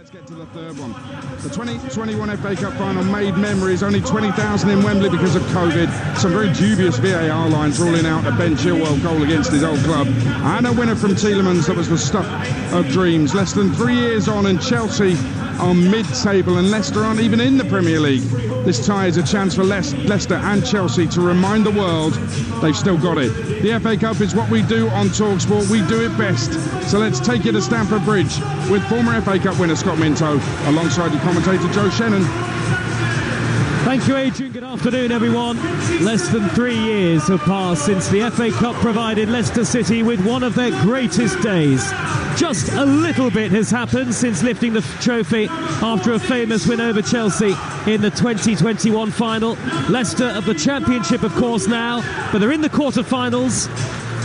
Let's get to the third one. The 2021 FA Cup final made memories. Only 20,000 in Wembley because of COVID. Some very dubious VAR lines ruling out a Ben Chilwell goal against his old club. And a winner from Tielemans that was the stuff of dreams. Less than 3 years on, and Chelsea are mid-table and Leicester aren't even in the Premier League. This tie is a chance for Leicester and Chelsea to remind the world they've still got it. The FA Cup is what we do on Talksport. We do it best. So let's take you to Stamford Bridge with former FA Cup winner Scott Minto alongside the commentator Shennan. Thank you, Adrian. Good afternoon, everyone. Less than 3 years have passed since the FA Cup provided Leicester City with one of their greatest days. Just a little bit has happened since lifting the trophy after a famous win over Chelsea in the 2021 final. Leicester of the Championship, of course, now, but they're in the quarter-finals.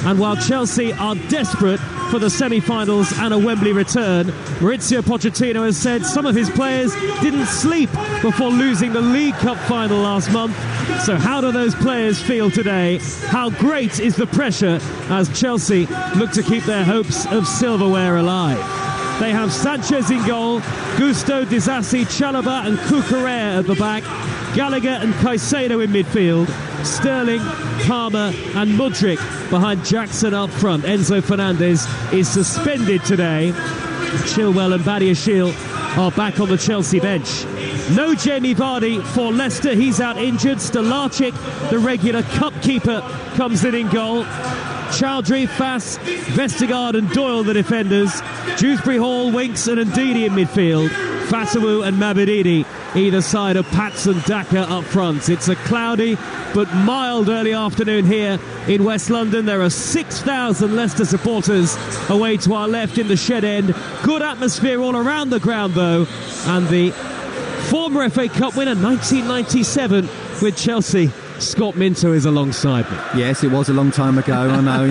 And while Chelsea are desperate for the semi-finals and a Wembley return, Mauricio Pochettino has said some of his players didn't sleep before losing the League Cup final last month. So how do those players feel today? How great is the pressure as Chelsea look to keep their hopes of silverware alive? They have Sanchez in goal, Gusto, Disasi, Chalobah and Cucurella at the back, Gallagher and Caicedo in midfield, Sterling, Palmer and Mudryk behind Jackson up front. Enzo Fernandez is suspended today. Chilwell and Badiashile are back on the Chelsea bench. No Jamie Vardy for Leicester, he's out injured. Stolacic, the regular cup keeper, comes in goal. Chowdhury, Fass, Vestergaard and Doyle the defenders. Dewsbury Hall, Winks and Ndidi in midfield. Fatawu and Mabedidi either side of Patson Daka up front. It's a cloudy but mild early afternoon here in West London. There are 6,000 Leicester supporters away to our left in the shed end. Good atmosphere all around the ground though, and the former FA Cup winner 1997 with Chelsea, Scott Minto, is alongside me. Yes, it was a long time ago. I know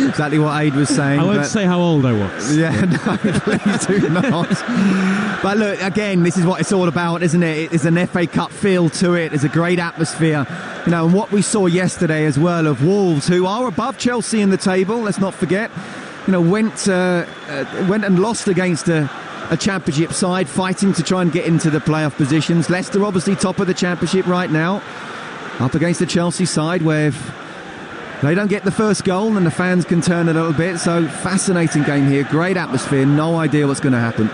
exactly what Aid was saying. I won't say how old I was. Yeah, no, please do not. But look, again, this is what it's all about, isn't it? It's an FA Cup feel to it. There's a great atmosphere. You know, and what we saw yesterday as well of Wolves, who are above Chelsea in the table, let's not forget, you know, went and lost against a Championship side, fighting to try and get into the playoff positions. Leicester obviously top of the Championship right now, up against the Chelsea side where if they don't get the first goal then the fans can turn a little bit. So fascinating game here, great atmosphere, no idea what's going to happen.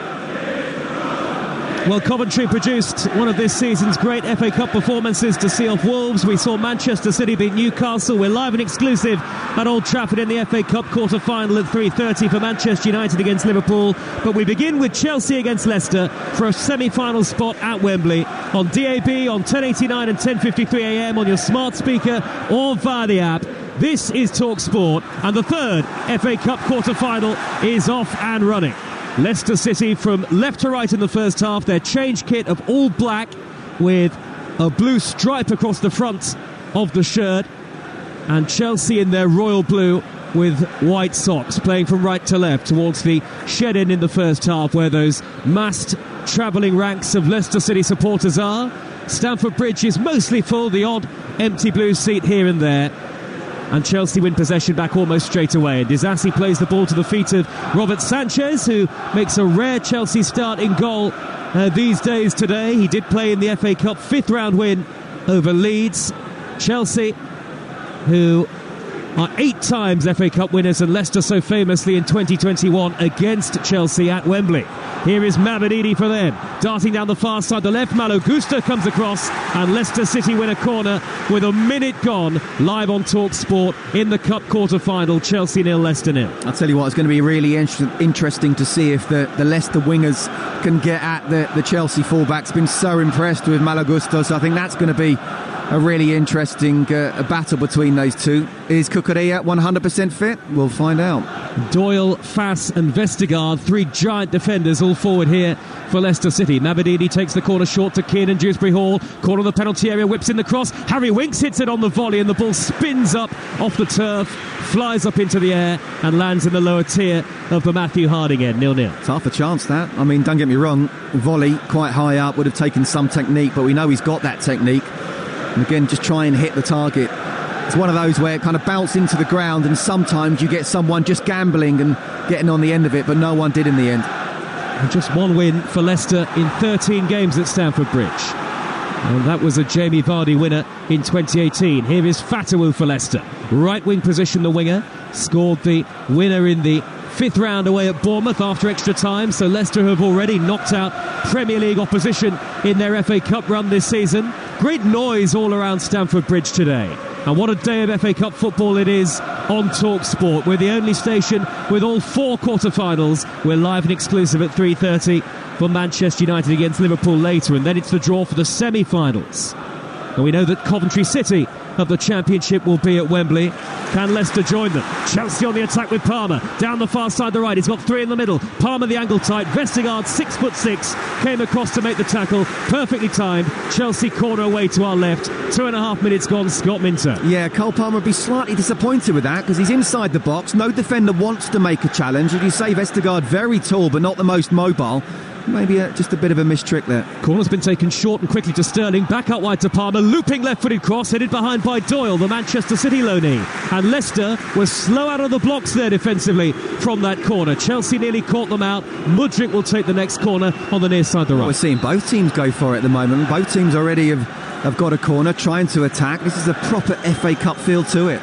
Well, Coventry produced one of this season's great FA Cup performances to see off Wolves. We saw Manchester City beat Newcastle. We're live and exclusive at Old Trafford in the FA Cup quarter-final at 3:30 for Manchester United against Liverpool. But we begin with Chelsea against Leicester for a semi-final spot at Wembley on DAB, on 1089 and 10:53 AM, on your smart speaker or via the app. This is Talksport, and the third FA Cup quarter-final is off and running. Leicester City from left to right in the first half. Their change kit of all black with a blue stripe across the front of the shirt. And Chelsea in their royal blue with white socks, playing from right to left towards the shed end in the first half where those massed travelling ranks of Leicester City supporters are. Stamford Bridge is mostly full, the odd empty blue seat here and there. And Chelsea win possession back almost straight away. And Disasi plays the ball to the feet of Robert Sanchez, who makes a rare Chelsea start in goal these days today. He did play in the FA Cup 5th round win over Leeds. Chelsea, who are 8 times FA Cup winners, and Leicester so famously in 2021 against Chelsea at Wembley. Here is Mabedidi for them, darting down the far side, the left. Malo Gusto comes across, and Leicester City win a corner with a minute gone. Live on Talksport in the Cup quarter-final, Chelsea 0, Leicester 0. I'll tell you what, it's going to be really interesting to see if the Leicester wingers can get at the Chelsea fullbacks. Been so impressed with Malo Gusto, so I think that's going to be a really interesting battle between those two. Is Cucurella 100% fit? We'll find out. Doyle, Fass and Vestergaard, 3 giant defenders all forward here for Leicester City. Mabedidi takes the corner short to Keane and Dewsbury Hall. Corner of the penalty area, whips in the cross. Harry Winks hits it on the volley and the ball spins up off the turf, flies up into the air and lands in the lower tier of the Matthew Harding end. 0-0. It's half a chance, that. I mean, don't get me wrong, volley quite high up would have taken some technique, but we know he's got that technique. And again, just try and hit the target. It's one of those where it kind of bounced into the ground, and sometimes you get someone just gambling and getting on the end of it, but no one did in the end. And just one win for Leicester in 13 games at Stamford Bridge. And that was a Jamie Vardy winner in 2018. Here is Fatawu for Leicester. Right wing position, the winger. Scored the winner in the 5th round away at Bournemouth after extra time. So Leicester have already knocked out Premier League opposition in their FA Cup run this season. Great noise all around Stamford Bridge today. And what a day of FA Cup football it is on Talksport. We're the only station with all 4 quarter-finals. We're live and exclusive at 3:30 for Manchester United against Liverpool later. And then it's the draw for the semi-finals. And we know that Coventry City of the Championship will be at Wembley. Can Leicester join them? Chelsea on the attack with Palmer. Down the far side, the right. He's got 3 in the middle. Palmer the angle tight. Vestergaard, 6'6", came across to make the tackle. Perfectly timed. Chelsea corner away to our left. 2.5 minutes gone. Scott Minto. Yeah, Cole Palmer would be slightly disappointed with that because he's inside the box. No defender wants to make a challenge. As you say, Vestergaard very tall but not the most mobile. Maybe just a bit of a mistrick there. Corner's been taken short and quickly to Sterling. Back out wide to Palmer. Looping left-footed cross. Headed behind by Doyle, the Manchester City loanee. And Leicester was slow out of the blocks there defensively from that corner. Chelsea nearly caught them out. Mudryk will take the next corner on the near side the right. We're seeing both teams go for it at the moment. Both teams already have got a corner, trying to attack. This is a proper FA Cup feel to it.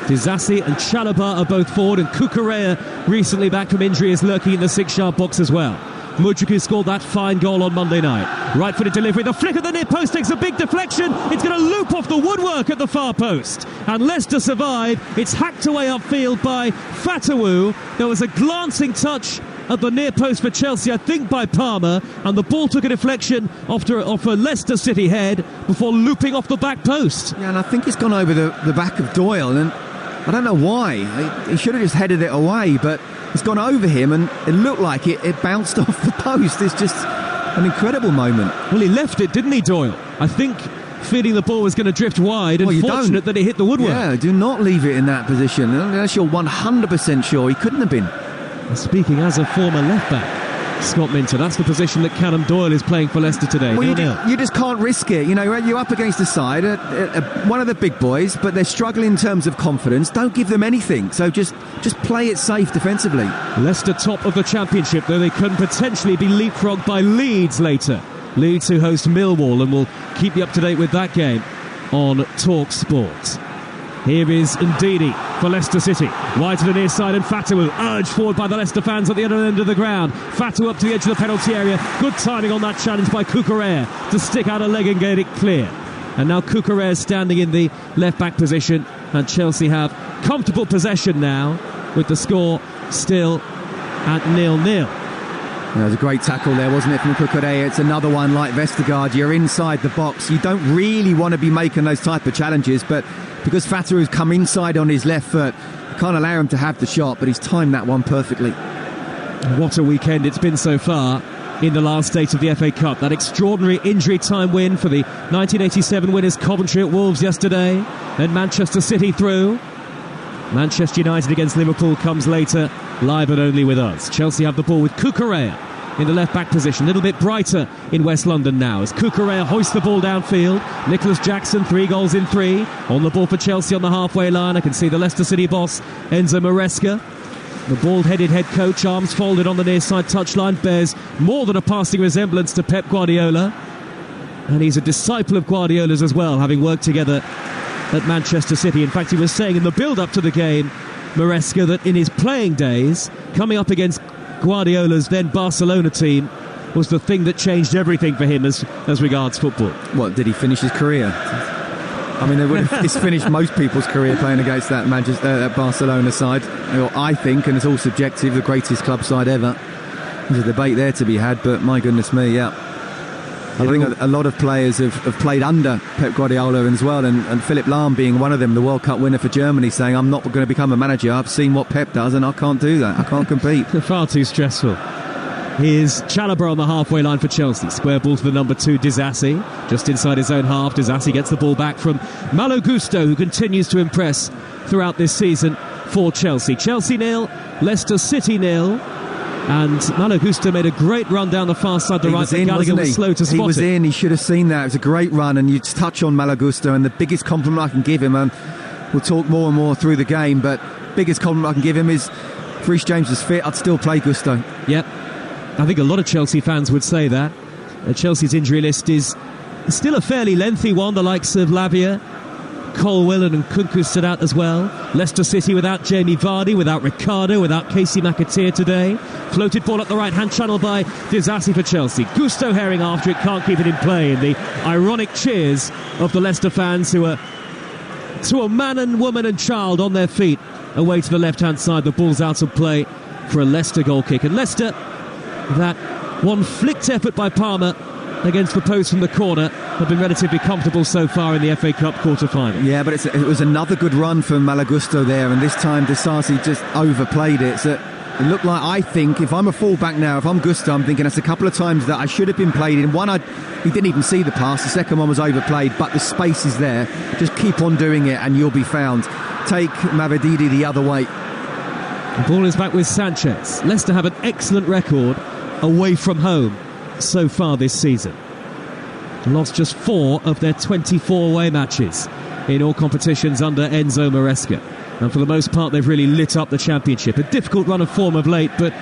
Disasi and Chalobah are both forward, and Cucurella, recently back from injury, is lurking in the 6-yard box as well. Mudryk, who scored that fine goal on Monday night. Right-footed delivery, the flick of the near post takes a big deflection. It's going to loop off the woodwork at the far post. And Leicester survive. It's hacked away upfield by Fatawu. There was a glancing touch at the near post for Chelsea, I think by Palmer, and the ball took a deflection off a Leicester City head before looping off the back post. Yeah, and I think it's gone over the back of Doyle, and I don't know why. He should have just headed it away, but it's gone over him, and it looked like it bounced off the post. It's just an incredible moment. Well, he left it, didn't he, Doyle? I think feeling the ball was going to drift wide, and fortunate that it hit the woodwork. Yeah, do not leave it in that position unless you're 100% sure he couldn't have been. Speaking as a former left-back, Scott Minto, that's the position that Callum Doyle is playing for Leicester today. Well, you just can't risk it. You know, you're up against the side, one of the big boys, but they're struggling in terms of confidence. Don't give them anything. So just play it safe defensively. Leicester top of the Championship, though they can potentially be leapfrogged by Leeds later. Leeds who host Millwall, and we'll keep you up to date with that game on Talksport. Here is Ndidi for Leicester City. Wide to the near side, and Fatawu urged forward by the Leicester fans at the other end of the ground. Fatawu up to the edge of the penalty area. Good timing on that challenge by Cucurella to stick out a leg and get it clear. And now Cucurella standing in the left-back position, and Chelsea have comfortable possession now with the score still at 0-0. That was a great tackle there, wasn't it, from Cucurella? It's another one like Vestergaard. You're inside the box. You don't really want to be making those type of challenges, but because Fatawu's come inside on his left foot, you can't allow him to have the shot, but he's timed that one perfectly. What a weekend it's been so far in the last stage of the FA Cup. That extraordinary injury time win for the 1987 winners Coventry at Wolves yesterday. Then Manchester City through. Manchester United against Liverpool comes later, live and only with us. Chelsea have the ball with Cucurella in the left-back position. A little bit brighter in West London now as Cucurella hoists the ball downfield. Nicholas Jackson, 3 goals in 3. On the ball for Chelsea on the halfway line. I can see the Leicester City boss, Enzo Maresca. The bald-headed head coach, arms folded on the near-side touchline, bears more than a passing resemblance to Pep Guardiola. And he's a disciple of Guardiola's as well, having worked together at Manchester City. In fact, he was saying in the build-up to the game, Maresca, that in his playing days, coming up against Guardiola's then Barcelona team was the thing that changed everything for him as regards football. What, did he finish his career? I mean, he's finished most people's career playing against that Barcelona side. I think, and it's all subjective, the greatest club side ever. There's a debate there to be had, but my goodness me, yeah. I think a lot of players have played under Pep Guardiola as well, and Philipp Lahm being one of them, the World Cup winner for Germany, saying, I'm not going to become a manager, I've seen what Pep does and I can't do that, I can't compete. Far too stressful. Here's Chalobah on the halfway line for Chelsea. Square ball to the number 2, Disasi, just inside his own half. Disasi gets the ball back from Malo Gusto, who continues to impress throughout this season for Chelsea. Chelsea 0, Leicester City 0. And Malo Gusto made a great run down the far side, the right, but Gallagher was slow to spot it. He was in, he should have seen that. It was a great run, and you touch on Malo Gusto, and the biggest compliment I can give him, and we'll talk more and more through the game, but biggest compliment I can give him is, if Reece James was fit, I'd still play Gusto. Yep. I think a lot of Chelsea fans would say that. Chelsea's injury list is still a fairly lengthy one. The likes of Lavia, Colwell and Nkunku stood out as well. Leicester City without Jamie Vardy, without Ricardo, without Casey McAteer today. Floated ball up the right-hand channel by Disasi for Chelsea. Gusto herring after it, can't keep it in play. And the ironic cheers of the Leicester fans who are to a man and woman and child on their feet. Away to the left-hand side, the ball's out of play for a Leicester goal kick. And Leicester, that one flicked effort by Palmer against the post from the corner, have been relatively comfortable so far in the FA Cup quarter-final. Yeah, but it was another good run from Malagusto there, and this time Disasi just overplayed it. So it looked like, I think, if I'm a full-back now, if I'm Gusto, I'm thinking that's a couple of times that I should have been played in. One, he didn't even see the pass. The second one was overplayed, but the space is there. Just keep on doing it and you'll be found. Take Mavididi the other way. The ball is back with Sanchez. Leicester have an excellent record away from home so far this season. Lost just 4 of their 24 away matches in all competitions under Enzo Maresca. And for the most part, they've really lit up the Championship. A difficult run of form of late, but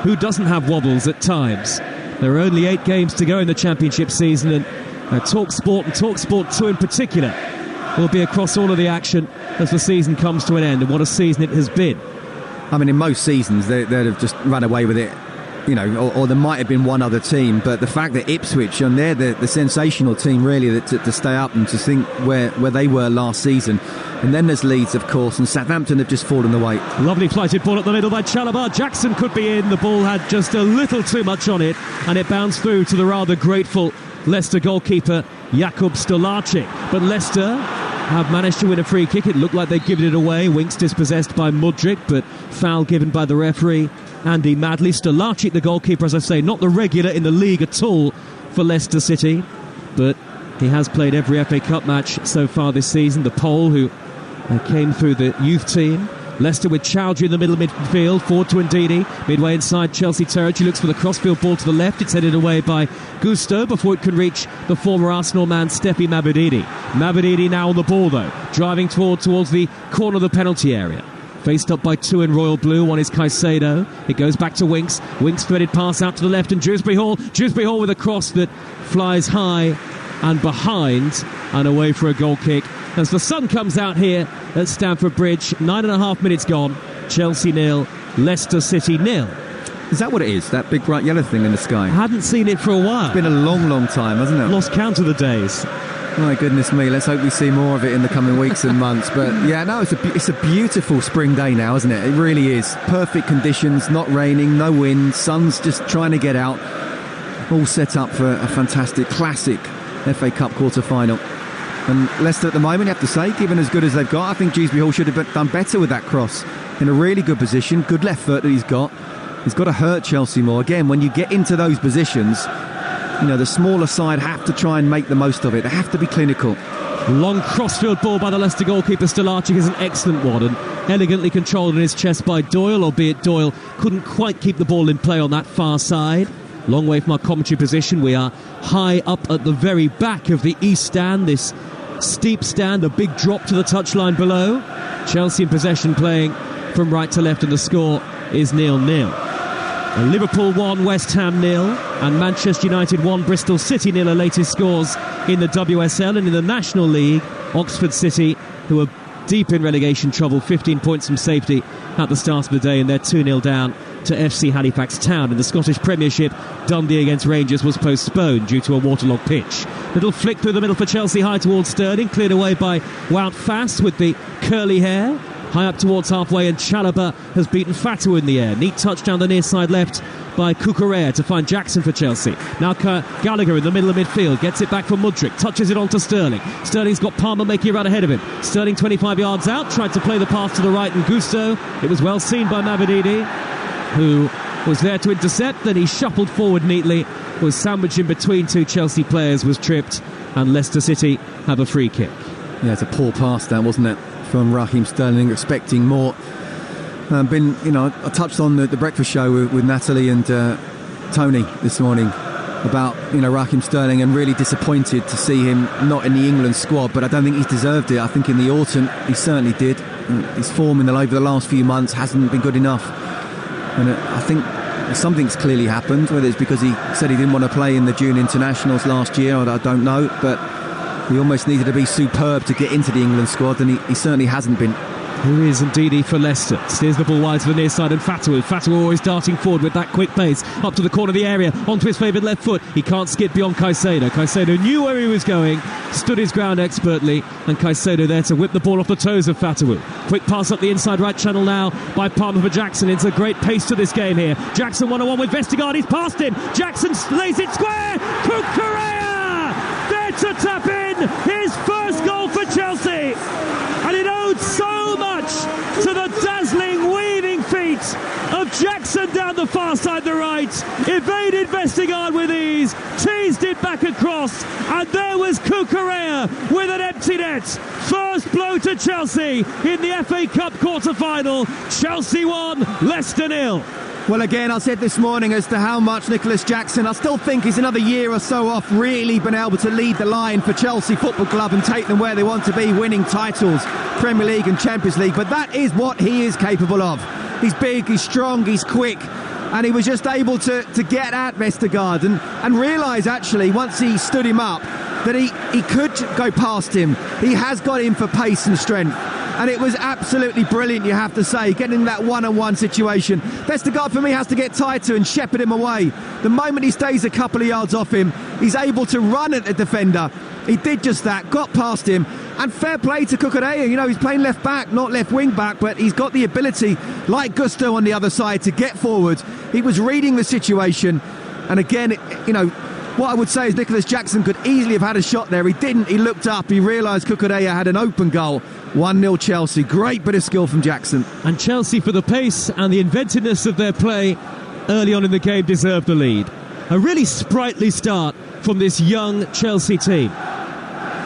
who doesn't have wobbles at times? There are only 8 games to go in the Championship season, and Talksport and Talksport 2 in particular will be across all of the action as the season comes to an end. And what a season it has been. I mean, in most seasons, they'd have just run away with it, you know, or there might have been one other team. But the fact that Ipswich, and they're the sensational team, really, to stay up and to think where they were last season. And then there's Leeds, of course, and Southampton have just fallen away. Lovely flighted ball up the middle by Chalobah. Jackson could be in. The ball had just a little too much on it, and it bounced through to the rather grateful Leicester goalkeeper, Jakub Stolacic. But Leicester have managed to win a free kick. It looked like they'd given it away. Winks dispossessed by Mudryk, but foul given by the referee, Andy Madley. Stolacic, the goalkeeper, as I say, not the regular in the league at all for Leicester City, but he has played every FA Cup match so far this season. The Pole, who came through the youth team. Leicester with Chowdhury in the middle midfield, forward to Ndidi, midway inside Chelsea territory, looks for the crossfield ball to the left. It's headed away by Gusto before it can reach the former Arsenal man Stefi Mavididi. Mavididi now on the ball though, driving towards the corner of the penalty area. Faced up by 2 in royal blue, one is Caicedo. It goes back to Winks. Winks threaded pass out to the left, and Dewsbury Hall with a cross that flies high and behind and away for a goal kick. As the sun comes out here at Stamford Bridge, 9.5 minutes gone. Chelsea 0, Leicester City 0. Is that what it is? That big bright yellow thing in the sky? I hadn't seen it for a while. It's been a long, long time, hasn't it? Lost count of the days. My goodness me, let's hope we see more of it in the coming weeks and months. But yeah, no, it's a beautiful spring day now, isn't it? It really is. Perfect conditions, not raining, no wind, sun's just trying to get out. All set up for a fantastic, classic FA Cup quarter-final. And Leicester at the moment, you have to say, given as good as they've got, I think Dewsbury Hall should have done better with that cross. In a really good position, good left foot that he's got. He's got to hurt Chelsea more. Again, when you get into those positions, you know, the smaller side have to try and make the most of it. They have to be clinical. Long crossfield ball by the Leicester goalkeeper Stolacic is an excellent one, and elegantly controlled in his chest by Doyle, albeit Doyle couldn't quite keep the ball in play on that far side. Long way from our commentary position. We are high up at the very back of the east stand, this steep stand, a big drop to the touchline below. Chelsea in possession, playing from right to left, and the score is 0-0. Liverpool 1, West Ham 0, and Manchester United 1, Bristol City 0 are latest scores in the WSL. And in the National League, Oxford City, who are deep in relegation trouble, 15 points from safety at the start of the day, and they're 2-0 down to FC Halifax Town. In the Scottish Premiership, Dundee against Rangers was postponed due to a waterlogged pitch. Little flick through the middle for Chelsea, high towards Sterling, cleared away by Wout Faes with the curly hair. High up towards halfway, and Chalobah has beaten Fatou in the air. Neat touch down the near side left by Cucurella to find Jackson for Chelsea. Now Gallagher in the middle of midfield, gets it back for Mudryk, touches it on to Sterling. Sterling's got Palmer making a run ahead of him. Sterling 25 yards out, tried to play the pass to the right, and Gusto. It was well seen by Mavididi, who was there to intercept. Then he shuffled forward neatly, was sandwiched in between 2 Chelsea players, was tripped, and Leicester City have a free kick. Yeah, it's a poor pass down, wasn't it, from Raheem Sterling, expecting more. I touched on the breakfast show with Natalie and Tony this morning about, Raheem Sterling, and really disappointed to see him not in the England squad, but I don't think he's deserved it. I think in the autumn he certainly did. His form over the last few months hasn't been good enough, and I think something's clearly happened, whether it's because he said he didn't want to play in the June internationals last year, I don't know, but he almost needed to be superb to get into the England squad, and he certainly hasn't been. Who is Ndidi for Leicester? Steers the ball wide to the near side, and Fatawu always darting forward with that quick pace up to the corner of the area, onto his favoured left foot. He can't skip beyond Caicedo. Caicedo knew where he was going, stood his ground expertly, and Caicedo there to whip the ball off the toes of Fatawu. Quick pass up the inside right channel now by Palmer for Jackson. It's a great pace to this game here. Jackson 1-on-1 with Vestergaard. He's past him. Jackson lays it square. Cucurella there to tap in his first goal for Chelsea, and it owed so much to the dazzling weaving feet of Jackson down the far side, the right, evaded Vestergaard with ease, teased it back across, and there was Cucurella with an empty net. First blow to Chelsea in the FA Cup quarter-final. Chelsea 1, Leicester 0. Well, again, I said this morning as to how much Nicholas Jackson, I still think he's another year or so off really been able to lead the line for Chelsea Football Club and take them where they want to be, winning titles, Premier League and Champions League. But that is what he is capable of. He's big, he's strong, he's quick, and he was just able to get at Vestergaard and realise, actually, once he stood him up, that he could go past him. He has got him for pace and strength. And it was absolutely brilliant, you have to say, getting that one-on-one situation. Vestergaard, for me, has to get tighter and shepherd him away. The moment he stays a couple of yards off him, he's able to run at the defender. He did just that, got past him, and fair play to Cucurella. You know, he's playing left back, not left wing back, but he's got the ability, like Gusto on the other side, to get forward. He was reading the situation, and again, you know, what I would say is Nicholas Jackson could easily have had a shot there. He didn't. He looked up. He realised Cucurella had an open goal. 1-0 Chelsea. Great bit of skill from Jackson. And Chelsea, for the pace and the inventiveness of their play early on in the game, deserved the lead. A really sprightly start from this young Chelsea team,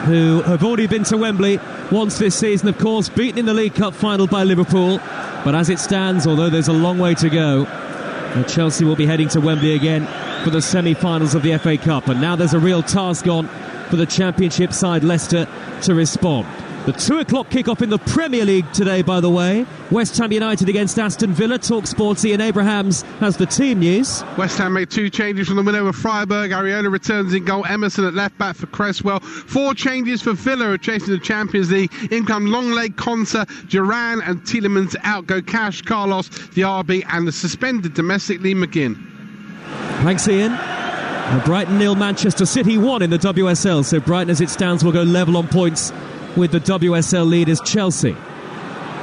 who have already been to Wembley once this season, of course, beaten in the League Cup final by Liverpool. But as it stands, although there's a long way to go, Chelsea will be heading to Wembley again for the semi-finals of the FA Cup, and now there's a real task on for the Championship side Leicester to respond. The 2 o'clock kickoff in the Premier League today, by the way. West Ham United against Aston Villa. Talksport's Ian Abrahams has the team news. West Ham made 2 changes from the win over Freiburg. Ariola returns in goal. Emerson at left back for Cresswell. 4 changes for Villa, who are chasing the Champions League. In come Longleg, Konsa, Duran and Tielemans. Out go Cash, Carlos, Diaby and the suspended domestically McGinn. Thanks, Ian. Brighton 0, Manchester City 1 in the WSL. So Brighton, as it stands, will go level on points with the WSL leaders Chelsea.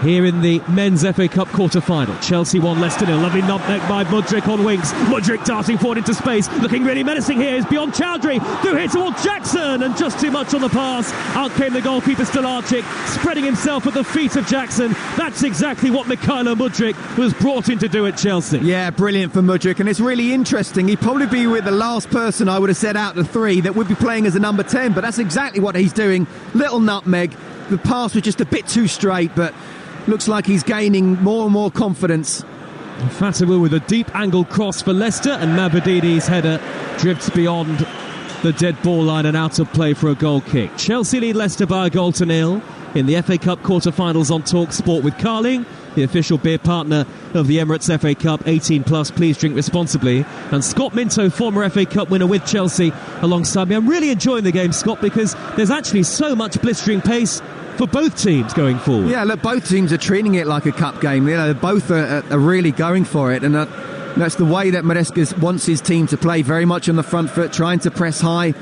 Here in the men's FA Cup quarter-final, Chelsea 1, Leicester 0. Lovely nutmeg by Mudryk on wings. Mudryk darting forward into space, looking really menacing here. Is beyond Chowdhury, through here towards Jackson, and just too much on the pass. Out came the goalkeeper Stolarczyk, spreading himself at the feet of Jackson. That's exactly what Mykhailo Mudryk was brought in to do at Chelsea. Yeah, brilliant for Mudryk, and it's really interesting. He'd probably be with the last person I would have said out of the 3 that would be playing as a number 10, but that's exactly what he's doing. Little nutmeg. The pass was just a bit too straight, but looks like he's gaining more and more confidence. Fatawu with a deep angle cross for Leicester, and Mabedidi's header drifts beyond the dead ball line and out of play for a goal kick. Chelsea lead Leicester by a 1-0 in the FA Cup quarter-finals on Talksport with Carling, the official beer partner of the Emirates FA Cup. 18 plus, please drink responsibly. And Scott Minto, former FA Cup winner with Chelsea, alongside me. I'm really enjoying the game, Scott, because there's actually so much blistering pace for both teams going forward. Yeah, look, both teams are treating it like a cup game. You know, both are really going for it, and that's the way that Maresca wants his team to play, very much on the front foot, trying to press high.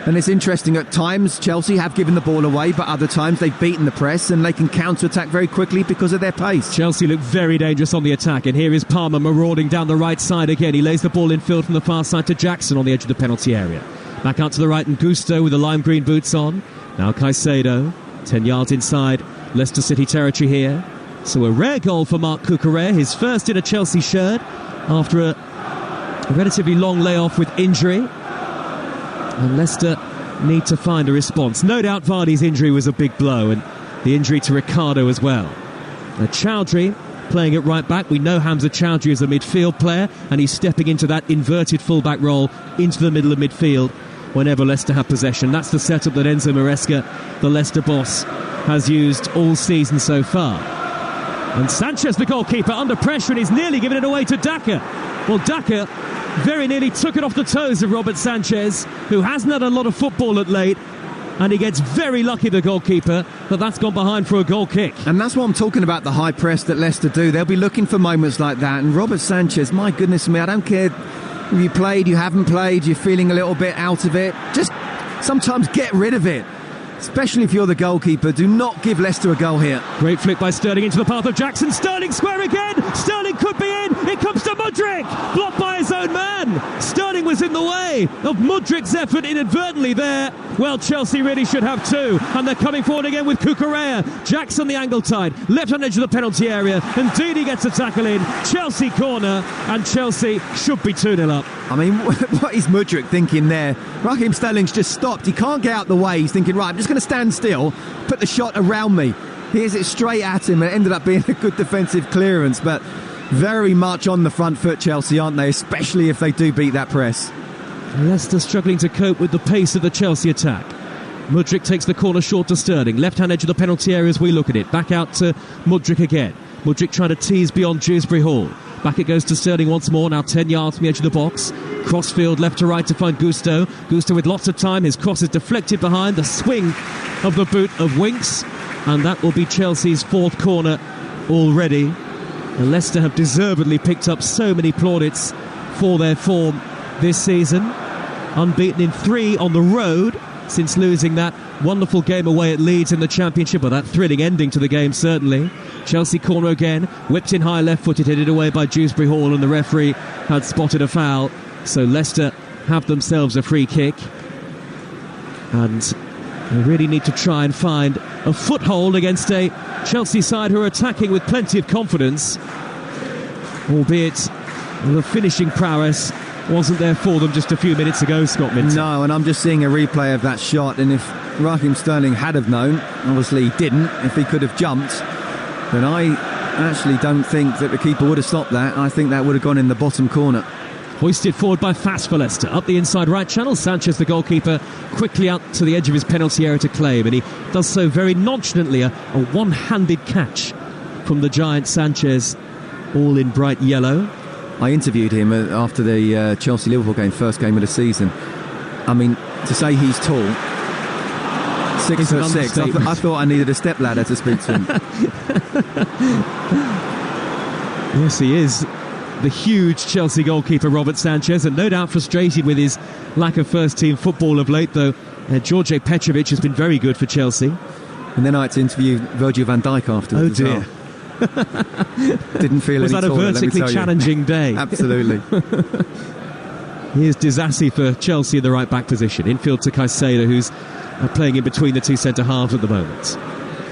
And it's interesting, at times Chelsea have given the ball away, but other times they've beaten the press and they can counter-attack very quickly because of their pace. Chelsea look very dangerous on the attack, and here is Palmer marauding down the right side again. He lays the ball in field from the far side to Jackson on the edge of the penalty area. Back out to the right, and Gusto with the lime green boots on. Now Caicedo, 10 yards inside Leicester City territory here. So a rare goal for Marc Cucurella, his first in a Chelsea shirt after a relatively long layoff with injury. And Leicester need to find a response. No doubt Vardy's injury was a big blow, and the injury to Ricardo as well. Now Chowdhury playing at right back. We know Hamza Chowdhury is a midfield player, and he's stepping into that inverted fullback role into the middle of midfield whenever Leicester have possession. That's the setup that Enzo Maresca, the Leicester boss, has used all season so far. And Sanchez, the goalkeeper, under pressure, and he's nearly given it away to Daka. Well, Daka very nearly took it off the toes of Robert Sanchez, who hasn't had a lot of football at late. And he gets very lucky, the goalkeeper, that that's gone behind for a goal kick. And that's what I'm talking about, the high press that Leicester do. They'll be looking for moments like that. And Robert Sanchez, my goodness me, I don't care if you played, you haven't played, you're feeling a little bit out of it. Just sometimes get rid of it. Especially if you're the goalkeeper. Do not give Leicester a goal here. Great flick by Sterling into the path of Jackson. Sterling square again. Sterling could be in. It comes to Mudryk. Blocked by his own man. Sterling was in the way of Mudryk's effort inadvertently there. Well, Chelsea really should have two. And they're coming forward again with Cucurella. Jackson the angle tied. Left on edge of the penalty area. And Deeney gets a tackle in. Chelsea corner. And Chelsea should be 2-0 up. I mean, what is Mudryk thinking there? Raheem Sterling's just stopped. He can't get out the way. He's thinking, right, I'm just going to stand still, put the shot around me. Here's it straight at him, and it ended up being a good defensive clearance, but very much on the front foot, Chelsea, aren't they? Especially if they do beat that press. Leicester struggling to cope with the pace of the Chelsea attack. Mudryk takes the corner short to Sterling. Left-hand edge of the penalty area as we look at it. Back out to Mudryk again. Mudryk trying to tease beyond Dewsbury Hall. Back it goes to Sterling once more, now 10 yards from the edge of the box. Crossfield left to right to find Gusto. Gusto with lots of time. His cross is deflected behind the swing of the boot of Winks. And that will be Chelsea's fourth corner already. And Leicester have deservedly picked up so many plaudits for their form this season. Unbeaten in 3 on the road since losing that wonderful game away at Leeds in the Championship, or that thrilling ending to the game certainly. Chelsea corner again, whipped in high left-footed, headed away by Dewsbury Hall, and the referee had spotted a foul. So Leicester have themselves a free kick. And they really need to try and find a foothold against a Chelsea side who are attacking with plenty of confidence, albeit the finishing prowess wasn't there for them just a few minutes ago, Scott Minto. No, and I'm just seeing a replay of that shot, and if Raheem Sterling had have known, obviously he didn't, if he could have jumped, then I actually don't think that the keeper would have stopped that. I think that would have gone in the bottom corner. Hoisted forward by Fass for Leicester. Up the inside right channel, Sanchez, the goalkeeper, quickly out to the edge of his penalty area to claim, and he does so very nonchalantly, a one-handed catch from the giant Sanchez, all in bright yellow. I interviewed him after the Chelsea-Liverpool game, first game of the season. I mean, to say he's tall, 6'6", I thought I needed a stepladder to speak to him. Yes, he is the huge Chelsea goalkeeper, Robert Sanchez, and no doubt frustrated with his lack of first-team football of late, though George Petrovic has been very good for Chelsea. And then I had to interview Virgil van Dijk afterwards. Oh dear. Well. Didn't feel was any that taller, a vertically challenging day? Absolutely. Here's Disasi for Chelsea in the right back position. Infield to Caicedo, who's playing in between the two centre-halves at the moment.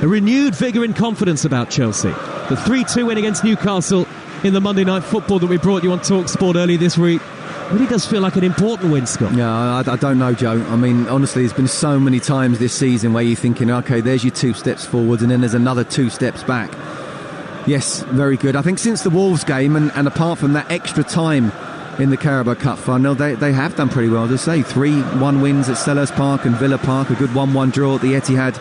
A renewed vigour and confidence about Chelsea. The 3-2 win against Newcastle in the Monday Night Football that we brought you on Talksport early this week really does feel like an important win, Scott. Yeah, I don't know, Joe. I mean, honestly, there's been so many times this season where you're thinking, OK, there's your 2 steps forward, and then there's another 2 steps back. Yes, very good. I think since the Wolves game, and apart from that extra time in the Carabao Cup final, they have done pretty well. As I say, 3-1 wins at Selhurst Park and Villa Park, a good 1-1 draw at the Etihad.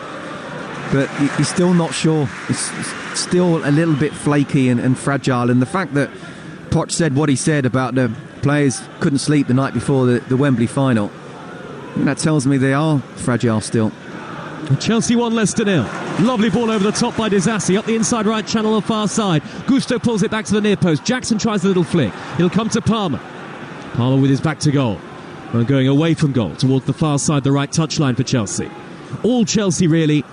But he's still not sure. It's still a little bit flaky and fragile. And the fact that Poch said what he said about the players couldn't sleep the night before the Wembley final, that tells me they are fragile still. Chelsea 1, Leicester 0. Lovely ball over the top by Disasi, up the inside right channel on the far side. Gusto pulls it back to the near post. Jackson tries a little flick. It'll come to Palmer. Palmer with his back to goal. And going away from goal towards the far side, the right touchline for Chelsea. All Chelsea really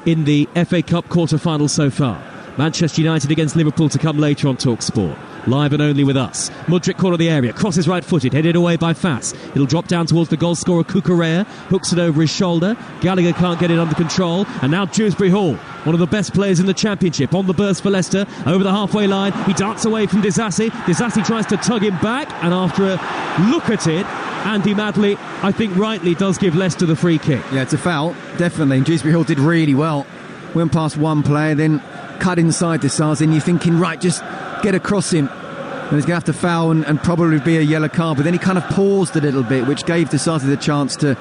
in the FA Cup quarter-final so far. Manchester United against Liverpool to come later on Talksport. Live and only with us. Mudryk corner of the area, crosses right-footed, headed away by Fass. It'll drop down towards the goal scorer Cucurella, hooks it over his shoulder. Gallagher can't get it under control, and now Dewsbury Hall, one of the best players in the Championship, on the burst for Leicester, over the halfway line. He darts away from Disasi. Disasi tries to tug him back, and after a look at it, Andy Madley, I think rightly, does give Leicester the free kick. Yeah, it's a foul, definitely. And Dewsbury Hall did really well. Went past one player, then cut inside Disasi, and you're thinking, right, just get across him. And he's going to have to foul and probably be a yellow card. But then he kind of paused a little bit, which gave Disasi the chance to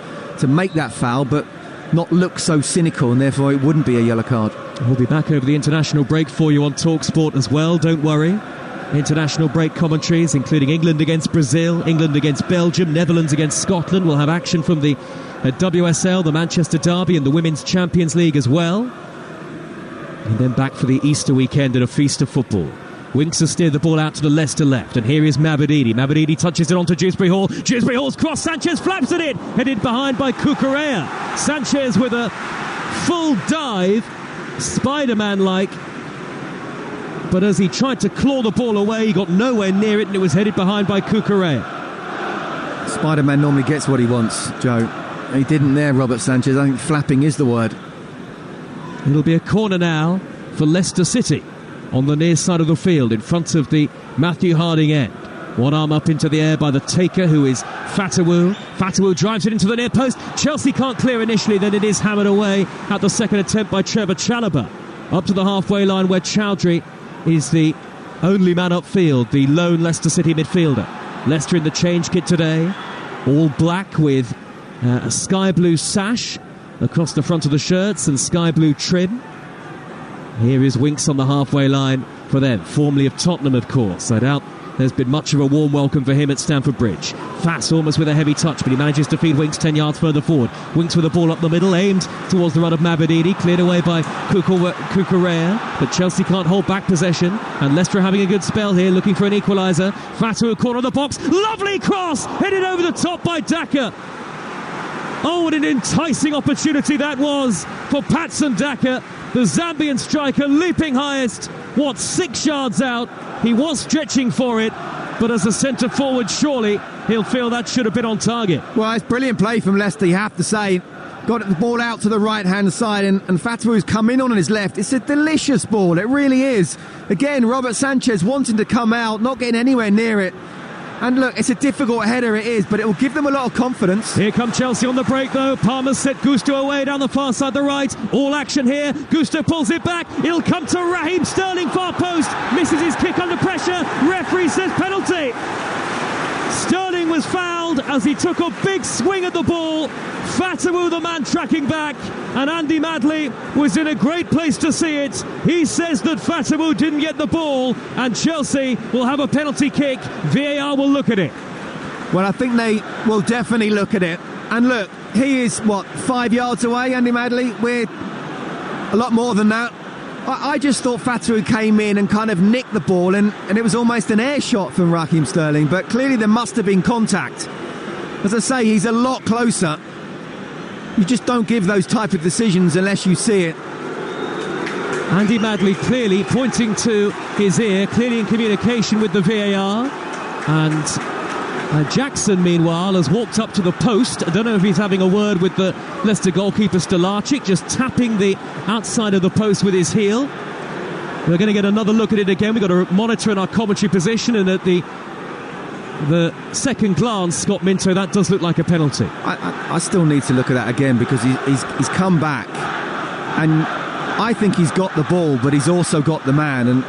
make that foul, but not look so cynical, and therefore it wouldn't be a yellow card. We'll be back over the international break for you on Talksport as well, don't worry. international break commentaries, including England against Brazil, England against Belgium, Netherlands against Scotland. We'll have action from the WSL, the Manchester Derby and the Women's Champions League as well. And then back for the Easter weekend and a feast of football. Winks has steered the ball out to the Leicester left, and here is Mabadidi. Mabadidi touches it onto Dewsbury Hall. Dewsbury Hall's cross, Sanchez flaps at it, headed behind by Cucurella. Sanchez with a full dive, Spider-Man-like, but as he tried to claw the ball away, he got nowhere near it, and it was headed behind by Cucurella. Spider-Man normally gets what he wants, Joe. He didn't there, Robert Sanchez. I think flapping is the word. It'll be a corner now for Leicester City on the near side of the field in front of the Matthew Harding end. One arm up into the air by the taker, who is Fatawu. Fatawu drives it into the near post. Chelsea can't clear initially, then it is hammered away at the second attempt by Trevor Chalobah. Up to the halfway line where Chowdhury is the only man upfield, the lone Leicester City midfielder. Leicester in the change kit today, all black with a sky blue sash across the front of the shirts and sky blue trim. Here is Winks on the halfway line for them, formerly of Tottenham, of course. I doubt there's been much of a warm welcome for him at Stamford Bridge. Fast almost with a heavy touch, but he manages to feed Winks 10 yards further forward. Winks with the ball up the middle, aimed towards the run of Mabadidi, cleared away by Cucurella, but Chelsea can't hold back possession, and Leicester having a good spell here, looking for an equaliser. Fatu, corner of the box, lovely cross, headed over the top by Daka. Oh, what an enticing opportunity that was for Patson Daka, the Zambian striker, leaping highest, 6 yards out. He was stretching for it, but as a centre forward, surely he'll feel that should have been on target. Well, it's brilliant play from Leicester, you have to say. Got the ball out to the right-hand side, and Fatahu's come in on his left. It's a delicious ball, it really is. Again, Robert Sanchez wanting to come out, not getting anywhere near it. And look, it's a difficult header, it is, but it will give them a lot of confidence. Here come Chelsea on the break, though. Palmer's set Gusto away down the far side, the right. All action here. Gusto pulls it back. It'll come to Raheem Sterling, far post. Misses his kick under pressure. Referee says penalty. Sterling was fouled as he took a big swing at the ball. Fatawu, the man tracking back, and Andy Madley was in a great place to see it. He says that Fatawu didn't get the ball, and Chelsea will have a penalty kick. VAR will look at it. Well, I think they will definitely look at it. And look, he is, 5 yards away, Andy Madley? We're a lot more than that. I just thought Fatawu came in and kind of nicked the ball, and it was almost an air shot from Raheem Sterling, but clearly there must have been contact. As I say, he's a lot closer. You just don't give those type of decisions unless you see it. Andy Madley clearly pointing to his ear, clearly in communication with the VAR. And Jackson, meanwhile, has walked up to the post. I don't know if he's having a word with the Leicester goalkeeper Stolarczyk, just tapping the outside of the post with his heel. We're going to get another look at it again. We've got to monitor in our commentary position, and at the second glance, Scott Minto, that does look like a penalty. I still need to look at that again, because he's come back, and I think he's got the ball, but he's also got the man. And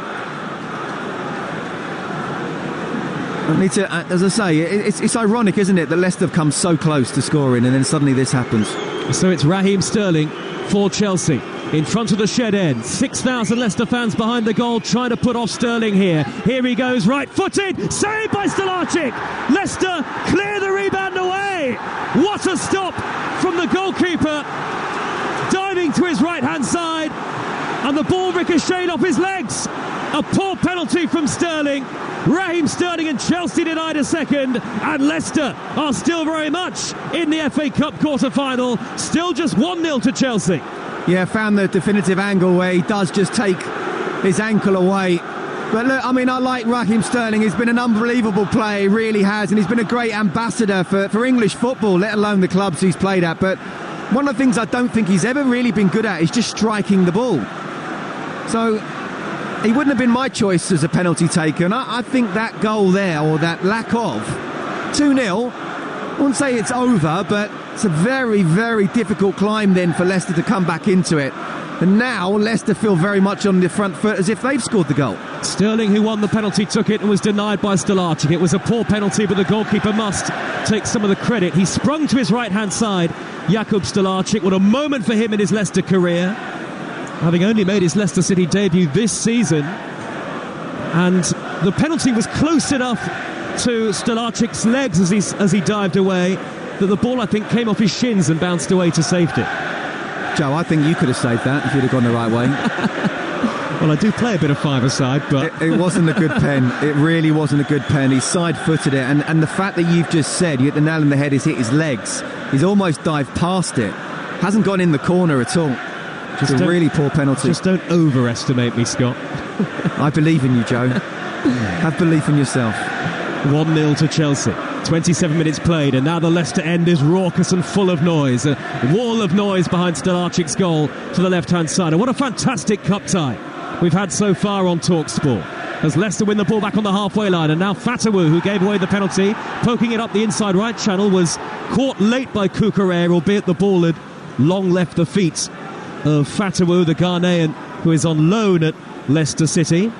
I need to, as I say, it's ironic, isn't it, that Leicester have come so close to scoring, and then suddenly this happens. So it's Raheem Sterling for Chelsea in front of the shed end. 6,000 Leicester fans behind the goal, trying to put off Sterling here. Here he goes, right-footed, saved by Stolarczyk. Leicester clear the rebound away. What a stop from the goalkeeper, diving to his right-hand side, and the ball ricocheted off his legs. A poor penalty from Sterling. Raheem Sterling and Chelsea denied a second, and Leicester are still very much in the FA Cup quarter-final. Still just 1-0 to Chelsea. Yeah, found the definitive angle where he does just take his ankle away. But look, I mean, I like Raheem Sterling. He's been an unbelievable player, he really has, and he's been a great ambassador for English football, let alone the clubs he's played at. But one of the things I don't think he's ever really been good at is just striking the ball. So he wouldn't have been my choice as a penalty taker, and I think that goal there, or that lack of, 2-0, I wouldn't say it's over, but it's a very, very difficult climb then for Leicester to come back into it. And now Leicester feel very much on the front foot, as if they've scored the goal. Sterling, who won the penalty, took it and was denied by Stolarczyk. It was a poor penalty, but the goalkeeper must take some of the credit. He sprung to his right-hand side, Jakub Stolarczyk. What a moment for him in his Leicester career, having only made his Leicester City debut this season. And the penalty was close enough to Stolarczyk's legs as he dived away that the ball, I think, came off his shins and bounced away to safety. Joe, I think you could have saved that if you'd have gone the right way. Well, I do play a bit of five-a-side, but... It wasn't a good pen. It really wasn't a good pen. He side-footed it, and the fact that you've just said, you hit the nail on the head, he's hit his legs. He's almost dived past it. Hasn't gone in the corner at all. Just a really poor penalty. Just don't overestimate me, Scott. I believe in you, Joe. Have belief in yourself. 1-0 to Chelsea. 27 minutes played, and now the Leicester end is raucous and full of noise. A wall of noise behind Stolarczyk's goal to the left-hand side. And what a fantastic cup tie we've had so far on Talksport. As Leicester win the ball back on the halfway line, and now Fatawu, who gave away the penalty, poking it up the inside right channel, was caught late by Cucurella, albeit the ball had long left the feet of Fatawu, the Ghanaian, who is on loan at Leicester City.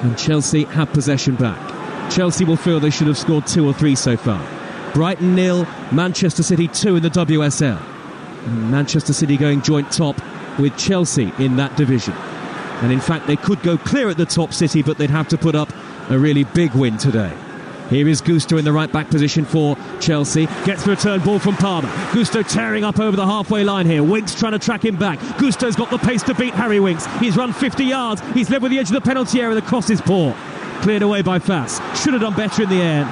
And Chelsea have possession back. Chelsea will feel they should have scored 2 or 3 so far. Brighton 0, Manchester City 2 in the WSL. And Manchester City going joint top with Chelsea in that division. And in fact, they could go clear at the top, City, but they'd have to put up a really big win today. Here is Gusto in the right-back position for Chelsea. Gets the return ball from Palmer. Gusto tearing up over the halfway line here. Winks trying to track him back. Gusto's got the pace to beat Harry Winks. He's run 50 yards. He's led with the edge of the penalty area. The cross is poor. Cleared away by Fass. Should have done better in the air.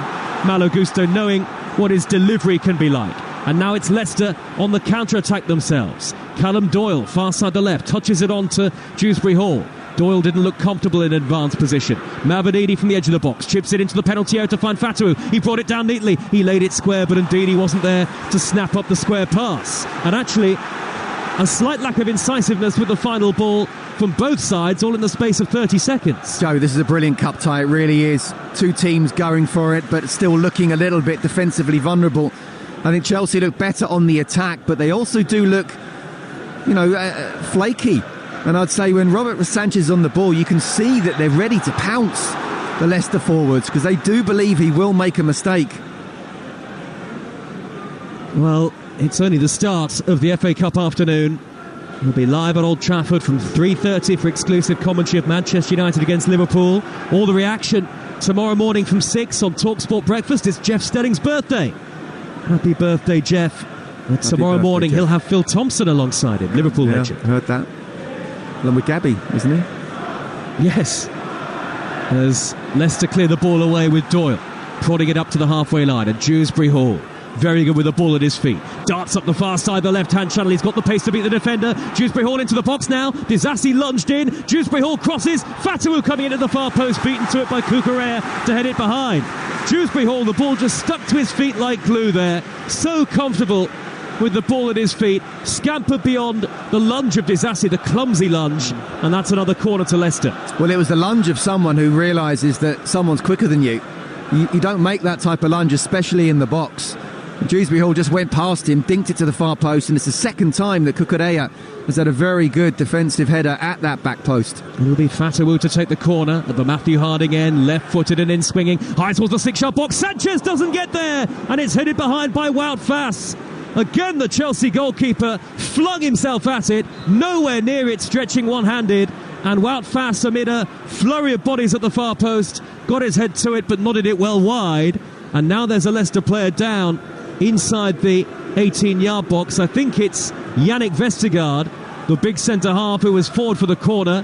Malo Gusto knowing what his delivery can be like. And now it's Leicester on the counter-attack themselves. Callum Doyle, far side to left, touches it on to Dewsbury Hall. Doyle didn't look comfortable in advanced position. Mavadini from the edge of the box, chips it into the penalty area to find Fatawu. He brought it down neatly. He laid it square, but indeed he wasn't there to snap up the square pass. And actually, a slight lack of incisiveness with the final ball from both sides, all in the space of 30 seconds. Joe, this is a brilliant cup tie, it really is. Two teams going for it, but still looking a little bit defensively vulnerable. I think Chelsea look better on the attack, but they also do look, flaky. And I'd say when Robert Sanchez is on the ball, you can see that they're ready to pounce the Leicester forwards, because they do believe he will make a mistake. Well, it's only the start of the FA Cup afternoon. We'll be live at Old Trafford from 3:30 for exclusive commentary of Manchester United against Liverpool. All the reaction tomorrow morning from 6 on Talksport Breakfast. It's Jeff Stelling's birthday. Happy birthday, Jeff. And tomorrow morning Jeff. He'll have Phil Thompson alongside him, Liverpool legend. Heard that. Along with Gabby, isn't he? Yes. As Leicester clear the ball away with Doyle, prodding it up to the halfway line, and Dewsbury Hall, very good with the ball at his feet, darts up the far side, the left-hand channel. He's got the pace to beat the defender. Dewsbury Hall into the box now. Disasi lunged in. Dewsbury Hall crosses. Fatawu coming into the far post, beaten to it by Cucurella to head it behind. Dewsbury Hall, the ball just stuck to his feet like glue there. So comfortable with the ball at his feet, scampered beyond the lunge of Disasi, the clumsy lunge, and that's another corner to Leicester. Well, it was the lunge of someone who realises that someone's quicker than you. You don't make that type of lunge, especially in the box. Dewsbury Hall just went past him, dinked it to the far post, and it's the second time that Cucurella has had a very good defensive header at that back post. It'll be Fatawu to take the corner at the Matthew Harding end, left-footed and in swinging. High towards the 6-yard box. Sanchez doesn't get there, and it's headed behind by Wout Fass. Again, the Chelsea goalkeeper flung himself at it, nowhere near it, stretching one-handed, and Wout Fass, amid a flurry of bodies at the far post, got his head to it but nodded it well wide. And now there's a Leicester player down inside the 18-yard box. I think it's Yannick Vestergaard, the big centre-half who was forward for the corner,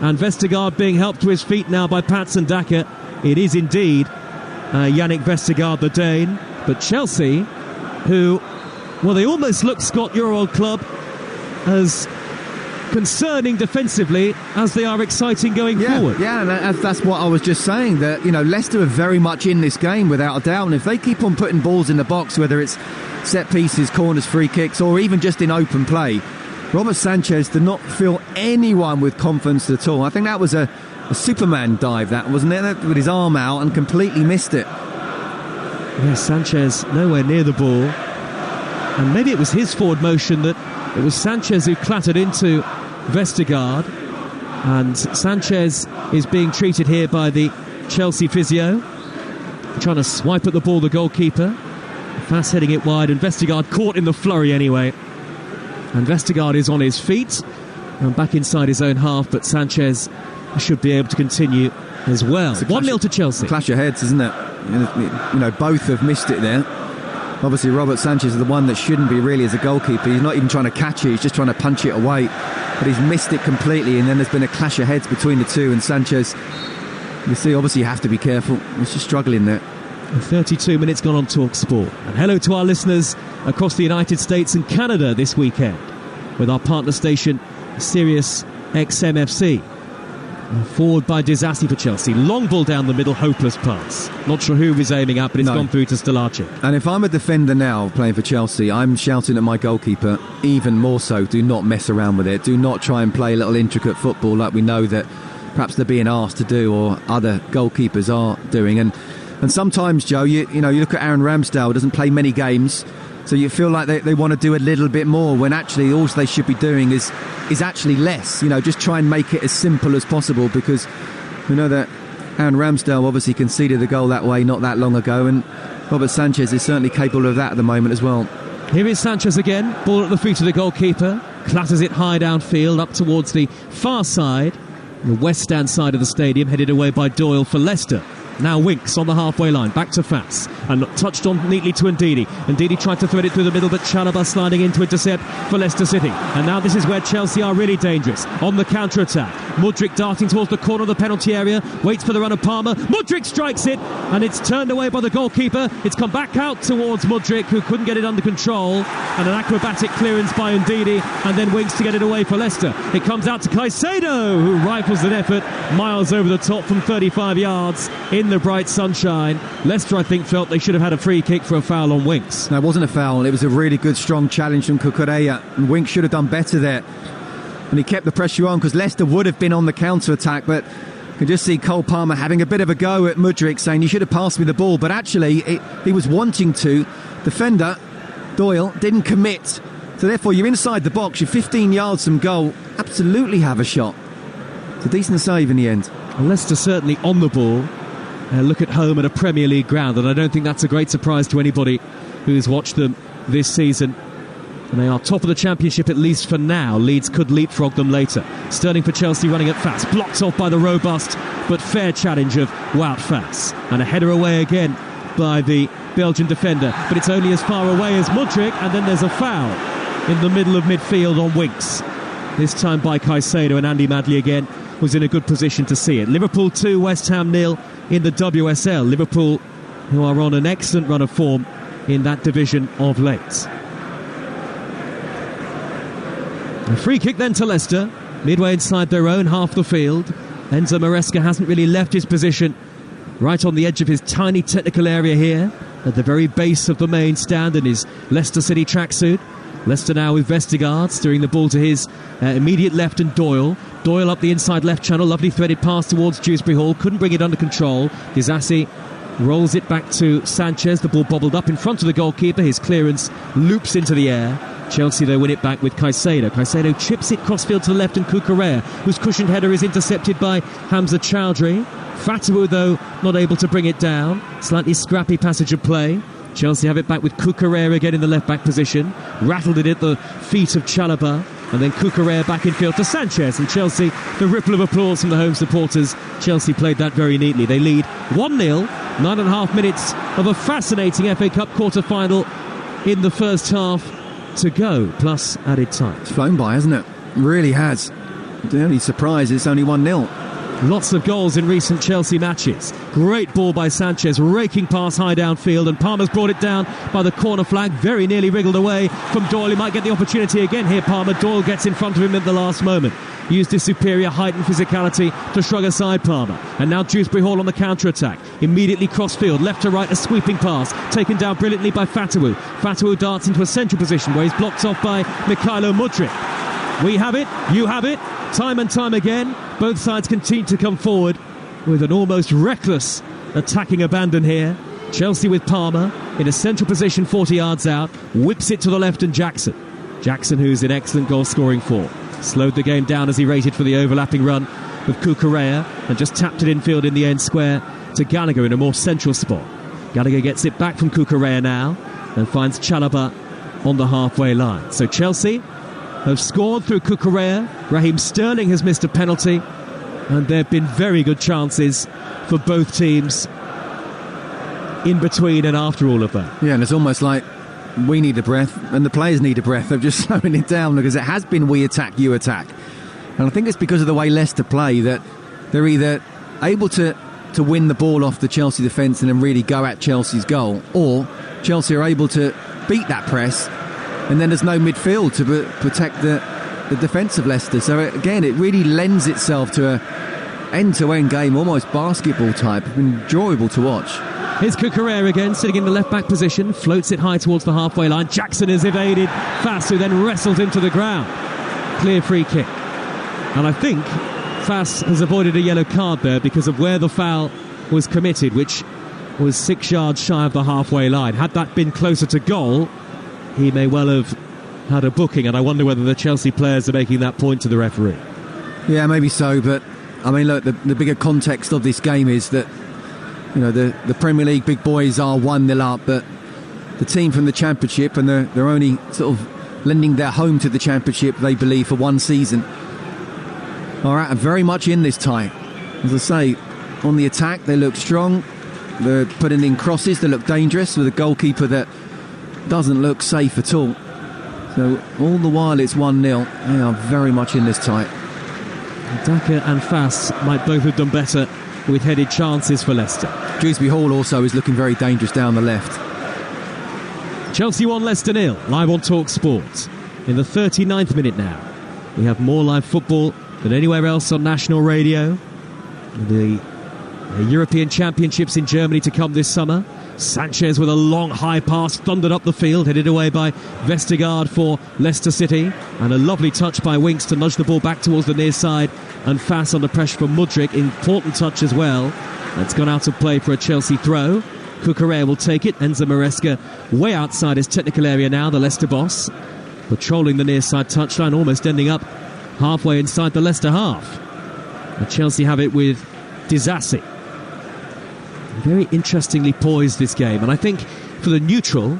and Vestergaard being helped to his feet now by Patson Daka. It is indeed Yannick Vestergaard, the Dane. But Chelsea, who... well, they almost look, Scott, your old club, as concerning defensively as they are exciting going forward. Yeah, and that's what I was just saying, that, Leicester are very much in this game without a doubt, and if they keep on putting balls in the box, whether it's set pieces, corners, free kicks, or even just in open play, Robert Sanchez did not feel anyone with confidence at all. I think that was a Superman dive, that wasn't it, with his arm out, and completely missed it. Yes, Sanchez nowhere near the ball. And maybe it was his forward motion that it was Sanchez who clattered into Vestergaard. And Sanchez is being treated here by the Chelsea physio, trying to swipe at the ball, the goalkeeper. Fast heading it wide, and Vestergaard caught in the flurry anyway. And Vestergaard is on his feet and back inside his own half, but Sanchez should be able to continue as well. 1-0 to Chelsea. Clash of heads, isn't it? You know, both have missed it there. Obviously, Robert Sanchez is the one that shouldn't be really as a goalkeeper. He's not even trying to catch it, he's just trying to punch it away. But he's missed it completely, and then there's been a clash of heads between the two, and Sanchez, you see, obviously you have to be careful. He's just struggling there. 32 minutes gone on Talksport. And hello to our listeners across the United States and Canada this weekend with our partner station, Sirius XMFC. Forward by Disasi for Chelsea. Long ball down the middle, hopeless pass. Not sure who he's aiming at, but it's gone through to Stalacic. And if I'm a defender now playing for Chelsea, I'm shouting at my goalkeeper even more so, do not mess around with it. Do not try and play a little intricate football like we know that perhaps they're being asked to do, or other goalkeepers are doing. And sometimes, Joe, you look at Aaron Ramsdale, doesn't play many games, so you feel like they want to do a little bit more, when actually all they should be doing is actually less. Just try and make it as simple as possible, because we know that Aaron Ramsdale obviously conceded the goal that way not that long ago, and Robert Sanchez is certainly capable of that at the moment as well. Here is Sanchez again, ball at the feet of the goalkeeper, clatters it high downfield up towards the far side, the west stand side of the stadium, headed away by Doyle for Leicester. Now Winks on the halfway line, back to Fats, and touched on neatly to Ndidi. Ndidi tried to thread it through the middle, but Chalobah sliding in to intercept for Leicester City. And now this is where Chelsea are really dangerous, on the counter-attack. Mudryk darting towards the corner of the penalty area, waits for the run of Palmer. Mudryk strikes it, and it's turned away by the goalkeeper. It's come back out towards Mudryk, who couldn't get it under control, and an acrobatic clearance by Ndidi, and then Winks to get it away for Leicester. It comes out to Caicedo, who rifles an effort miles over the top from 35 yards in the bright sunshine. Leicester, I think, felt they should have had a free kick for a foul on Winks. No, it wasn't a foul. It was a really good, strong challenge from Cucurella, and Winks should have done better there. And he kept the pressure on, because Leicester would have been on the counter-attack, but you can just see Cole Palmer having a bit of a go at Mudryk, saying, you should have passed me the ball. But actually, he was wanting to. Defender, Doyle, didn't commit. So therefore, you're inside the box, you're 15 yards from goal. Absolutely have a shot. It's a decent save in the end. Leicester certainly on the ball. Look at home at a Premier League ground, and I don't think that's a great surprise to anybody who's watched them this season. And they are top of the Championship, at least for now. Leeds could leapfrog them later. Sterling for Chelsea running at Fats, blocked off by the robust but fair challenge of Wout Fats. And a header away again by the Belgian defender, but it's only as far away as Mudryk, and then there's a foul in the middle of midfield on Winks. This time by Caicedo, and Andy Madley again was in a good position to see it. Liverpool 2, West Ham 0 in the WSL. Liverpool, who are on an excellent run of form in that division of late. A free kick then to Leicester, midway inside their own half the field. Enzo Maresca hasn't really left his position, right on the edge of his tiny technical area here, at the very base of the main stand in his Leicester City tracksuit. Leicester now with Vestergaard, steering the ball to his immediate left, and Doyle up the inside left channel, lovely threaded pass towards Dewsbury Hall, couldn't bring it under control. Disasi rolls it back to Sanchez, the ball bobbled up in front of the goalkeeper, his clearance loops into the air. Chelsea though win it back with Caicedo. Caicedo chips it crossfield to the left, and Cucurella, whose cushioned header is intercepted by Hamza Chowdhury. Fatawu though not able to bring it down, slightly scrappy passage of play. Chelsea have it back with Cucurella again in the left-back position. Rattled it at the feet of Chalobah. And then Cucurella back in field to Sanchez. And Chelsea, the ripple of applause from the home supporters. Chelsea played that very neatly. They lead 1-0. 9.5 minutes of a fascinating FA Cup quarter-final in the first half to go, plus added time. It's flown by, hasn't it? It really has. The only surprise is it's only 1-0. Lots of goals in recent Chelsea matches. Great ball by Sanchez, raking pass high downfield, and Palmer's brought it down by the corner flag, very nearly wriggled away from Doyle. He might get the opportunity again here, Palmer. Doyle gets in front of him at the last moment. Used his superior height and physicality to shrug aside Palmer. And now Dewsbury Hall on the counter-attack. Immediately cross-field, left to right, a sweeping pass, taken down brilliantly by Fatawu. Fatawu darts into a central position where he's blocked off by Mykhailo Mudryk. We have it, you have it, time and time again. Both sides continue to come forward with an almost reckless attacking abandon here. Chelsea with Palmer in a central position 40 yards out, whips it to the left, and Jackson, who's in excellent goal-scoring form, slowed the game down as he rated for the overlapping run of Cucurella and just tapped it infield in the end square to Gallagher in a more central spot. Gallagher gets it back from Cucurella now and finds Chalobah on the halfway line. So Chelsea have scored through Cucurella. Raheem Sterling has missed a penalty, and there have been very good chances for both teams in between and after all of that. Yeah, and it's almost like we need a breath and the players need a breath of just slowing it down, because it has been we attack, you attack. And I think it's because of the way Leicester play that they're either able to win the ball off the Chelsea defence and then really go at Chelsea's goal, or Chelsea are able to beat that press and then there's no midfield to protect the defence of Leicester. So again, it really lends itself to a end-to-end game, almost basketball type, enjoyable to watch. Here's Cucurella again, sitting in the left-back position, floats it high towards the halfway line. Jackson has evaded Fass, who then wrestles him to the ground. Clear free kick. And I think Fass has avoided a yellow card there because of where the foul was committed, which was 6 yards shy of the halfway line. Had that been closer to goal, he may well have had a booking, and I wonder whether the Chelsea players are making that point to the referee. Yeah, maybe so, but I mean, look, the bigger context of this game is that, you know, the Premier League big boys are 1-0 up, but the team from the Championship, and they're only sort of lending their home to the Championship, they believe, for one season, are very much in this tie. As I say, on the attack, they look strong. They're putting in crosses that look dangerous, with a goalkeeper that doesn't look safe at all. So all the while it's 1-0, they are very much in this tie. Daka and Fass might both have done better with headed chances for Leicester. Dewsbury Hall also is looking very dangerous down the left. Chelsea 1, Leicester 0, live on Talksport. In the 39th minute now, we have more live football than anywhere else on national radio. The European Championships in Germany to come this summer. Sanchez with a long high pass thundered up the field, headed away by Vestergaard for Leicester City, and a lovely touch by Winks to nudge the ball back towards the near side, and Fass under pressure from Mudryk. Important touch as well. It's gone out of play for a Chelsea throw. Cucurella will take it. Enzo Maresca way outside his technical area now, the Leicester boss, patrolling the near side touchline, almost ending up halfway inside the Leicester half. And Chelsea have it with Disasi. Very interestingly poised, this game, and I think for the neutral,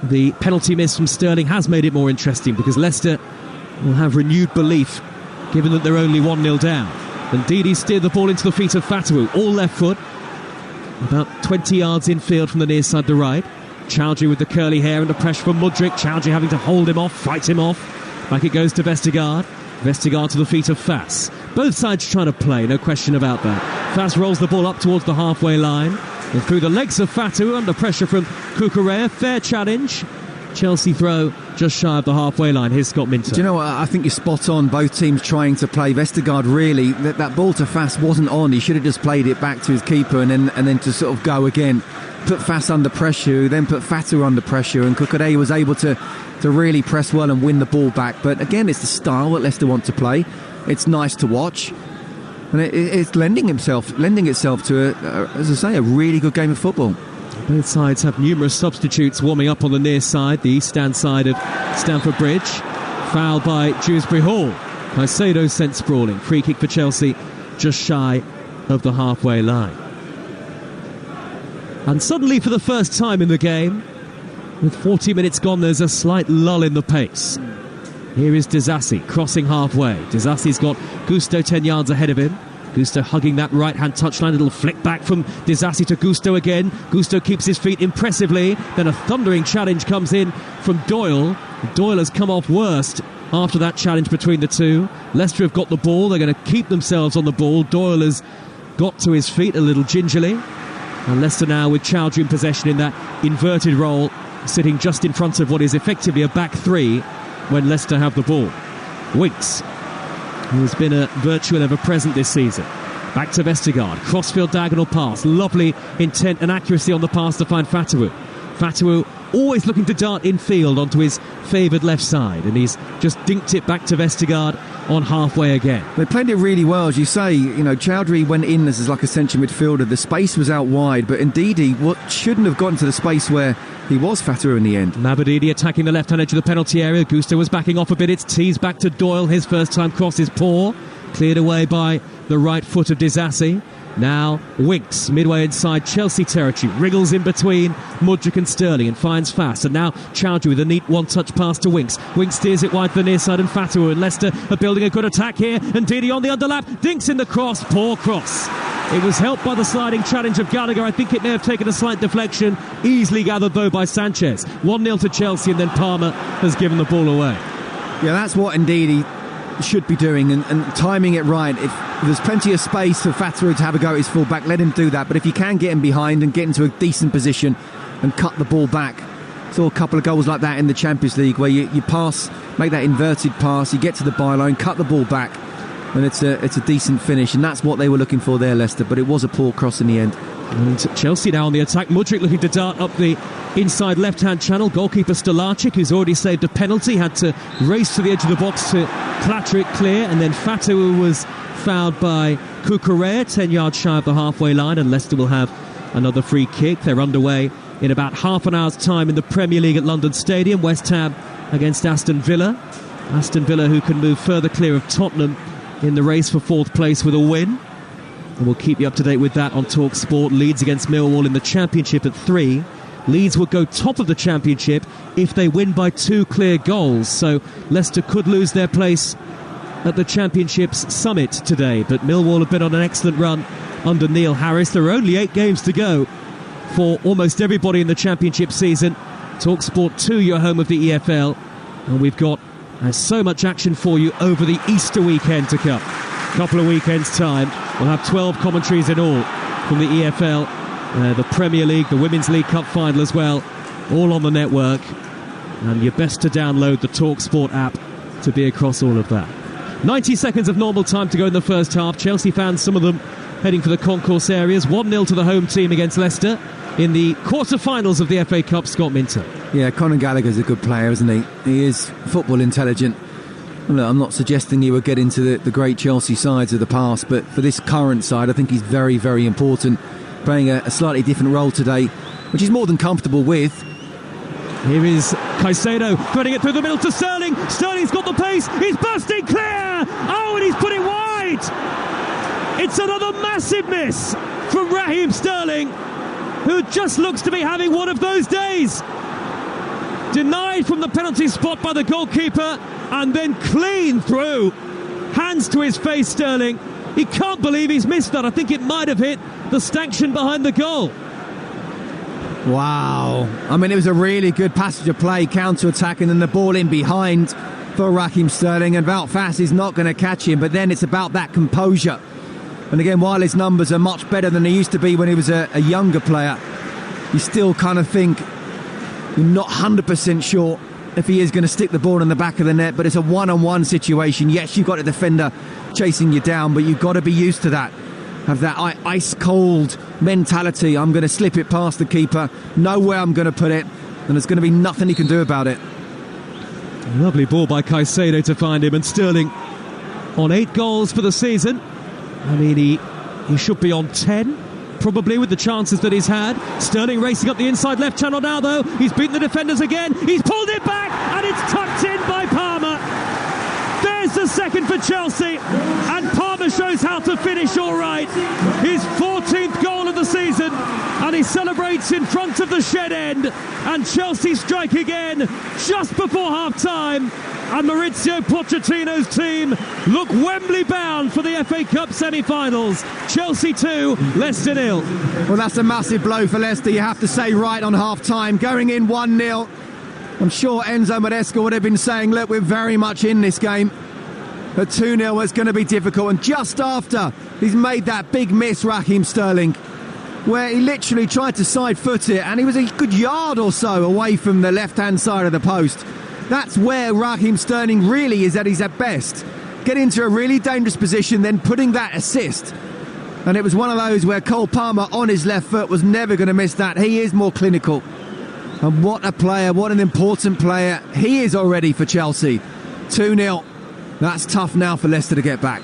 the penalty miss from Sterling has made it more interesting, because Leicester will have renewed belief given that they're only 1-0 down. And Didi steered the ball into the feet of Fatawu, all left foot, about 20 yards infield from the near side to right. Chowdhury with the curly hair under pressure from Mudryk. Chowdhury having to hold him off, fight him off. Back it goes to Vestergaard. Vestergaard to the feet of Fass. Both sides trying to play, no question about that. Fass rolls the ball up towards the halfway line, and through the legs of Fatawu under pressure from Cucurella. Fair challenge. Chelsea throw just shy of the halfway line. Here's Scott Minto. Do you know what? I think you're spot on. Both teams trying to play. Vestergaard really, that ball to Fass wasn't on. He should have just played it back to his keeper and then to sort of go again. Put Fass under pressure, then put Fatawu under pressure, and Cucurella was able to really press well and win the ball back. But again, it's the style that Leicester want to play. It's nice to watch, and it's lending itself to, as I say, a really good game of football. Both sides have numerous substitutes warming up on the near side, the east-stand side of Stamford Bridge. Foul by Dewsbury Hall. Caicedo sent sprawling. Free kick for Chelsea, just shy of the halfway line. And suddenly, for the first time in the game, with 40 minutes gone, there's a slight lull in the pace. Here is Disasi crossing halfway. Disasi's got Gusto 10 yards ahead of him. Gusto hugging that right-hand touchline. A little flick back from Disasi to Gusto again. Gusto keeps his feet impressively. Then a thundering challenge comes in from Doyle. Doyle has come off worst after that challenge between the two. Leicester have got the ball. They're going to keep themselves on the ball. Doyle has got to his feet a little gingerly. And Leicester now with Chowdhury in possession in that inverted role, sitting just in front of what is effectively a back three when Leicester have the ball. Winks, who has been a virtual ever-present this season. Back to Vestergaard. Crossfield diagonal pass. Lovely intent and accuracy on the pass to find Fatawu. Fatawu always looking to dart infield onto his favoured left side, and he's just dinked it back to Vestergaard on halfway again. They played it really well, as you say. You know, Chowdhury went in as like a central midfielder. The space was out wide, but indeed he shouldn't have gotten to the space where he was Fatawu in the end. Mabadidi attacking the left-hand edge of the penalty area. Gusto was backing off a bit. It's teased back to Doyle. His first time cross is poor. Cleared away by the right foot of Disasi. Now Winks, midway inside Chelsea territory, wriggles in between Mudryk and Sterling and finds Fass. And now Chowdhury with a neat one-touch pass to Winks. Winks steers it wide to the near side, and Fatawu and Leicester are building a good attack here. And Didi on the underlap, dinks in the cross, poor cross. It was helped by the sliding challenge of Gallagher. I think it may have taken a slight deflection. Easily gathered, though, by Sanchez. 1-0 to Chelsea, and then Palmer has given the ball away. Yeah, that's what indeed he should be doing, and timing it right. If there's plenty of space for Fatahou to have a go at his full-back, let him do that. But if you can get him behind and get into a decent position and cut the ball back, saw a couple of goals like that in the Champions League where you pass, make that inverted pass, you get to the byline, cut the ball back, and it's a decent finish, and that's what they were looking for there, Leicester. But it was a poor cross in the end. And Chelsea now on the attack. Mudryk looking to dart up the inside left-hand channel. Goalkeeper Stolarczyk, who's already saved a penalty, had to race to the edge of the box to clatter it clear, and then Fatahou was fouled by Cucurella, 10 yards shy of the halfway line, and Leicester will have another free kick. They're underway in about half an hour's time in the Premier League at London Stadium. West Ham against Aston Villa. Aston Villa, who can move further clear of Tottenham in the race for fourth place with a win. And we'll keep you up to date with that on Talksport. Leeds against Millwall in the Championship at 3. Leeds will go top of the Championship if they win by 2 clear goals. So Leicester could lose their place at the Championship's summit today. But Millwall have been on an excellent run under Neil Harris. There are only 8 games to go for almost everybody in the Championship season. Talksport 2, your home of the EFL. And we've got so much action for you over the Easter weekend to come. Couple of weekends' time, we'll have 12 commentaries in all from the EFL, the Premier League, the Women's League Cup final as well, all on the network. And you're best to download the Talksport app to be across all of that. 90 seconds of normal time to go in the first half. Chelsea fans, some of them heading for the concourse areas. 1-0 to the home team against Leicester in the quarter-finals of the FA Cup. Scott Minto. Yeah, Conor Gallagher's a good player, isn't he? He is football intelligent. Look, I'm not suggesting he would get into the great Chelsea sides of the past, but for this current side, I think he's very, very important, playing a slightly different role today, which he's more than comfortable with. Here is Caicedo threading it through the middle to Sterling. Sterling's got the pace. He's bursting clear. Oh, and he's put it wide. It's another massive miss from Raheem Sterling, who just looks to be having one of those days. Denied from the penalty spot by the goalkeeper, and then clean through. Hands to his face, Sterling. He can't believe he's missed that. I think it might have hit the stanchion behind the goal. Wow. I mean, it was a really good passage of play, counter-attack, and then the ball in behind for Raheem Sterling, and Wout Faes is not going to catch him, but then it's about that composure. And again, while his numbers are much better than they used to be when he was a younger player, you still kind of think you're not 100% sure if he is going to stick the ball in the back of the net, but it's a one-on-one situation. Yes, you've got a defender chasing you down, but you've got to be used to that. Have that ice-cold mentality. I'm going to slip it past the keeper, know where I'm going to put it, and there's going to be nothing he can do about it. Lovely ball by Caicedo to find him, and Sterling on 8 goals for the season. I mean, he should be on 10. Probably with the chances that he's had. Sterling racing up the inside left channel now, though. He's beaten the defenders again. He's pulled it back, and it's tucked in by Palmer. There's the second for Chelsea, and Palmer shows how to finish all right. His 14th goal of the season, and he celebrates in front of the shed end. And Chelsea strike again just before half-time. And Maurizio Pochettino's team look Wembley bound for the FA Cup semi-finals. Chelsea 2, Leicester 0. Well, that's a massive blow for Leicester, you have to say, right on half-time. Going in 1-0. I'm sure Enzo Maresca would have been saying, look, we're very much in this game. But 2-0 is going to be difficult. And just after he's made that big miss, Raheem Sterling, where he literally tried to side-foot it, and he was a good yard or so away from the left-hand side of the post. That's where Raheem Sterling really is at his best. Get into a really dangerous position, then putting that assist. And it was one of those where Cole Palmer on his left foot was never going to miss that. He is more clinical. And what a player, what an important player he is already for Chelsea. 2-0. That's tough now for Leicester to get back.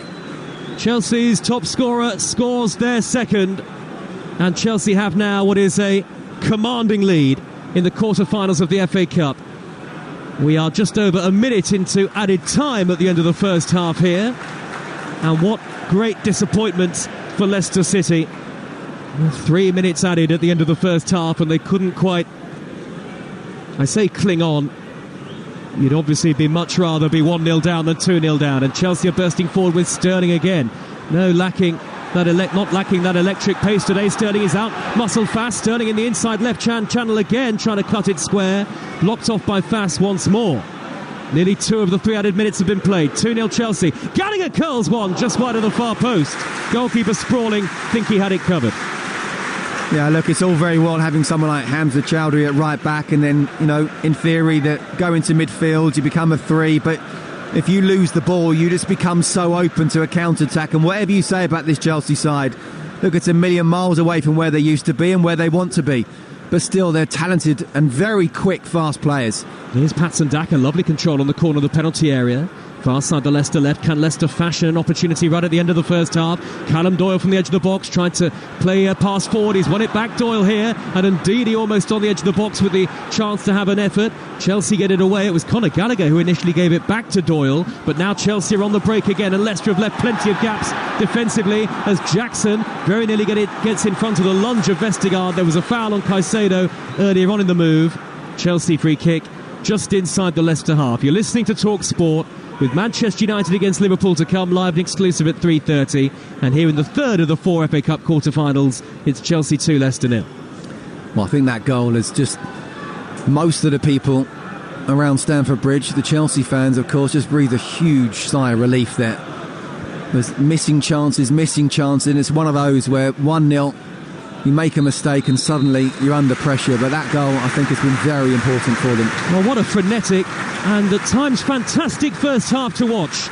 Chelsea's top scorer scores their second. And Chelsea have now what is a commanding lead in the quarter-finals of the FA Cup. We are just over a minute into added time at the end of the first half here. And what great disappointment for Leicester City. 3 minutes added at the end of the first half, and they couldn't quite, I say, cling on. You'd obviously be much rather be 1-0 down than 2-0 down. And Chelsea are bursting forward with Sterling again. No lacking not lacking that electric pace today. Sterling is out, muscle fast. Sterling in the inside left-hand channel again, trying to cut it square. Blocked off by Fast once more. Nearly 2 of the 3 added minutes have been played. 2-0 Chelsea. Gallagher curls one just wide of the far post. Goalkeeper sprawling, think he had it covered. Yeah, look, it's all very well having someone like Hamza Chowdhury at right back, and then, in theory, that go into midfield, you become a 3, but if you lose the ball, you just become so open to a counter-attack. And whatever you say about this Chelsea side, look, it's a million miles away from where they used to be and where they want to be. But still, they're talented and very quick, fast players. Here's Patson Daka, lovely control on the corner of the penalty area. Far side to Leicester left. Can Leicester fashion an opportunity right at the end of the first half? Callum Doyle from the edge of the box tried to play a pass forward. He's won it back, Doyle here, and indeed he almost on the edge of the box with the chance to have an effort. Chelsea get it away. It was Conor Gallagher who initially gave it back to Doyle, but now Chelsea are on the break again, and Leicester have left plenty of gaps defensively as Jackson very nearly gets in front of the lunge of Vestergaard. There was a foul on Caicedo earlier on in the move. Chelsea free kick just inside the Leicester half. You're listening to Talksport, with Manchester United against Liverpool to come, live and exclusive at 3:30. And here in the third of the 4 FA Cup quarter-finals, it's Chelsea 2, Leicester 0. Well, I think that goal is just... most of the people around Stamford Bridge, the Chelsea fans, of course, just breathe a huge sigh of relief there. There's missing chances, and it's one of those where 1-0, you make a mistake and suddenly you're under pressure. But that goal, I think, has been very important for them. Well, what a frenetic and at times fantastic first half to watch.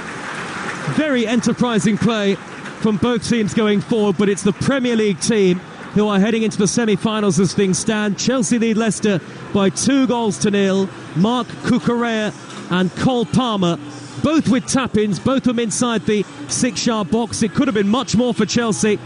Very enterprising play from both teams going forward, but it's the Premier League team who are heading into the semi-finals as things stand. Chelsea lead Leicester by 2-0. Mark Cucurella and Cole Palmer, both with tap-ins, both of them inside the 6-yard box. It could have been much more for Chelsea.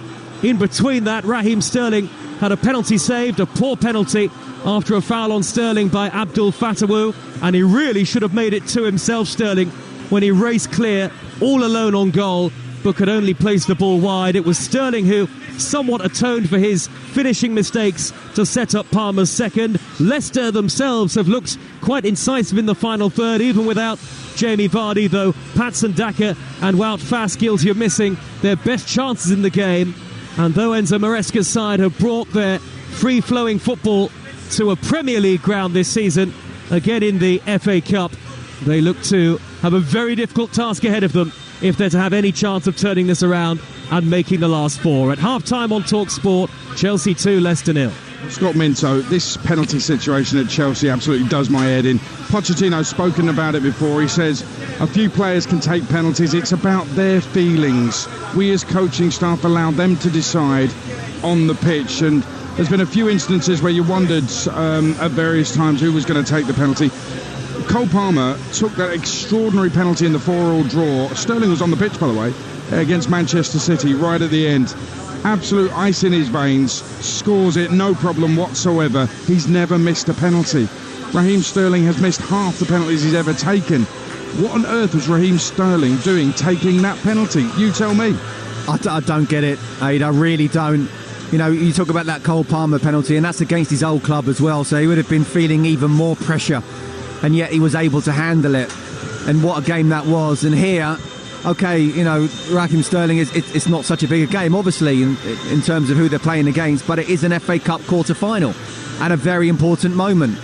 In between that, Raheem Sterling had a penalty saved, a poor penalty, after a foul on Sterling by Abdul Fatawu, and he really should have made it to himself, Sterling, when he raced clear, all alone on goal, but could only place the ball wide. It was Sterling who somewhat atoned for his finishing mistakes to set up Palmer's second. Leicester themselves have looked quite incisive in the final third, even without Jamie Vardy, though Patson Daka and Wout Faes guilty of missing their best chances in the game. And though Enzo Maresca's side have brought their free-flowing football to a Premier League ground this season, again in the FA Cup, they look to have a very difficult task ahead of them if they're to have any chance of turning this around and making the last 4. At half-time on Talksport, Chelsea 2, Leicester 0. Scott Minto, this penalty situation at Chelsea absolutely does my head in. Pochettino's spoken about it before. He says a few players can take penalties. It's about their feelings. We as coaching staff allow them to decide on the pitch. And there's been a few instances where you wondered at various times who was going to take the penalty. Cole Palmer took that extraordinary penalty in the 4-4 draw. Sterling was on the pitch, by the way, against Manchester City right at the end. Absolute ice in his veins, scores it, no problem whatsoever. He's never missed a penalty. Raheem Sterling has missed half the penalties he's ever taken. What on earth was Raheem Sterling doing taking that penalty? You tell me. I don't get it, Aid. I really don't. You talk about that Cole Palmer penalty, and that's against his old club as well, so he would have been feeling even more pressure, and yet he was able to handle it. And what a game that was. And here, okay, Raheem Sterling it's not such a big a game, obviously, in terms of who they're playing against, but it is an FA Cup quarter-final and a very important moment.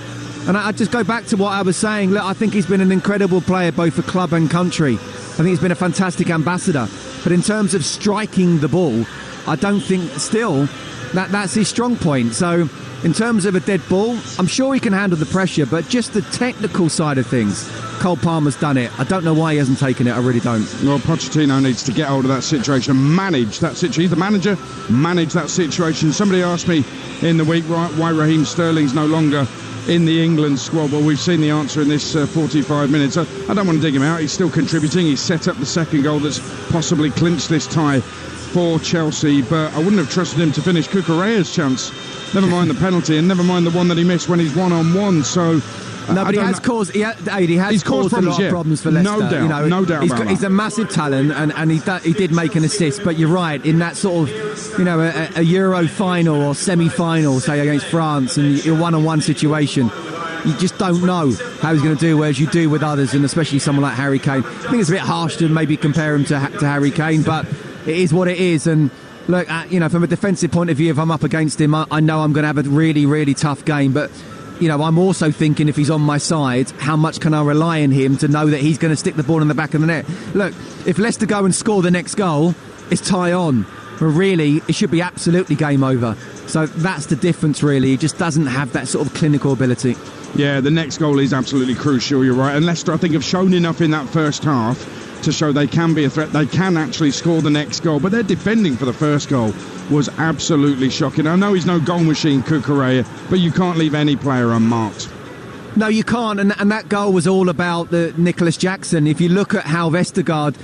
And I just go back to what I was saying. Look, I think he's been an incredible player both for club and country. I think he's been a fantastic ambassador. But in terms of striking the ball, I don't think still that's his strong point. So in terms of a dead ball, I'm sure he can handle the pressure, but just the technical side of things, Cole Palmer's done it. I don't know why he hasn't taken it. I really don't. Well, Pochettino needs to get hold of that situation and manage that situation. He's the manager, manage that situation. Somebody asked me in the week why Raheem Sterling's no longer in the England squad. Well, we've seen the answer in this 45 minutes. I don't want to dig him out. He's still contributing. He's set up the second goal that's possibly clinched this tie for Chelsea, but I wouldn't have trusted him to finish Cucurella's chance. Never mind the penalty, and never mind the one that he missed when he's one-on-one. So no, but he has caused a lot of problems for Leicester. No doubt, no doubt about that. He's a massive talent, and he did make an assist. But you're right, in that sort of, a Euro final or semi-final, say against France, and you're one-on-one situation, you just don't know how he's going to do, whereas you do with others, and especially someone like Harry Kane. I think it's a bit harsh to maybe compare him to Harry Kane, but it is what it is. And look, from a defensive point of view, if I'm up against him, I know I'm going to have a really, really tough game. But, I'm also thinking if he's on my side, how much can I rely on him to know that he's going to stick the ball in the back of the net? Look, if Leicester go and score the next goal, it's tie on. But really, it should be absolutely game over. So that's the difference, really. He just doesn't have that sort of clinical ability. Yeah, the next goal is absolutely crucial, you're right. And Leicester, I think, have shown enough in that first half to show they can be a threat. They can actually score the next goal. But their defending for the first goal was absolutely shocking. I know he's no goal machine, Cucurella, but you can't leave any player unmarked. No, you can't. And that goal was all about the Nicholas Jackson. If you look at how Vestergaard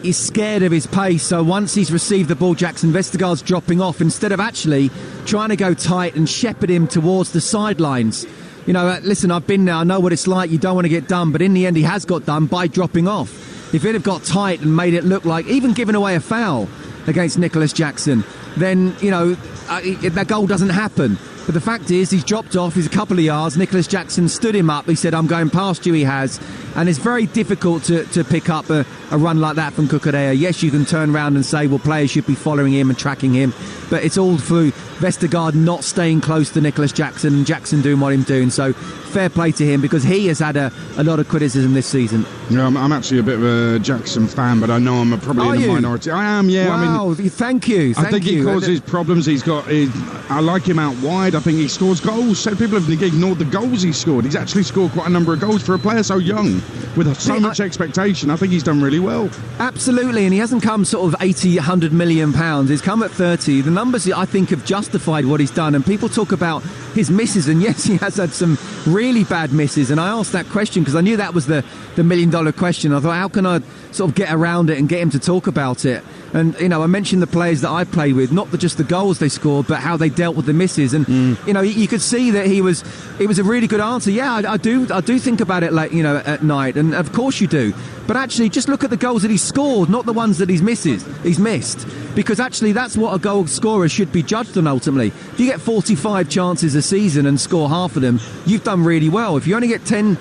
is scared of his pace, so once he's received the ball, Vestergaard's dropping off instead of actually trying to go tight and shepherd him towards the sidelines. Listen, I've been there, I know what it's like. You don't want to get done, but in the end he has got done by dropping off. If he'd have got tight and made it look like, even giving away a foul against Nicholas Jackson, then that goal doesn't happen. But the fact is, he's dropped off, he's a couple of yards. Nicholas Jackson stood him up. He said, I'm going past you, he has. And it's very difficult to pick up a run like that from Cucurella. Yes, you can turn around and say, well, players should be following him and tracking him. But it's all through Vestergaard not staying close to Nicholas Jackson and Jackson doing what he's doing. So fair play to him, because he has had a lot of criticism this season. Yeah, I'm actually a bit of a Jackson fan, but I know I'm probably in the minority. I am, yeah. Wow, thank you. I think he causes problems. I like him out wide. I think he scores goals. So people have ignored the goals he scored. He's actually scored quite a number of goals for a player so young, with so much expectation. I think he's done really well. Absolutely, and he hasn't come sort of 80, 100 million pounds. He's come at 30. The numbers, I think, have justified what he's done. And people talk about his misses, and yes, he has had some really bad misses. And I asked that question because I knew that was the $1 million question. I thought, how can I sort of get around it and get him to talk about it? And I mentioned the players that I played with, not just the goals they scored, but how they dealt with the misses. And you could see that it was a really good answer. Yeah, I do think about it like at night, and of course you do. But actually, just look at the goals that he scored, not the ones that he's missed. Because actually, that's what a goal scorer should be judged on ultimately. If you get 45 chances a season and score half of them, you've done really well. If you only get 10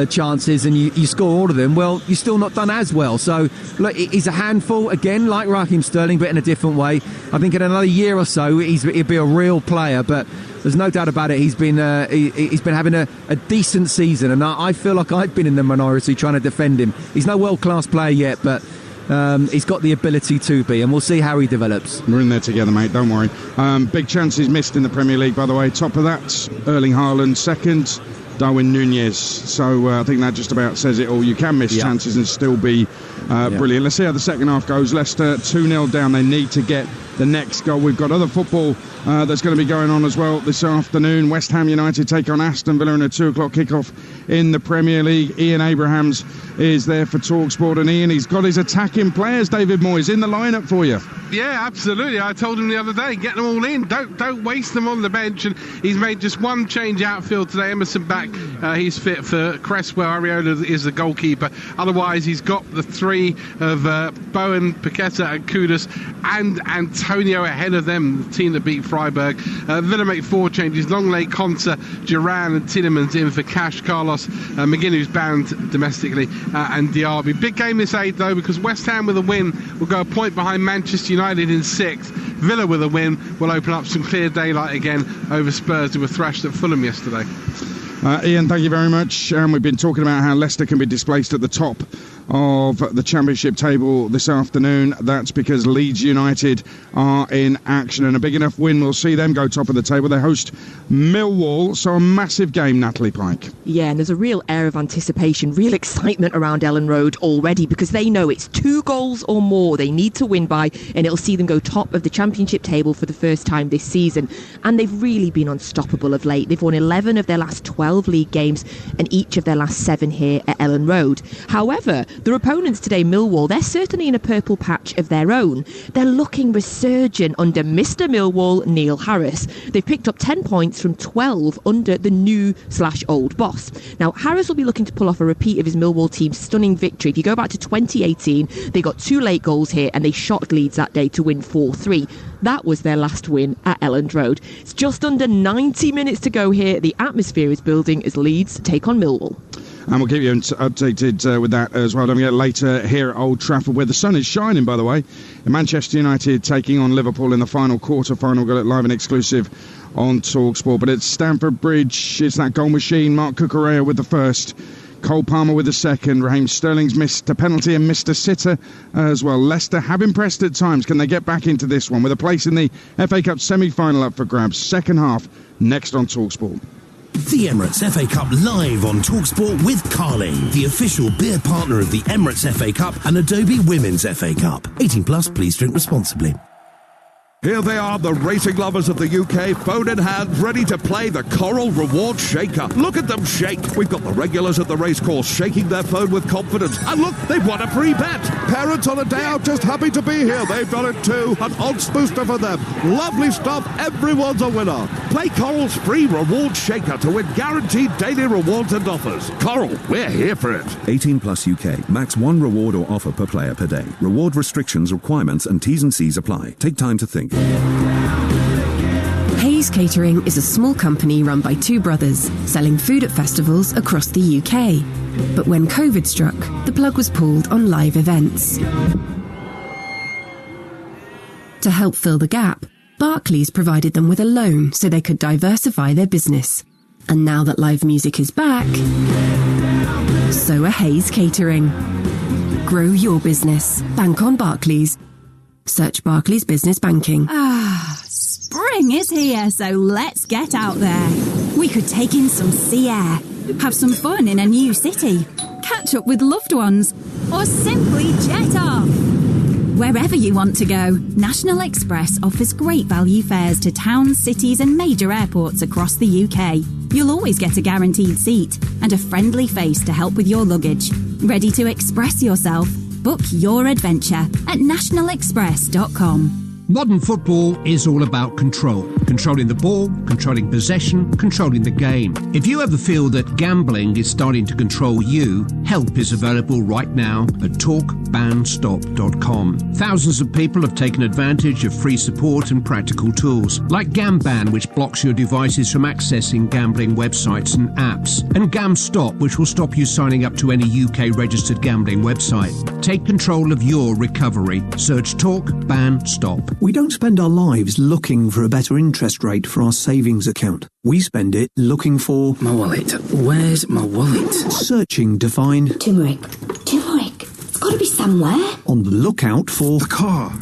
chances and you score all of them, well, you're still not done as well. So look, he's a handful again, like Raheem Sterling, but in a different way. I think in another year or so he'll be a real player, but there's no doubt about it, he's been having a decent season, and I feel like I've been in the minority trying to defend him. He's no world-class player yet, but he's got the ability to be, and we'll see how he develops. We're in there together, mate, don't worry. Big chances missed in the Premier League, by the way. Top of that, Erling Haaland. Second, Darwin Núñez. So I think that just about says it all. You can miss chances and still be brilliant. Let's see how the second half goes. Leicester 2-0 down. They need to get the next goal. We've got other football that's going to be going on as well this afternoon. West Ham United take on Aston Villa in a 2 o'clock kickoff in the Premier League. Ian Abrahams is there for Talksport, and Ian, he's got his attacking players, David Moyes, in the lineup for you. Yeah, absolutely. I told him the other day, get them all in. Don't waste them on the bench. And he's made just one change outfield today. Emerson back. He's fit for Cresswell. Areola is the goalkeeper. Otherwise, he's got the three of Bowen, Paqueta and Kudus and Antonio ahead of them, the team that beat Freiburg. Villa make 4 changes. Longley, Konsa, Duran and Tielemans in for Cash, Carlos McGinn, who's banned domestically, and Diaby. Big game this Aid, though, because West Ham with a win will go a point behind Manchester United in 6th. Villa with a win will open up some clear daylight again over Spurs, who were thrashed at Fulham yesterday. Ian, thank you very much. We've been talking about how Leicester can be displaced at the top of the Championship table this afternoon. That's because Leeds United are in action, and a big enough win will see them go top of the table. They host Millwall, so a massive game, Natalie Pike. Yeah, and there's a real air of anticipation, real excitement around Ellen Road already, because they know it's 2 goals or more they need to win by, and it'll see them go top of the Championship table for the first time this season. And they've really been unstoppable of late. They've won 11 of their last 12 league games and each of their last 7 here at Ellen Road. However, their opponents today, Millwall, they're certainly in a purple patch of their own. They're looking resurgent under Mr. Millwall, Neil Harris. They've picked up 10 points from 12 under the new/old boss. Now, Harris will be looking to pull off a repeat of his Millwall team's stunning victory. If you go back to 2018, they got 2 late goals here and they shocked Leeds that day to win 4-3. That was their last win at Elland Road. It's just under 90 minutes to go here. The atmosphere is building as Leeds take on Millwall. And we'll keep you updated with that as well. Don't forget later here at Old Trafford, where the sun is shining, by the way. Manchester United taking on Liverpool in the final quarter-final. We've got it live and exclusive on Talksport. But at Stamford Bridge, it's that goal machine. Marc Cucurella with the first. Cole Palmer with the second. Raheem Sterling's missed a penalty and missed a sitter as well. Leicester have impressed at times. Can they get back into this one with a place in the FA Cup semi-final up for grabs? Second half next on Talksport. The Emirates FA Cup live on Talksport with Carling, the official beer partner of the Emirates FA Cup and Adobe Women's FA Cup. 18 plus, please drink responsibly. Here they are, the racing lovers of the UK, phone in hand, ready to play the Coral Reward Shaker. Look at them shake. We've got the regulars at the racecourse shaking their phone with confidence. And look, they've won a free bet. Parents on a day out just happy to be here. They've done it too. An odds booster for them. Lovely stuff. Everyone's a winner. Play Coral's free Reward Shaker to win guaranteed daily rewards and offers. Coral, we're here for it. 18 plus UK. Max one reward or offer per player per day. Reward restrictions, requirements and T's and C's apply. Take time to think. Hayes Catering is a small company run by two brothers, selling food at festivals across the UK. But when COVID struck, the plug was pulled on live events. To help fill the gap, Barclays provided them with a loan so they could diversify their business. And now that live music is back, so are Hayes Catering. Grow your business. Bank on Barclays. Search Barclays Business Banking. Spring is here, so let's get out there. We could take in some sea air, have some fun in a new city, catch up with loved ones, or simply jet off. Wherever you want to go, National Express offers great value fares to towns, cities and major airports across the UK. You'll always get a guaranteed seat and a friendly face to help with your luggage. Ready to express yourself? Book your adventure at nationalexpress.com. Modern football is all about control. Controlling the ball, controlling possession, controlling the game. If you ever feel that gambling is starting to control you, help is available right now at talkbanstop.com. Thousands of people have taken advantage of free support and practical tools, like GamBan, which blocks your devices from accessing gambling websites and apps, and GamStop, which will stop you signing up to any UK-registered gambling website. Take control of your recovery. Search TalkBanStop. We don't spend our lives looking for a better interest rate for our savings account. We spend it looking for... My wallet. Where's my wallet? Searching to find... Turmeric. It's got to be somewhere. On the lookout for... The car.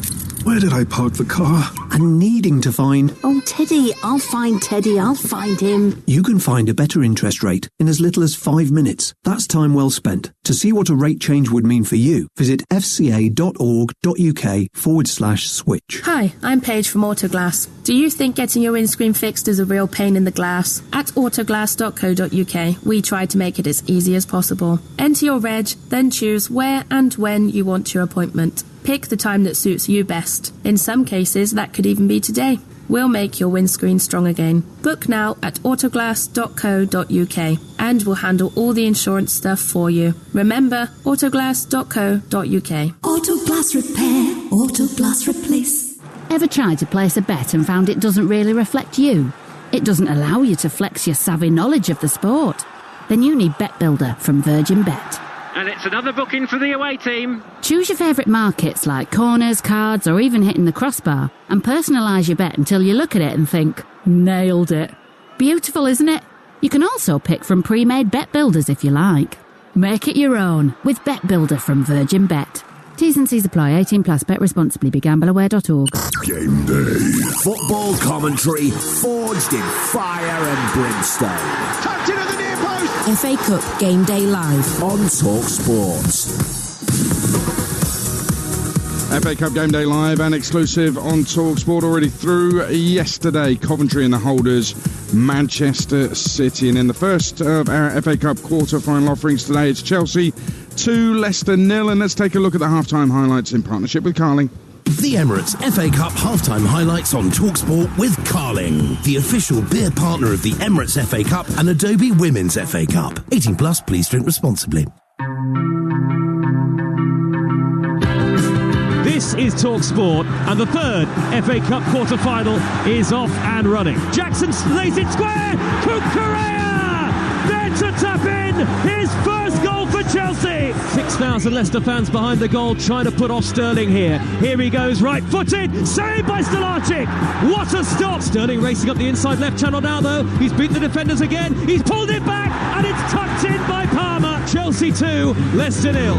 Where did I park the car? And needing to find... Oh, Teddy. I'll find Teddy. I'll find him. You can find a better interest rate in as little as 5 minutes. That's time well spent. To see what a rate change would mean for you, visit fca.org.uk/switch. Hi, I'm Paige from Autoglass. Do you think getting your windscreen fixed is a real pain in the glass? At autoglass.co.uk, we try to make it as easy as possible. Enter your reg, then choose where and when you want your appointment. Pick the time that suits you best. In some cases, that could even be today. We'll make your windscreen strong again. Book now at autoglass.co.uk and we'll handle all the insurance stuff for you. Remember, autoglass.co.uk. Autoglass repair, Autoglass replace. Ever tried to place a bet and found it doesn't really reflect you? It doesn't allow you to flex your savvy knowledge of the sport? Then you need Bet Builder from Virgin Bet. And it's another booking for the away team. Choose your favourite markets like corners, cards or even hitting the crossbar and personalise your bet until you look at it and think, nailed it. Beautiful, isn't it? You can also pick from pre-made bet builders if you like. Make it your own with Bet Builder from Virgin Bet. T's and C's apply. 18 plus. Bet responsibly. BeGambleAware.org. Game day. Football commentary forged in fire and brimstone. Tucked into the near post. FA Cup Game Day Live on Talksport. FA Cup Game Day Live and exclusive on Talksport. Already through yesterday. Coventry and the holders, Manchester City. And in the first of our FA Cup quarter-final offerings today, it's Chelsea 2, Leicester 0. And let's take a look at the half-time highlights in partnership with Carling. The Emirates FA Cup halftime highlights on Talksport with Carling, the official beer partner of the Emirates FA Cup and Adobe Women's FA Cup. 18 plus, please drink responsibly. This is Talksport, and the third FA Cup quarter-final is off and running. Jackson lays it square. Cucurella! Where to tap in his first goal for Chelsea. 6,000 Leicester fans behind the goal trying to put off Sterling here. Here he goes, right-footed, saved by Stolacic. What a stop! Sterling racing up the inside left channel now though. He's beaten the defenders again. He's pulled it back and it's tucked in by Palmer. Chelsea 2, Leicester 0.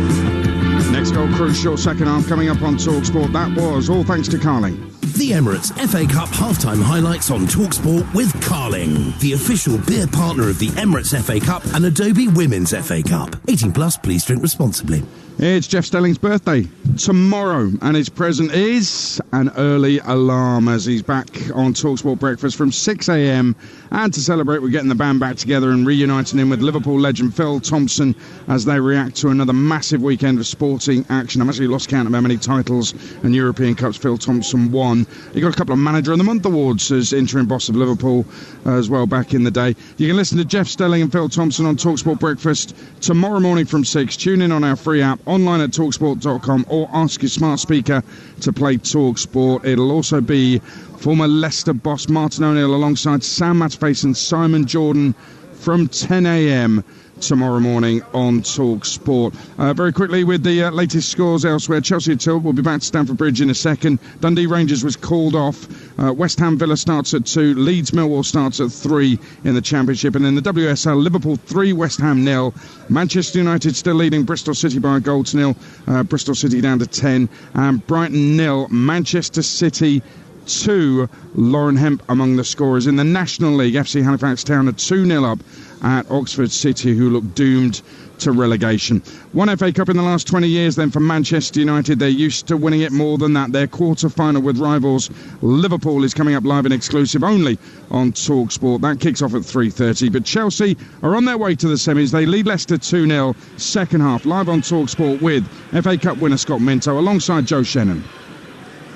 Next goal crucial, second half coming up on Talksport. That was all thanks to Carling. The Emirates FA Cup halftime highlights on Talksport with Carling, the official beer partner of the Emirates FA Cup and Adobe Women's FA Cup. 18 plus, please drink responsibly. It's Jeff Stelling's birthday tomorrow, and his present is an early alarm as he's back on Talksport Breakfast from 6 a.m. And to celebrate, we're getting the band back together and reuniting him with Liverpool legend Phil Thompson as they react to another massive weekend of sporting action. I've actually lost count of how many titles and European Cups Phil Thompson won. He got a couple of Manager of the Month awards as interim boss of Liverpool as well back in the day. You can listen to Jeff Stelling and Phil Thompson on Talksport Breakfast tomorrow morning from 6. Tune in on our free app, online at talksport.com, or ask your smart speaker to play Talksport. It'll also be former Leicester boss Martin O'Neill alongside Sam Matterface and Simon Jordan from 10 a.m. tomorrow morning on Talksport. Very quickly with the latest scores elsewhere. Chelsea at Tilt will be back to Stamford Bridge in a second. Dundee Rangers was called off. West Ham Villa starts at 2. Leeds Millwall starts at 3 in the Championship. And in the WSL, Liverpool 3, West Ham 0. Manchester United still leading Bristol City by a goal to 0. Bristol City down to 10. And Brighton 0. Manchester City 2. Lauren Hemp among the scorers. In the National League, FC Halifax Town are 2-0 up at Oxford City, who look doomed to relegation. One FA Cup in the last 20 years then for Manchester United. They're used to winning it more than that. Their quarter-final with rivals Liverpool is coming up live and exclusive only on Talksport. That kicks off at 3:30. But Chelsea are on their way to the semis. They lead Leicester 2-0. Second half live on Talksport with FA Cup winner Scott Minto alongside Joe Shennan.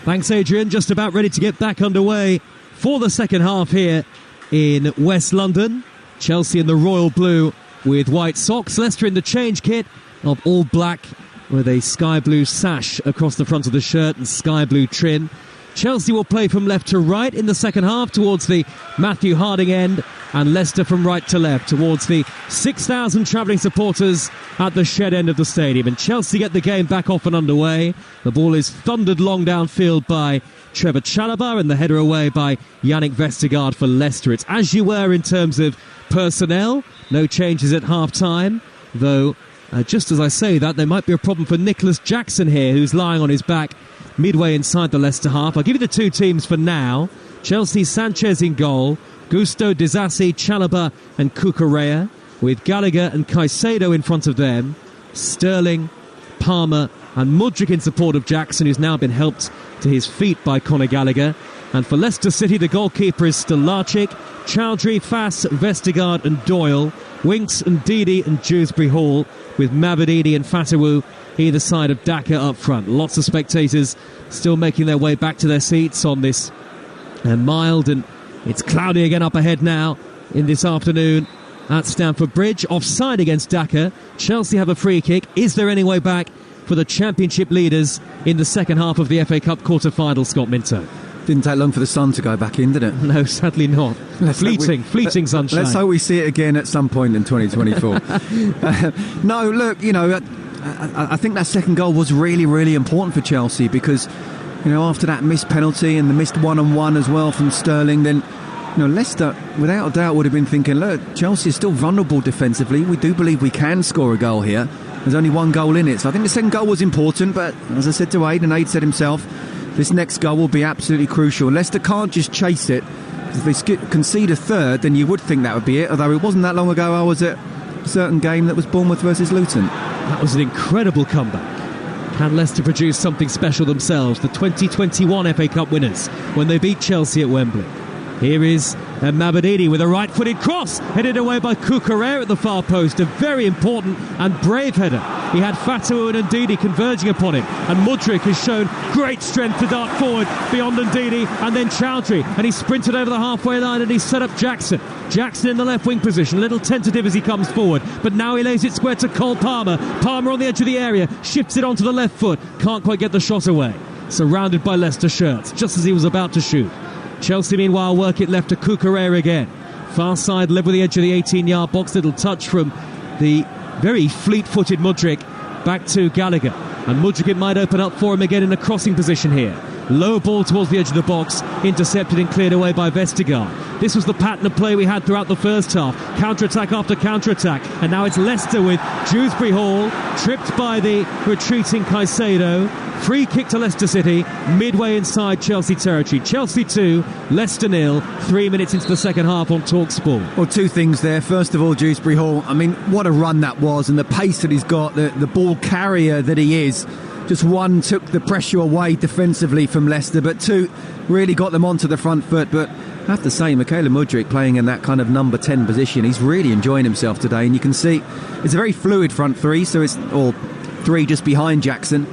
Thanks, Adrian. Just about ready to get back underway for the second half here in West London. Chelsea in the royal blue with white socks. Leicester in the change kit of all black with a sky blue sash across the front of the shirt and sky blue trim. Chelsea will play from left to right in the second half towards the Matthew Harding end, and Leicester from right to left towards the 6,000 travelling supporters at the shed end of the stadium. And Chelsea get the game back off and underway. The ball is thundered long downfield by Trevor Chalobah and the header away by Yannick Vestergaard for Leicester. It's as you were in terms of personnel. No changes at half-time, though just as I say that, there might be a problem for Nicholas Jackson here, who's lying on his back midway inside the Leicester half. I'll give you the two teams for now. Chelsea, Sanchez in goal, Gusto, Disasi, Chalobah and Cucurella, with Gallagher and Caicedo in front of them, Sterling, Palmer and Mudryk in support of Jackson, who's now been helped to his feet by Conor Gallagher. And for Leicester City, the goalkeeper is Stolacic, Chowdhury, Fass, Vestergaard and Doyle, Winks and Didi and Dewsbury Hall, with Mavadini and Fatawu either side of Daka up front. Lots of spectators still making their way back to their seats on this mild, and it's cloudy again up ahead now in this afternoon at Stamford Bridge. Offside against Daka. Chelsea have a free kick. Is there any way back for the Championship leaders in the second half of the FA Cup quarter-final, Scott Minto? Didn't take long for the sun to go back in, did it? No, sadly not. Fleeting sunshine. Let's hope we see it again at some point in 2024. No, look, you know, I think that second goal was really, really important for Chelsea because, you know, after that missed penalty and the missed one-on-one as well from Sterling, then, you know, Leicester, without a doubt, would have been thinking, look, Chelsea is still vulnerable defensively. We do believe we can score a goal here. There's only one goal in it. So I think the second goal was important, but as I said to Aid, and Aid said himself, this next goal will be absolutely crucial. Leicester can't just chase it. If they concede a third, then you would think that would be it. Although it wasn't that long ago I was at a certain game that was Bournemouth versus Luton. That was an incredible comeback. Can Leicester produce something special themselves? The 2021 FA Cup winners when they beat Chelsea at Wembley. Here is Mabadini with a right-footed cross, headed away by Cucurella at the far post. A very important and brave header. He had Fatawu and Ndidi converging upon him, and Mudryk has shown great strength to dart forward beyond Ndidi, and then Chowdhury, and he sprinted over the halfway line and he set up Jackson. Jackson in the left wing position, a little tentative as he comes forward, but now he lays it square to Cole Palmer. Palmer on the edge of the area, shifts it onto the left foot, can't quite get the shot away. Surrounded by Leicester shirts, just as he was about to shoot. Chelsea, meanwhile, work it left to Cucurella again. Far side, level with the edge of the 18-yard box. Little touch from the very fleet-footed Mudryk back to Gallagher. And Mudryk, it might open up for him again in a crossing position here. Low ball towards the edge of the box, intercepted and cleared away by Vestergaard. This was the pattern of play we had throughout the first half. Counter-attack after counter-attack. And now it's Leicester with Dewsbury Hall, tripped by the retreating Caicedo. Free kick to Leicester City, midway inside Chelsea territory. Chelsea 2, Leicester 0, 3 minutes into the second half on Talksport. Well, two things there. First of all, Dewsbury Hall, I mean, what a run that was, and the pace that he's got, the ball carrier that he is. Just one, took the pressure away defensively from Leicester, but two, really got them onto the front foot. But I have to say, Mykhailo Mudryk playing in that kind of number 10 position, he's really enjoying himself today, and you can see it's a very fluid front three, so it's all three just behind Jackson.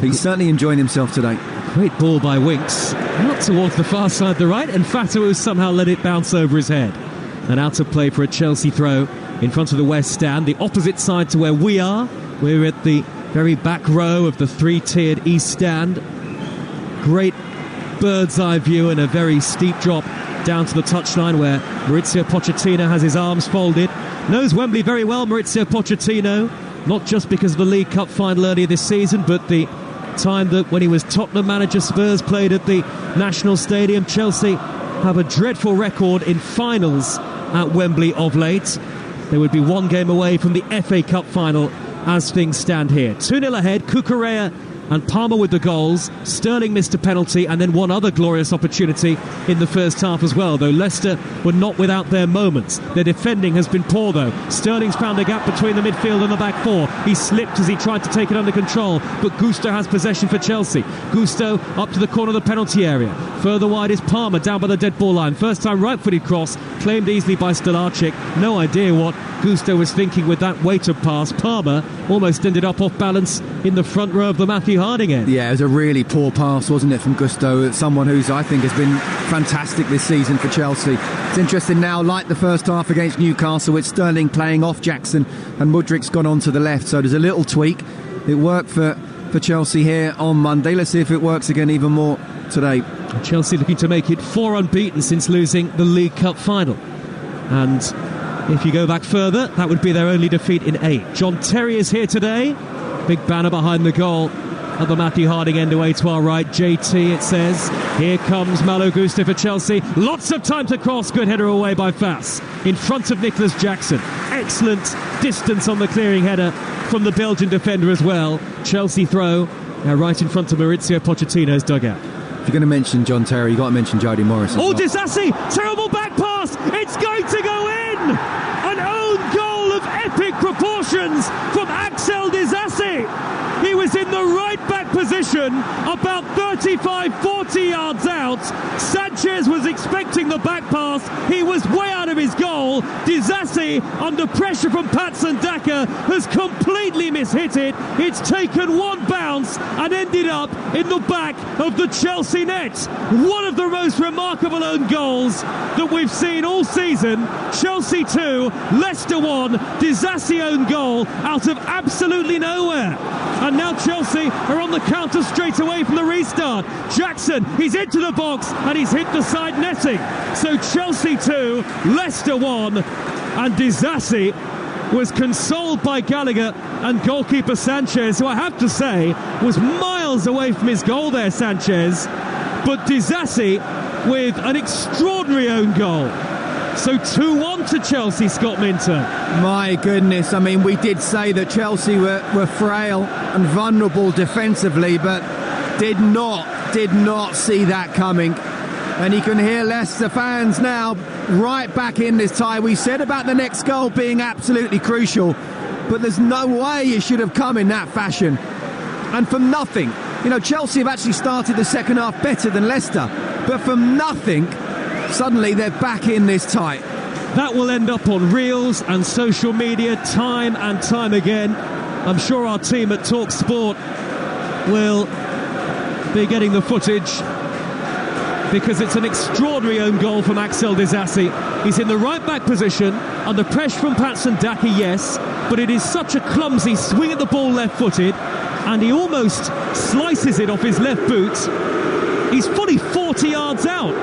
He's certainly enjoying himself today. Great ball by Winks, not towards the far side, the right, and Fatawu somehow let it bounce over his head. And out of play for a Chelsea throw in front of the West Stand, the opposite side to where we are. We're at the very back row of the three-tiered East Stand. Great bird's eye view and a very steep drop down to the touchline where Maurizio Pochettino has his arms folded. Knows Wembley very well, Maurizio Pochettino, not just because of the League Cup final earlier this season, but the time that when he was Tottenham manager, Spurs played at the National Stadium. Chelsea have a dreadful record in finals at Wembley of late. They would be one game away from the FA Cup final as things stand here. 2-0 ahead, Cucurella and Palmer with the goals. Sterling missed a penalty, and then one other glorious opportunity in the first half as well, though Leicester were not without their moments. Their defending has been poor, though. Sterling's found a gap between the midfield and the back four. He slipped as he tried to take it under control, but Gusto has possession for Chelsea. Gusto up to the corner of the penalty area. Further wide is Palmer, down by the dead ball line. First time right-footed cross, claimed easily by Stolarczyk. No idea what Gusto was thinking with that weighted pass. Palmer almost ended up off balance in the front row of the Matthew Harding end. Yeah, it was a really poor pass, wasn't it, from Gusto? Someone who's, I think, has been fantastic this season for Chelsea. It's interesting now, like the first half against Newcastle, with Sterling playing off Jackson and Mudryk's gone on to the left, so there's a little tweak. It worked for Chelsea here on Monday. Let's see if it works again even more today. Chelsea looking to make it 4 unbeaten since losing the League Cup final. And if you go back further, that would be their only defeat in 8. John Terry is here today. Big banner behind the goal at the Matthew Harding end away to our right. JT, it says. Here comes Malo Gusto for Chelsea. Lots of time to cross. Good header away by Fass. In front of Nicholas Jackson. Excellent distance on the clearing header from the Belgian defender as well. Chelsea throw right in front of Maurizio Pochettino's dugout. If you're going to mention John Terry, you've got to mention Jody Morris. Oh, Disasi! Terrible back pass! It's going to go in! An own goal of epic proportions from Axel Disasi! He was in the right back position, about 35-40 yards out. Sanchez was expecting the back pass. He was way out of his goal. Disasi, under pressure from Patson Daka, has completely mishit it. It's taken one bounce and ended up in the back of the Chelsea net. One of the most remarkable own goals that we've seen all season. Chelsea 2, Leicester 1. Disasi own goal out of absolutely nowhere. And now Chelsea are on the counter straight away from the restart. Jackson, he's into the box and he's hit the side netting. So Chelsea 2, Leicester 1, and Disasi was consoled by Gallagher and goalkeeper Sanchez, who I have to say was miles away from his goal there, Sanchez. But Disasi with an extraordinary own goal. So 2-1 to Chelsea, Scott Minto. My goodness, I mean, we did say that Chelsea were frail and vulnerable defensively, but did not see that coming. And you can hear Leicester fans now right back in this tie. We said about the next goal being absolutely crucial, but there's no way it should have come in that fashion. And from nothing, you know, Chelsea have actually started the second half better than Leicester, but from nothing, suddenly they're back in this tie. That will end up on reels and social media time and time again. I'm sure our team at Talksport will be getting the footage, because it's an extraordinary own goal from Axel Disasi. He's in the right back position, under pressure from Patson Daka, yes, but it is such a clumsy swing at the ball left-footed, and he almost slices it off his left boot. He's fully 40 yards out.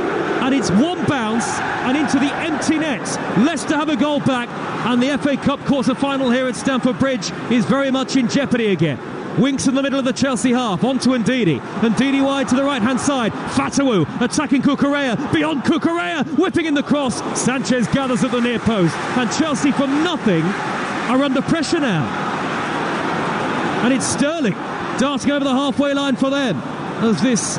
and it's one bounce and into the empty net. Leicester have a goal back, and the FA Cup quarter-final here at Stamford Bridge is very much in jeopardy again. Winks in the middle of the Chelsea half, onto Ndidi. Ndidi wide to the right-hand side. Fatawu attacking Cucurella, beyond Cucurella, whipping in the cross. Sanchez gathers at the near post, and Chelsea from nothing are under pressure now. And it's Sterling darting over the halfway line for them as this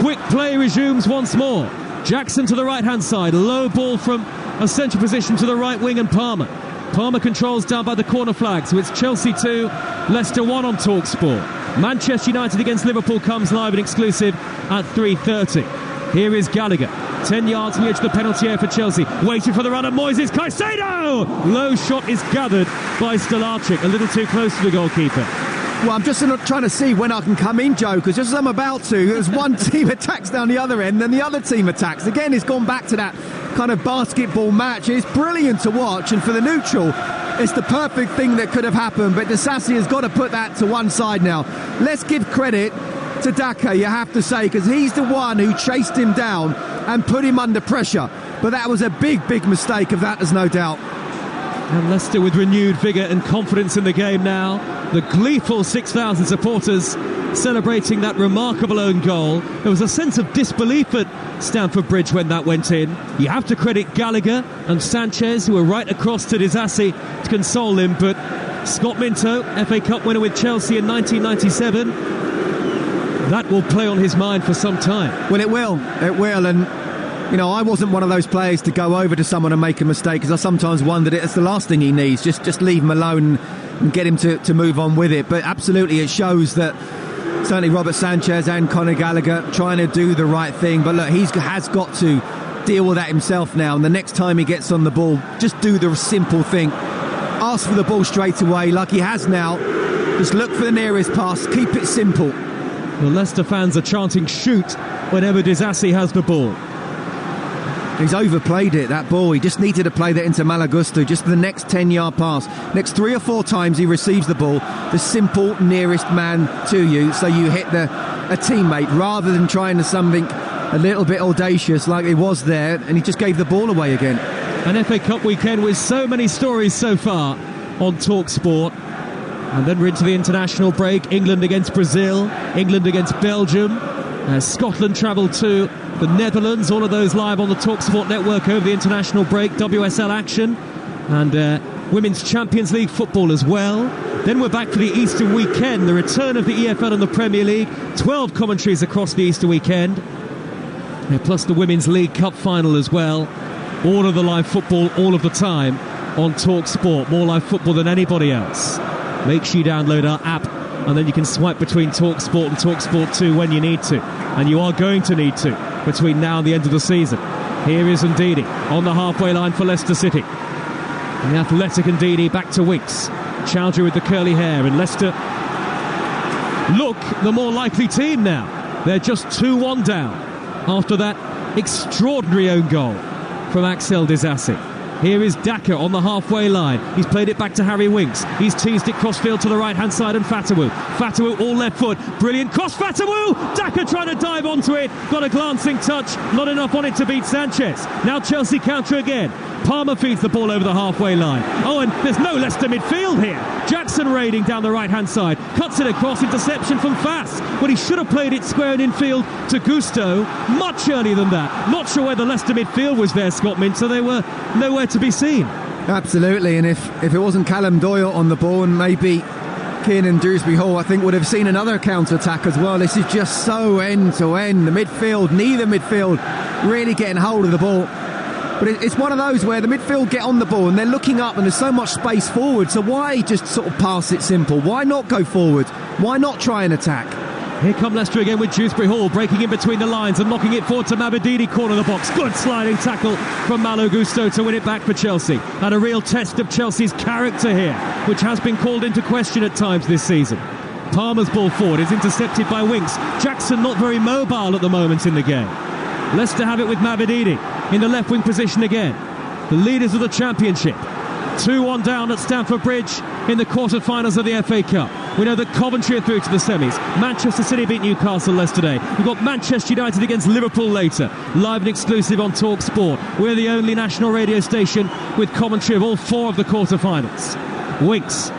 quick play resumes once more. Jackson to the right-hand side, low ball from a central position to the right wing, and Palmer controls down by the corner flag, so it's Chelsea 2, Leicester 1 on Talksport. Manchester United against Liverpool comes live and exclusive at 3:30. Here is Gallagher, 10 yards near to the penalty area for Chelsea, waiting for the run of Moises Caicedo! Low shot is gathered by Stolarczyk, a little too close to the goalkeeper. Well, I'm just trying to see when I can come in, Joe, because just as I'm about to, there's one team attacks down the other end, then the other team attacks. Again, it's gone back to that kind of basketball match. It's brilliant to watch, and for the neutral, it's the perfect thing that could have happened, but Disasi has got to put that to one side now. Let's give credit to Daka, you have to say, because he's the one who chased him down and put him under pressure. But that was a big, big mistake of that, there's no doubt. And Leicester with renewed vigour and confidence in the game now. The gleeful 6,000 supporters celebrating that remarkable own goal. There was a sense of disbelief at Stamford Bridge when that went in. You have to credit Gallagher and Sanchez, who were right across to Disasi to console him, but Scott Minto, FA Cup winner with Chelsea in 1997, that will play on his mind for some time. Well, it will, and you know, I wasn't one of those players to go over to someone and make a mistake, because I sometimes wondered it's the last thing he needs, just leave him alone and get him to move on with it. But absolutely, it shows that certainly Robert Sanchez and Conor Gallagher trying to do the right thing. But look, he has got to deal with that himself now, and the next time he gets on the ball, just do the simple thing. Ask for the ball straight away like he has now. Just look for the nearest pass, keep it simple. The Leicester fans are chanting shoot whenever Disasi has the ball. He's overplayed it, that ball. He just needed to play that into Malagusto, just the next 10-yard pass. Next 3 or 4 times he receives the ball, the simple nearest man to you, so you hit a teammate, rather than trying to something a little bit audacious like it was there, and he just gave the ball away again. An FA Cup weekend with so many stories so far on Talksport. And then we're into the international break. England against Brazil, England against Belgium. Scotland travelled to the Netherlands, all of those live on the Talksport network over the international break. WSL action and Women's Champions League football as well. Then we're back for the Easter weekend, the return of the EFL and the Premier League. 12 commentaries across the Easter weekend, plus the Women's League Cup final as well. All of the live football all of the time on Talksport. More live football than anybody else. Make sure you download our app, and then you can swipe between Talksport and Talksport 2 when you need to, and you are going to need to between now and the end of the season. Here is Ndidi on the halfway line for Leicester City, and the athletic Ndidi back to Winks. Chowdhury with the curly hair, and Leicester look the more likely team now. They're just 2-1 down after that extraordinary own goal from Axel Disasi. Here is Daka on the halfway line. He's played it back to Harry Winks. He's teased it crossfield to the right-hand side, and Fatawu all left foot. Brilliant cross, Fatawu! Daka trying to dive onto it. Got a glancing touch. Not enough on it to beat Sanchez. Now Chelsea counter again. Palmer feeds the ball over the halfway line. Oh, and there's no Leicester midfield here. Jackson raiding down the right-hand side. Cuts it across, interception from Fass. But he should have played it square in field to Gusto much earlier than that. Not sure where the Leicester midfield was there, Scott Minto. They were nowhere to be seen. Absolutely, and if it wasn't Callum Doyle on the ball, and maybe Kiernan Dewsbury Hall, I think would have seen another counter-attack as well. This is just so end-to-end. The midfield, neither midfield really getting hold of the ball. But it's one of those where the midfield get on the ball and they're looking up, and there's so much space forward, so why just sort of pass it simple? Why not go forward? Why not try and attack? Here come Leicester again with Dewsbury Hall breaking in between the lines and knocking it forward to Mabedini, corner of the box. Good sliding tackle from Malo Gusto to win it back for Chelsea. And a real test of Chelsea's character here, which has been called into question at times this season. Palmer's ball forward is intercepted by Winks. Jackson not very mobile at the moment in the game. Leicester have it with Mabedini in the left wing position again. The leaders of the Championship. 2-1 down at Stamford Bridge in the quarter-finals of the FA Cup. We know that Coventry are through to the semis. Manchester City beat Newcastle yesterday. We've got Manchester United against Liverpool later. Live and exclusive on Talksport. We're the only national radio station with commentary of all 4 of the quarter-finals. Winks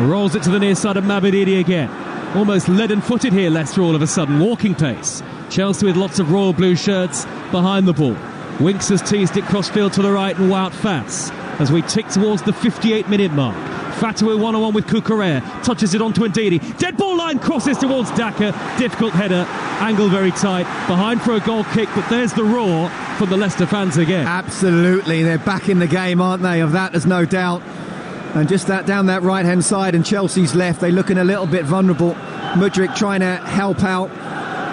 rolls it to the near side of Mabedidi again. Almost leaden-footed here, Leicester, all of a sudden. Walking pace. Chelsea with lots of royal blue shirts behind the ball. Winks has teased it crossfield to the right and Wout Fass as we tick towards the 58-minute mark. Fatawu one-on-one with Cucurella, touches it onto Ndidi. Dead ball line, crosses towards Daka. Difficult header, angle very tight. Behind for a goal kick, but there's the roar from the Leicester fans again. Absolutely, they're back in the game, aren't they? Of that, there's no doubt. And just that down that right-hand side and Chelsea's left, they're looking a little bit vulnerable. Mudryk trying to help out,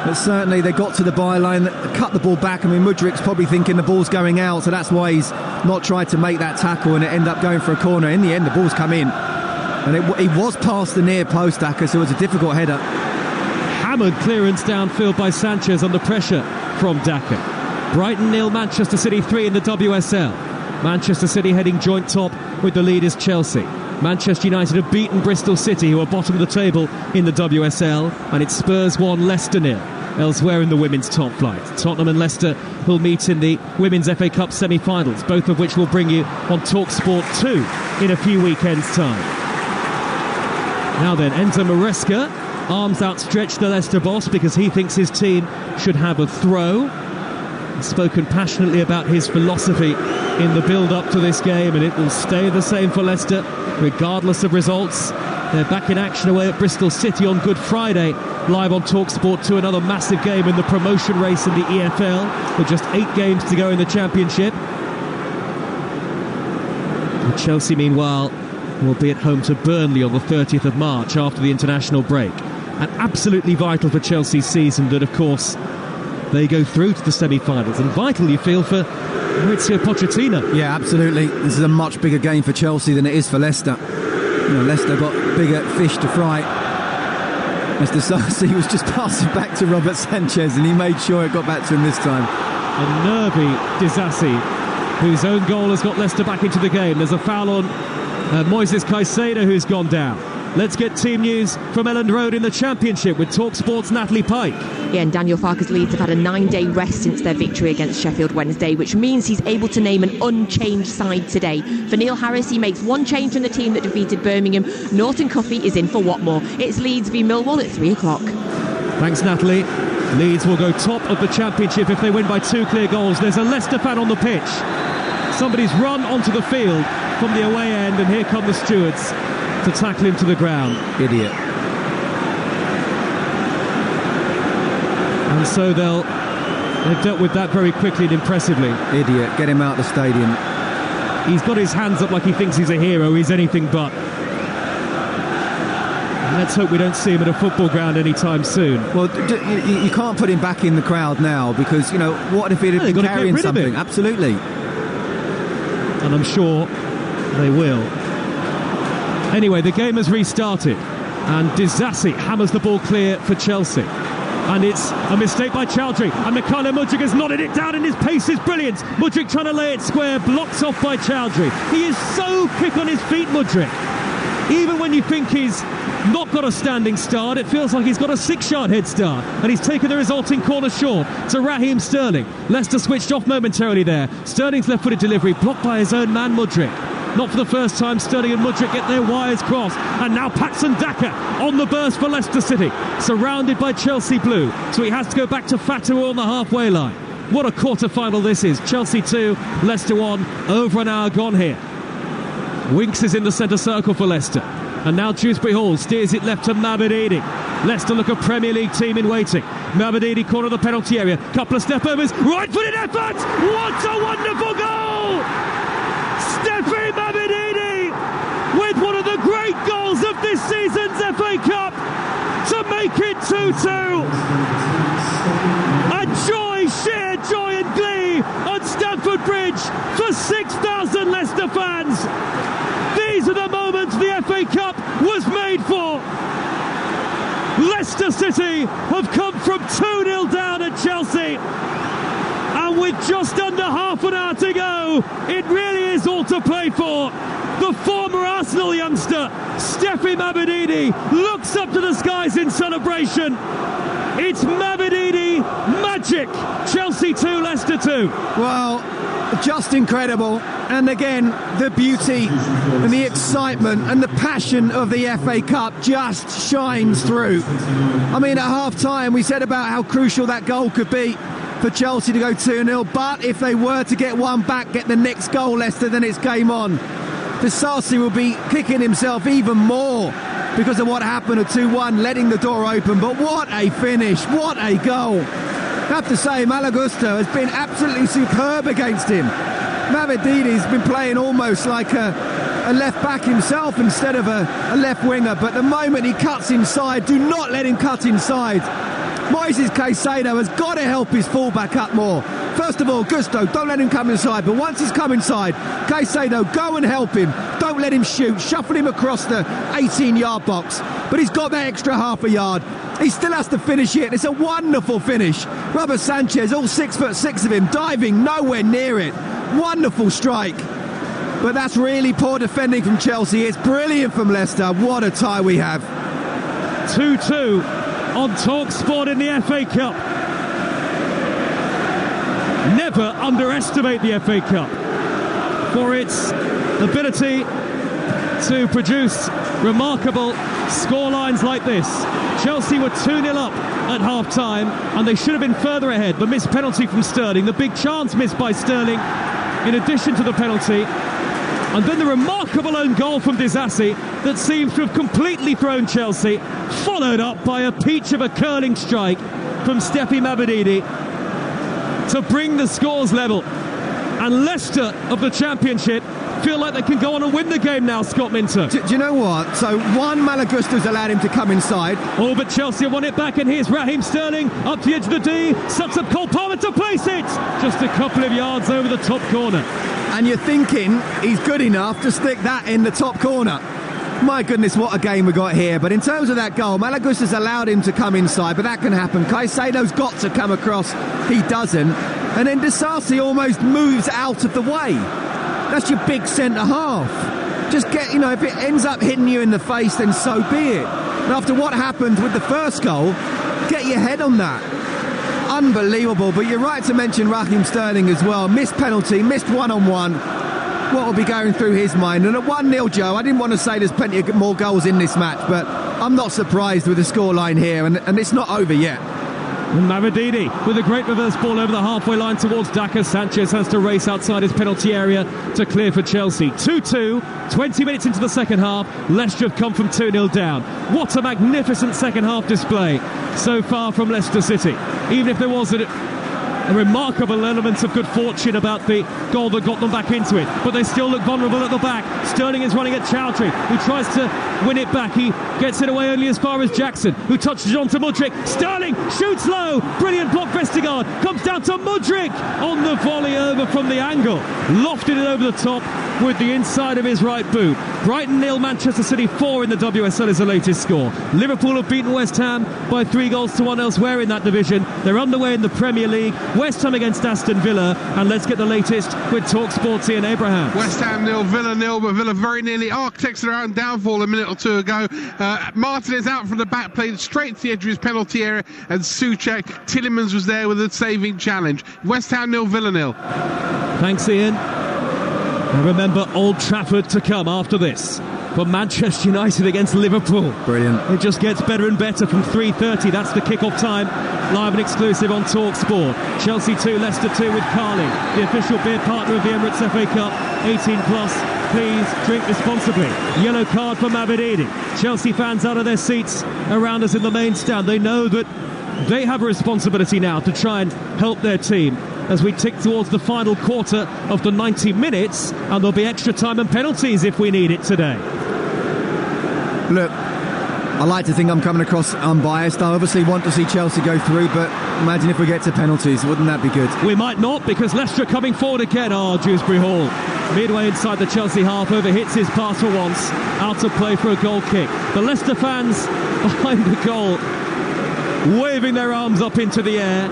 but certainly they got to the byline, cut the ball back. I mean, Mudryk's probably thinking the ball's going out, so that's why he's not tried to make that tackle, and it ended up going for a corner. In the end, the ball's come in, and it was past the near post, Daka, so it was a difficult header. Hammered clearance downfield by Sanchez under pressure from Daka. Brighton 0, Manchester City 3 in the WSL. Manchester City heading joint top with the leaders Chelsea. Manchester United have beaten Bristol City, who are bottom of the table in the WSL, and it's Spurs 1, Leicester 0. Elsewhere in the women's top flight, Tottenham and Leicester will meet in the Women's FA Cup semi-finals, both of which will bring you on Talksport 2 in a few weekends' time. Now then, Enzo Maresca, arms outstretched, the Leicester boss, because he thinks his team should have a throw. He's spoken passionately about his philosophy in the build-up to this game, and it will stay the same for Leicester, regardless of results. They're back in action away at Bristol City on Good Friday, live on Talksport 2, another massive game in the promotion race in the EFL, with just 8 games to go in the Championship. And Chelsea, meanwhile, will be at home to Burnley on the 30th of March after the international break. And absolutely vital for Chelsea's season that, of course, they go through to the semi-finals, and vital, you feel, for Maurizio Pochettino. Yeah, absolutely. This is a much bigger game for Chelsea than it is for Leicester. You know, Leicester got bigger fish to fry. Mr. Sarsi was just passing back to Robert Sanchez, and he made sure it got back to him this time. A nervy Disasi, whose own goal has got Leicester back into the game. There's a foul on Moises Caicedo, who's gone down. Let's get team news from Elland Road in the Championship with Talksport's Natalie Pike. Yeah, and Daniel Farke's Leeds have had a 9-day rest since their victory against Sheffield Wednesday, which means he's able to name an unchanged side today. For Neil Harris, he makes one change from the team that defeated Birmingham. Norton Cuffey is in for Watmore. It's Leeds v Millwall at 3 o'clock. Thanks, Natalie. Leeds will go top of the Championship if they win by 2 clear goals. There's a Leicester fan on the pitch. Somebody's run onto the field from the away end, and here come the stewards to tackle him to the ground. Idiot. And so they've dealt with that very quickly and impressively. Idiot. Get him out of the stadium. He's got his hands up like he thinks he's a hero. He's anything but. Let's hope we don't see him at a football ground anytime soon. Well, you can't put him back in the crowd now, because, you know, what if he'd been carrying something? Absolutely. And I'm sure they will. Anyway, the game has restarted, and Disasi hammers the ball clear for Chelsea. And it's a mistake by Chowdhury, and Mikhailo Mudryk has nodded it down, and his pace is brilliant. Mudryk trying to lay it square, blocks off by Chowdhury. He is so quick on his feet, Mudryk. Even when you think he's not got a standing start, it feels like he's got a 6-yard head start, and he's taken the resulting corner short to Raheem Sterling. Leicester switched off momentarily there. Sterling's left-footed delivery blocked by his own man Mudryk. Not for the first time Sterling and Mudryk get their wires crossed, and now Patson Daka on the burst for Leicester City, surrounded by Chelsea blue, so he has to go back to Fatawu on the halfway line. What a quarter-final this is. Chelsea 2, Leicester 1, over an hour gone here. Winks is in the centre circle for Leicester, and now Dewsbury Hall steers it left to Mabedidi. Leicester look a Premier League team in waiting. Mabedidi corner of the penalty area, couple of step-overs, right-footed effort! What a wonderful goal! Steffi Mabedidi with one of the great goals of this season's FA Cup to make it 2-2. A joy, sheer joy and glee on Stamford Bridge for 6,000 Leicester fans. These are the moments the FA Cup was made for. Leicester City have come from 2-0 down at Chelsea, and with just under half an hour to go, 2-2. It really is all to play for. The former Arsenal youngster, Steffi Mabedini, looks up to the skies in celebration. It's Mabedini magic. Chelsea 2, Leicester 2. Well, just incredible. And again, the beauty and the excitement and the passion of the FA Cup just shines through. I mean, at half-time, we said about how crucial that goal could be for Chelsea to go 2-0. But if they were to get one back, get the next goal, Leicester, then it's game on. Disasi will be kicking himself even more because of what happened at 2-1, letting the door open. But what a finish, what a goal. I have to say, Malagusta has been absolutely superb against him. Mabedini's been playing almost like a left back himself instead of a left winger. But the moment he cuts inside, do not let him cut inside. Moises Caicedo has got to help his fullback up more. First of all, Gusto, don't let him come inside. But once he's come inside, Caicedo, go and help him. Don't let him shoot. Shuffle him across the 18-yard box. But he's got that extra half a yard. He still has to finish it. It's a wonderful finish. Robert Sanchez, all 6'6" of him, diving nowhere near it. Wonderful strike. But that's really poor defending from Chelsea. It's brilliant from Leicester. What a tie we have. 2-2 on Talksport in the FA Cup. Never underestimate the FA Cup for its ability to produce remarkable scorelines like this. Chelsea were 2-0 up at half-time, and they should have been further ahead. The missed penalty from Sterling, the big chance missed by Sterling, in addition to the penalty, and then the remarkable own goal from Disasi that seems to have completely thrown Chelsea, followed up by a peach of a curling strike from Steffi Mabedini to bring the scores level. And Leicester of the Championship feel like they can go on and win the game now, Scott Minto. Do you know what? So one, Malagusta's allowed him to come inside. Oh, but Chelsea have won it back, and here's Raheem Sterling up the edge of the D, sets up Cole Palmer to place it, just a couple of yards over the top corner. And you're thinking he's good enough to stick that in the top corner. My goodness, what a game we got here. But in terms of that goal, Malagusta's allowed him to come inside, but that can happen. Caicedo's got to come across. He doesn't. And then Disasi almost moves out of the way. That's your big centre-half. Just get, if it ends up hitting you in the face, then so be it. And after what happened with the first goal, get your head on that. Unbelievable. But you're right to mention Raheem Sterling as well. Missed penalty, missed one-on-one. What will be going through his mind? And at 1-0, Joe, I didn't want to say there's plenty of more goals in this match, but I'm not surprised with the scoreline here, and it's not over yet. Mabedini with a great reverse ball over the halfway line towards Daka. Sanchez has to race outside his penalty area to clear for Chelsea. 2-2, 20 minutes into the second half. Leicester have come from 2-0 down. What a magnificent second half display so far from Leicester City. Even if there was a remarkable element of good fortune about the goal that got them back into it, but they still look vulnerable at the back. Sterling is running at Chowdhury, who tries to win it back. He gets it away only as far as Jackson, who touches on to Mudryk. Sterling shoots low, brilliant block. Vestergaard comes down to Mudryk on the volley over from the angle, lofted it over the top with the inside of his right boot. Brighton 0, Manchester City 4 in the WSL is the latest score. Liverpool have beaten West Ham by 3-1 elsewhere in that division. They're underway in the Premier League. West Ham against Aston Villa, and let's get the latest with Talksport's Ian Abraham. West Ham 0, Villa 0, but Villa very nearly architects their own downfall a minute or two ago. Martin is out from the back, played straight to the edge of his penalty area, and Souček, Tielemans was there with a saving challenge. West Ham 0, Villa 0. Thanks, Ian. And remember Old Trafford to come after this for Manchester United against Liverpool. Brilliant. It just gets better and better from 3:30. That's the kick-off time. Live and exclusive on Talksport. Chelsea 2, Leicester 2 with Carling, the official beer partner of the Emirates FA Cup. 18 plus. Please drink responsibly. Yellow card for Mabedini. Chelsea fans out of their seats around us in the main stand. They know that they have a responsibility now to try and help their team as we tick towards the final quarter of the 90 minutes, and there'll be extra time and penalties if we need it today. Look, I like to think I'm coming across unbiased. I obviously want to see Chelsea go through, but imagine if we get to penalties. Wouldn't that be good? We might not, because Leicester coming forward again. Dewsbury Hall, midway inside the Chelsea half, overhits his pass for once. Out of play for a goal kick. The Leicester fans behind the goal, waving their arms up into the air.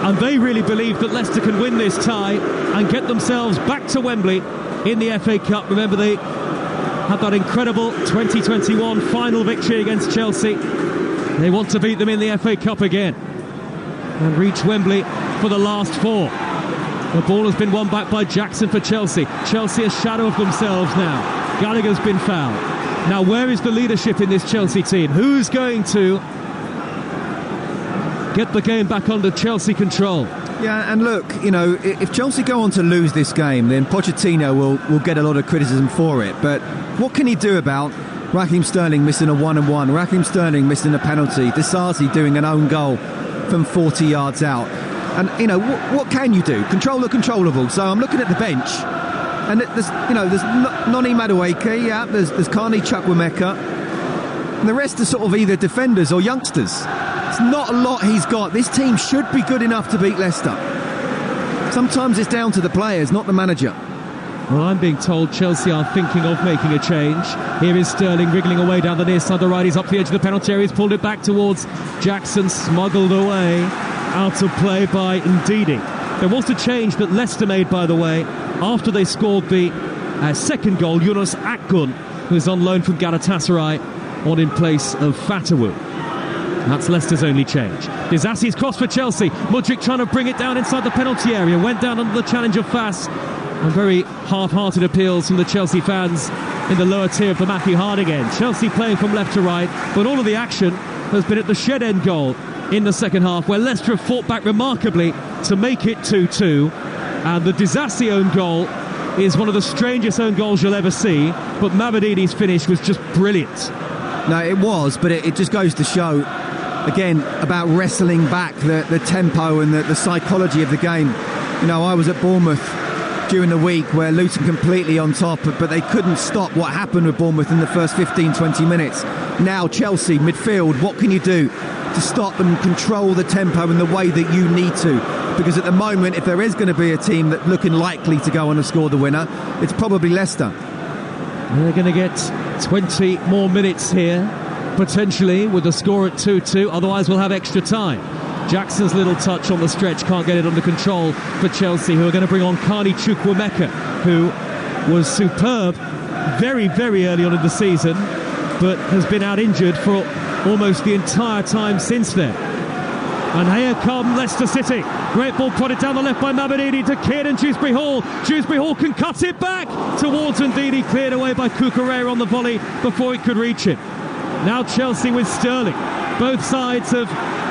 and they really believe that Leicester can win this tie and get themselves back to Wembley in the FA Cup. Remember, they had that incredible 2021 final victory against Chelsea. They want to beat them in the FA Cup again and reach Wembley for the last 4. The ball has been won back by Jackson for Chelsea. Chelsea a shadow of themselves now. Gallagher's been fouled. Now, where is the leadership in this Chelsea team? Who's going to get the game back under Chelsea control? Yeah, and look, you know, if Chelsea go on to lose this game, then Pochettino will get a lot of criticism for it. But what can he do about Raheem Sterling missing a 1-on-1, Raheem Sterling missing a penalty, Disasi doing an own goal from 40 yards out? And, you know, what can you do? Control the controllable. So I'm looking at the bench, and there's Noni Madueke, yeah, there's Carney Chukwuemeka, and the rest are sort of either defenders or youngsters. It's not a lot he's got. This team should be good enough to beat Leicester. Sometimes it's down to the players, not the manager. Well, I'm being told Chelsea are thinking of making a change. Here is Sterling wriggling away down the near side of the right. He's up the edge of the penalty area. He's pulled it back towards Jackson, smuggled away, out of play by Ndidi. There was a change that Leicester made, by the way, after they scored the second goal. Yunus Akgun, who's on loan from Galatasaray, on in place of Fatawu. That's Leicester's only change. Disasi's cross for Chelsea. Mudryk trying to bring it down inside the penalty area. Went down under the challenge of Fass. And very half-hearted appeals from the Chelsea fans in the lower tier of the Matthew Harding end. Chelsea playing from left to right, but all of the action has been at the Shennan goal in the second half, where Leicester have fought back remarkably to make it 2-2. And the Disasi own goal is one of the strangest own goals you'll ever see, but Mabadini's finish was just brilliant. No, it was, but it just goes to show, again, about wrestling back the tempo and the psychology of the game. You know, I was at Bournemouth during the week where Luton completely on top, but they couldn't stop what happened with Bournemouth in the first 15-20 minutes. Now Chelsea, midfield, what can you do to stop them, control the tempo in the way that you need to? Because at the moment, if there is going to be a team that's looking likely to go on and score the winner, it's probably Leicester. They're going to get 20 more minutes here, potentially, with the score at 2-2. Otherwise, we'll have extra time. Jackson's little touch on the stretch can't get it under control for Chelsea, who are going to bring on Carney Chukwuemeka, who was superb very, very early on in the season, but has been out injured for almost the entire time since then. And here come Leicester City. Great ball prodded down the left by Mabadini to Kidd and Dewsbury Hall. Dewsbury Hall can cut it back towards Ndidi, cleared away by Cucurella on the volley before it could reach him. Now Chelsea with Sterling. Both sides have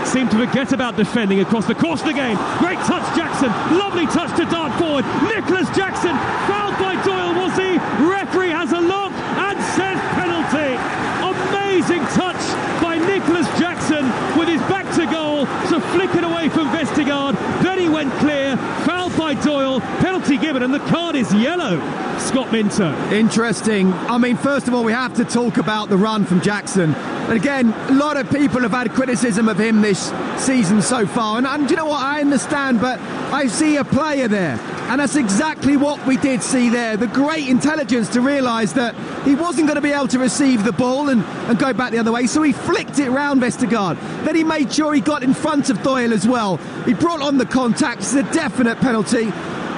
seemed to forget about defending across the course of the game. Great touch, Jackson. Lovely touch to dart forward. Nicholas Jackson, fouled by Doyle, was he? Referee has a look and says penalty. Amazing touch by Nicholas Jackson with his back to goal to flick it away from Vestergaard. Then he went clear, fouled by Doyle, penalty given, and the card is yellow. Scott Minto. Interesting. I mean, first of all, we have to talk about the run from Jackson. And again, a lot of people have had criticism of him this season so far. And you know what? I understand, but I see a player there. And that's exactly what we did see there. The great intelligence to realise that he wasn't going to be able to receive the ball and go back the other way. So he flicked it round Vestergaard. Then he made sure he got in front of Doyle as well. He brought on the contact. It's a definite penalty.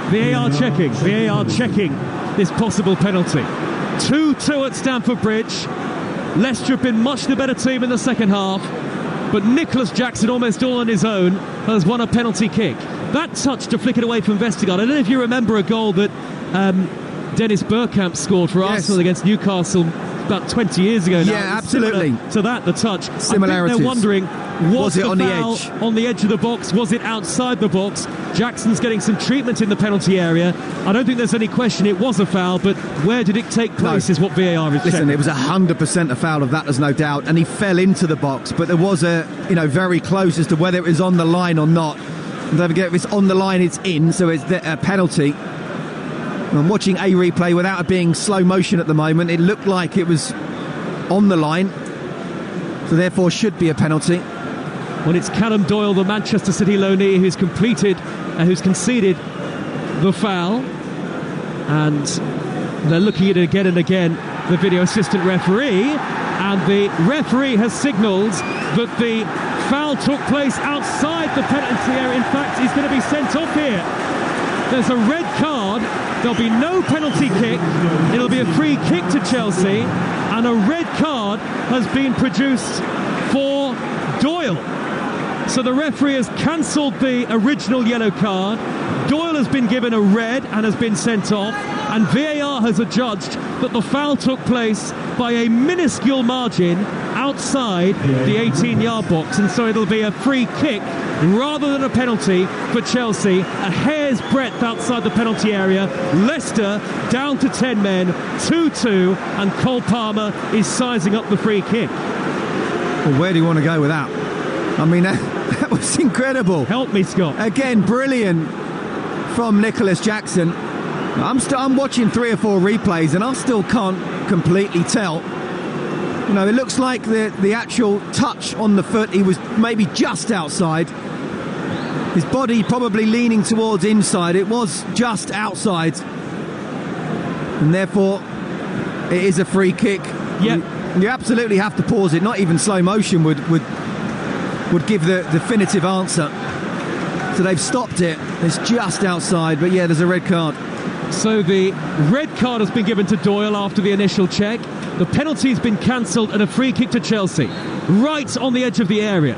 VAR checking this possible penalty. 2-2 at Stamford Bridge. Leicester have been much the better team in the second half, but Nicholas Jackson, almost all on his own, has won a penalty kick. That touch to flick it away from Vestergaard. I don't know if you remember a goal that Dennis Bergkamp scored for Arsenal against Newcastle about 20 years ago now. Yeah, absolutely. To that, the touch. Similarities. I think they're wondering, was it on the edge? On the edge of the box? Was it outside the box? Jackson's getting some treatment in the penalty area. I don't think there's any question it was a foul, but where did it take place is what VAR is checking. Listen, it was 100% a foul of that, there's no doubt, and he fell into the box, but there was very close as to whether it was on the line or not. And don't forget, if it's on the line, it's in, so it's a penalty. I'm watching a replay without it being slow motion at the moment. It looked like it was on the line, so therefore should be a penalty. Well, it's Callum Doyle, the Manchester City loanee, who's conceded the foul, and they're looking at it again and again, the video assistant referee, and the referee has signalled that the foul took place outside the penalty area. In fact, he's going to be sent off here. There's a red card. There'll be no penalty kick. It'll be a free kick to Chelsea. And a red card has been produced for Doyle. So the referee has cancelled the original yellow card. Doyle has been given a red and has been sent off. And VAR has adjudged that the foul took place by a minuscule margin outside the 18-yard box. And so it'll be a free kick rather than a penalty for Chelsea. A hair's breadth outside the penalty area. Leicester down to 10 men, 2-2, and Cole Palmer is sizing up the free kick. Well, where do you want to go with that? I mean, that was incredible. Help me, Scott. Again, brilliant from Nicholas Jackson. I'm watching 3 or 4 replays and I still can't completely tell. You know, it looks like the actual touch on the foot, he was maybe just outside. His body probably leaning towards inside. It was just outside. And therefore, it is a free kick. Yep. You absolutely have to pause it. Not even slow motion would give the definitive answer. So they've stopped it. It's just outside. But yeah, there's a red card. So the red card has been given to Doyle after the initial check. The penalty has been cancelled and a free kick to Chelsea. Right on the edge of the area.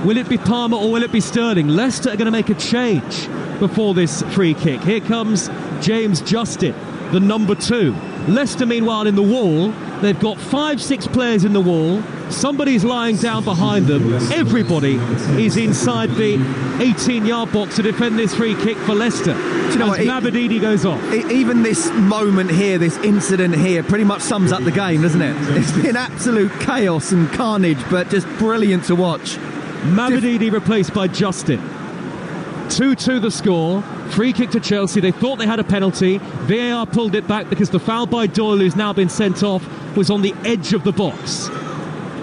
Will it be Palmer or will it be Sterling? Leicester are going to make a change before this free kick. Here comes James Justin, the number 2. Leicester, meanwhile, in the wall. They've got 5-6 players in the wall. Somebody's lying down behind them. Everybody is inside the 18-yard box to defend this free kick for Leicester. Do you know what? Mabadidi goes off. Even this moment here, this incident here, pretty much sums up the game, doesn't it? It's been absolute chaos and carnage, but just brilliant to watch. Mabadidi replaced by Justin. 2-2 the score. Free kick to Chelsea. They thought they had a penalty. VAR pulled it back because the foul by Doyle, who's now been sent off, was on the edge of the box.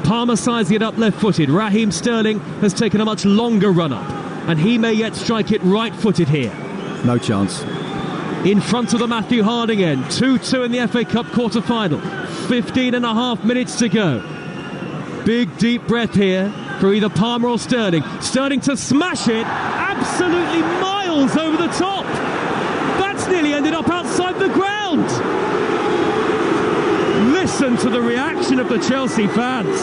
Palmer sizing it up left-footed. Raheem Sterling has taken a much longer run-up, and he may yet strike it right-footed here. No chance. In front of the Matthew Harding end. 2-2 in the FA Cup quarter-final. 15 and a half minutes to go. Big deep breath here for either Palmer or Sterling. Sterling to smash it. Absolutely miles over the top. That's nearly ended up outside the ground. Listen to the reaction of the Chelsea fans.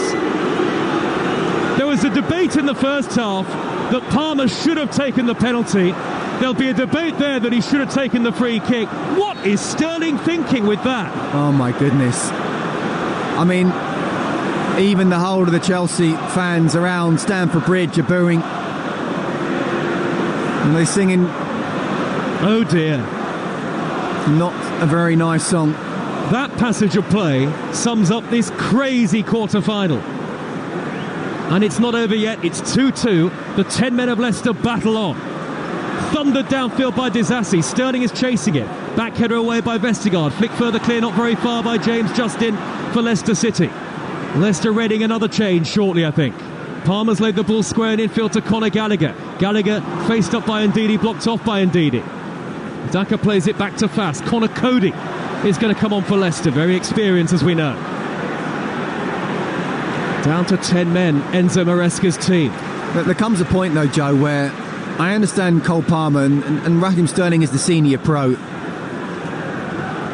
There was a debate in the first half that Palmer should have taken the penalty. There'll be a debate there that he should have taken the free kick. What is Sterling thinking with that? Oh my goodness. I mean, even the whole of the Chelsea fans around Stamford Bridge are booing. And they're singing, oh dear. Not a very nice song. That passage of play sums up this crazy quarter-final. And it's not over yet. It's 2-2. The 10 men of Leicester battle on. Thundered downfield by Disasi. Sterling is chasing it. Back header away by Vestergaard. Flick further clear, not very far by James Justin for Leicester City. Leicester readying another change shortly, I think. Palmer's laid the ball square in infield to Conor Gallagher. Gallagher faced up by Ndidi, blocked off by Ndidi. Daka plays it back to Fast. Conor Cody is going to come on for Leicester. Very experienced, as we know. Down to 10 men, Enzo Maresca's team. There comes a point, though, Joe, where I understand Cole Palmer and Raheem Sterling is the senior pro.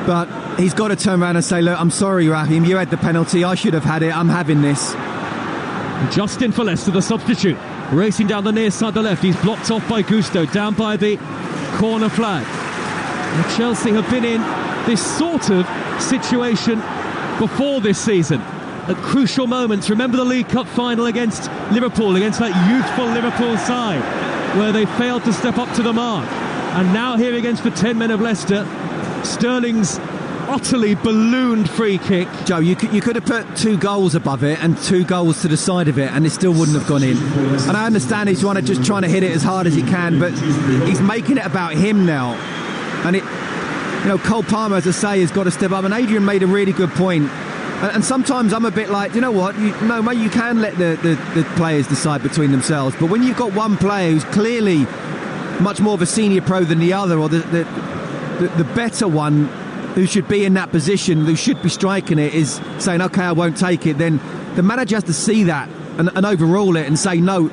But he's got to turn around and say, look, I'm sorry, Raheem, you had the penalty. I should have had it. I'm having this. Justin for Leicester, the substitute. Racing down the near side, the left. He's blocked off by Gusto, down by the corner flag. And Chelsea have been in this sort of situation before this season. At crucial moments. Remember the League Cup final against Liverpool, against that youthful Liverpool side, where they failed to step up to the mark. And now here against the 10 men of Leicester, Sterling's utterly ballooned free kick. Joe, you could have put 2 goals above it and 2 goals to the side of it, and it still wouldn't have gone in. And I understand he's trying to hit it as hard as he can, but he's making it about him now. And Cole Palmer, as I say, has got to step up. And Adrian made a really good point. And sometimes I'm a bit like, you know what? You can let the players decide between themselves. But when you've got one player who's clearly much more of a senior pro than the other, or the better one, who should be in that position, who should be striking it, is saying, OK, I won't take it, then the manager has to see that and overrule it and say, no,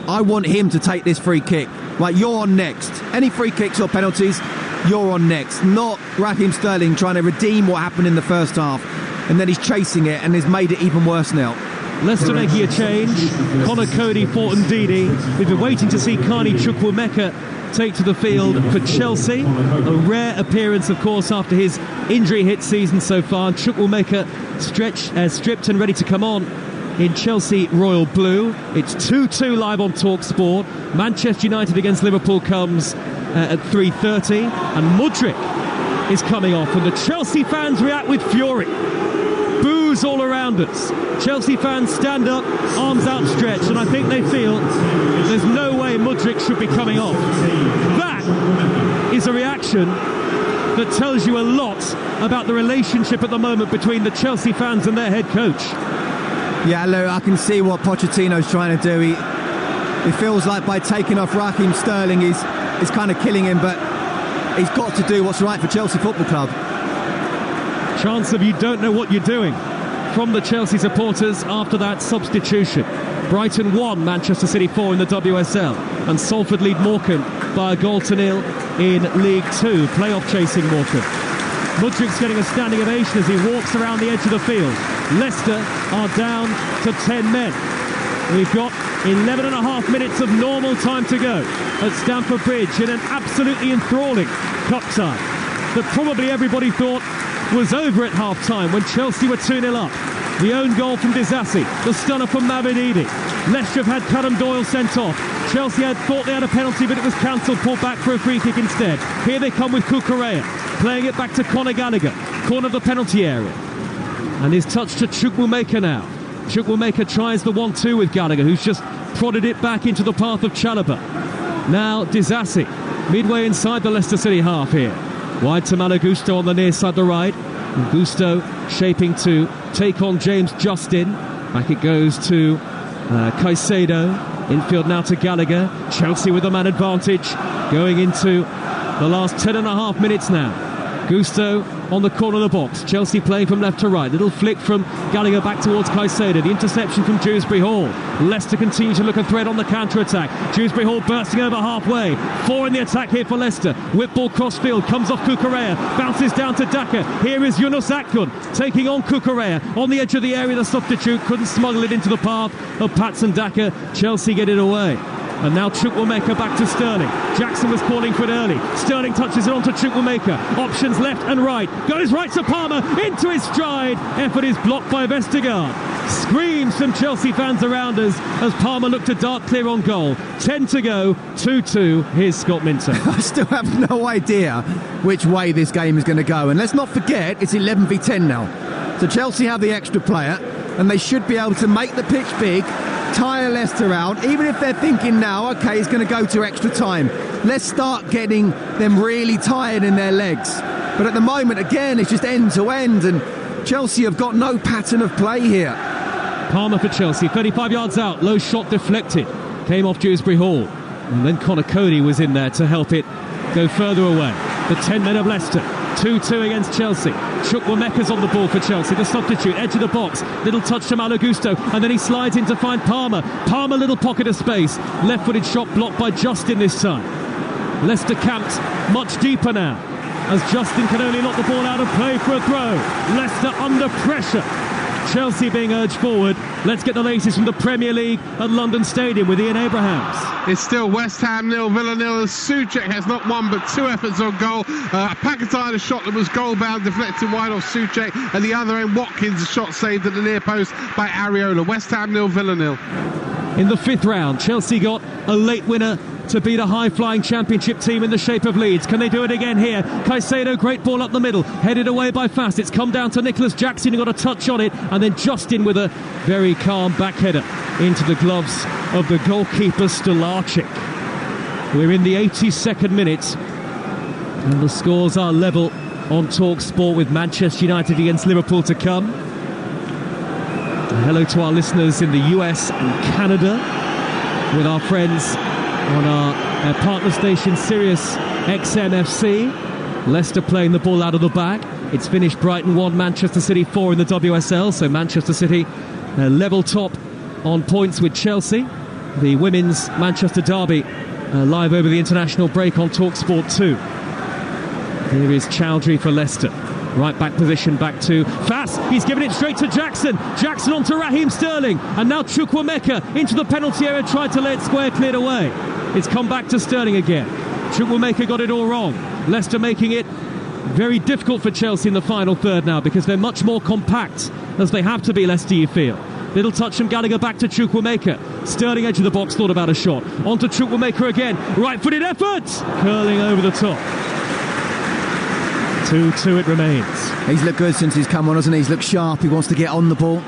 I want him to take this free kick. Like, you're on next. Any free kicks or penalties, you're on next. Not Raheem Sterling trying to redeem what happened in the first half, and then he's chasing it and has made it even worse now. Leicester making a change. Connor Cody for Ndidi. We've been waiting to see Carney Chukwuemeka take to the field for Chelsea. A rare appearance, of course, after his injury-hit season so far. Chukwuemeka stripped and ready to come on in Chelsea Royal Blue. It's 2-2 live on Talksport. Manchester United against Liverpool comes at 3:30, and Mudryk is coming off, and the Chelsea fans react with fury. Boos all around us. Chelsea fans stand up, arms outstretched, and I think they feel there's no way Mudryk should be coming off. That is a reaction that tells you a lot about the relationship at the moment between the Chelsea fans and their head coach. Yeah, look, I can see what Pochettino's trying to do. He feels like by taking off Raheem Sterling is kind of killing him, but he's got to do what's right for Chelsea Football Club. Chance of you don't know what you're doing from the Chelsea supporters after that substitution. Brighton 1, Manchester City 4 in the WSL, and Salford lead Morecambe by 1-0 in League 2. Playoff chasing Morecambe. Mudryk's getting a standing ovation as he walks around the edge of the field. Leicester are down to 10 men. We've got 11 and a half minutes of normal time to go at Stamford Bridge in an absolutely enthralling cup tie that probably everybody thought was over at half-time when Chelsea were 2-0 up. The own goal from Disasi, the stunner from Mavididi. Leicester have had Callum Doyle sent off. Chelsea thought they had a penalty, but it was cancelled, pulled back for a free kick instead. Here they come with Cucurella, playing it back to Conor Gallagher, corner of the penalty area. And his touch to Chukwuemeka now. Chukwuemeka tries the 1-2 with Gallagher, who's just prodded it back into the path of Chalobah. Now Disasi, midway inside the Leicester City half here. Wide to Malo Gusto on the near side, the right. And Gusto shaping to take on James Justin. Back it goes to Caicedo. Infield now to Gallagher. Chelsea with a man advantage going into the last 10 and a half minutes now. Gusto on the corner of the box. Chelsea playing from left to right. Little flick from Gallagher back towards Caicedo. The interception from Dewsbury Hall. Leicester continue to look a threat on the counter-attack. Dewsbury Hall bursting over halfway. 4 in the attack here for Leicester. Whip ball crossfield. Comes off Cucurella. Bounces down to Daka. Here is Yunus Akgün taking on Cucurella. On the edge of the area, the substitute couldn't smuggle it into the path of Patson Daka. Chelsea get it away. And now Chukwuemeka back to Sterling. Jackson was calling for it early. Sterling touches it onto Chukwuemeka. Options left and right. Goes right to Palmer. Into his stride. Effort is blocked by Vestergaard. Screams from Chelsea fans around us as Palmer looked to dart clear on goal. 10 to go. 2-2. Here's Scott Minto. I still have no idea which way this game is going to go. And let's not forget, it's 11 v 10 now. So Chelsea have the extra player, and they should be able to make the pitch big, tire Leicester out, even if they're thinking now, okay, it's going to go to extra time. Let's start getting them really tired in their legs. But at the moment, again, it's just end to end, and Chelsea have got no pattern of play here. Palmer for Chelsea, 35 yards out, low shot deflected. Came off Dewsbury Hall. And then Connor Cody was in there to help it go further away. The 10 men of Leicester. 2-2 against Chelsea. Chukwuemeka's on the ball for Chelsea. The substitute, edge of the box. Little touch to Malo Gusto, and then he slides in to find Palmer. Palmer, little pocket of space. Left-footed shot blocked by Justin this time. Leicester camped much deeper now, as Justin can only knock the ball out of play for a throw. Leicester under pressure. Chelsea being urged forward. Let's get the latest from the Premier League at London Stadium with Ian Abrahams. It's still West Ham 0, Villa 0. Souček has not one but 2 efforts on goal. Pakistan had a shot that was goal-bound, deflected wide off Souček. At the other end, Watkins, a shot saved at the near post by Areola. West Ham 0, Villa 0. In the 5th round, Chelsea got a late winner to beat a high-flying championship team in the shape of Leeds. Can they do it again here? Caicedo, great ball up the middle, headed away by Fast. It's come down to Nicholas Jackson, who got a touch on it, and then Justin with a very calm backheader into the gloves of the goalkeeper Stolarczyk. We're in the 82nd minute, and the scores are level on Talksport with Manchester United against Liverpool to come. Hello to our listeners in the US and Canada, with our friends on our partner station Sirius XM-FC. Leicester playing the ball out of the back. It's finished Brighton 1, Manchester City 4 in the WSL, so Manchester City level top on points with Chelsea. The women's Manchester derby live over the international break on Talksport 2. Here is Chowdhury for Leicester. Right back position, back to Fass. He's given it straight to Jackson. Jackson on to Raheem Sterling. And now Chukwuemeka into the penalty area, tried to lay it square, cleared away. It's come back to Sterling again. Chukwuemeka got it all wrong. Leicester making it very difficult for Chelsea in the final third now, because they're much more compact, as they have to be, Leicester, you feel. Little touch from Gallagher, back to Chukwuemeka. Sterling edge of the box, thought about a shot. On to Chukwuemeka again. Right-footed effort! Curling over the top. 2-2 it remains. He's looked good since he's come on, hasn't he? He's looked sharp. He wants to get on the ball.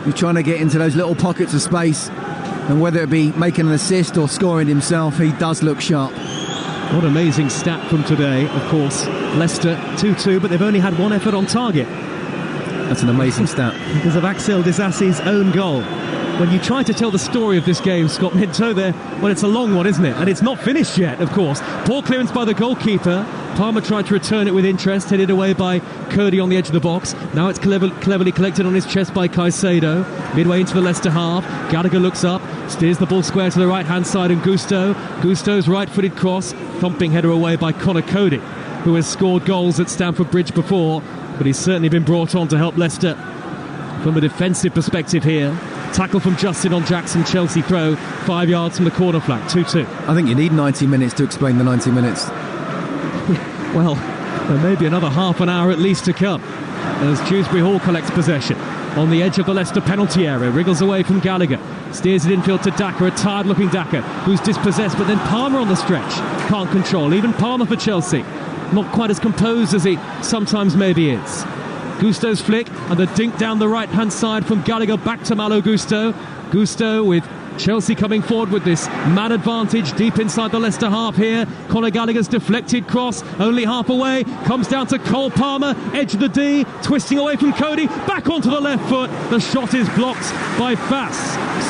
He's trying to get into those little pockets of space. And whether it be making an assist or scoring himself, he does look sharp. What an amazing stat from today. Of course, Leicester 2-2, but they've only had one effort on target. That's an amazing stat. Because of Axel Disasi's own goal. When you try to tell the story of this game, Scott Minto, there, well, it's a long one, isn't it? And it's not finished yet, of course. Poor clearance by the goalkeeper. Palmer tried to return it with interest, headed away by Cody on the edge of the box. Now it's cleverly collected on his chest by Caicedo. Midway into the Leicester half, Gallagher looks up, steers the ball square to the right-hand side, and Gusto's right-footed cross, thumping header away by Connor Cody, who has scored goals at Stamford Bridge before, but he's certainly been brought on to help Leicester from a defensive perspective here. Tackle from Justin on Jackson, Chelsea throw, 5 yards from the corner flag, 2-2. I think you need 90 minutes to explain the 90 minutes. Well, there may be another half an hour at least to come, as Dewsbury Hall collects possession on the edge of the Leicester penalty area, wriggles away from Gallagher, steers it infield to Daka, a tired-looking Daka, who's dispossessed, but then Palmer on the stretch, can't control, even Palmer for Chelsea, not quite as composed as he sometimes maybe is. Gusto's flick, and the dink down the right-hand side from Gallagher back to Malo Gusto. Gusto with Chelsea coming forward with this man advantage deep inside the Leicester half here. Conor Gallagher's deflected cross, only half away, comes down to Cole Palmer, edge of the D, twisting away from Cody, back onto the left foot. The shot is blocked by Fass.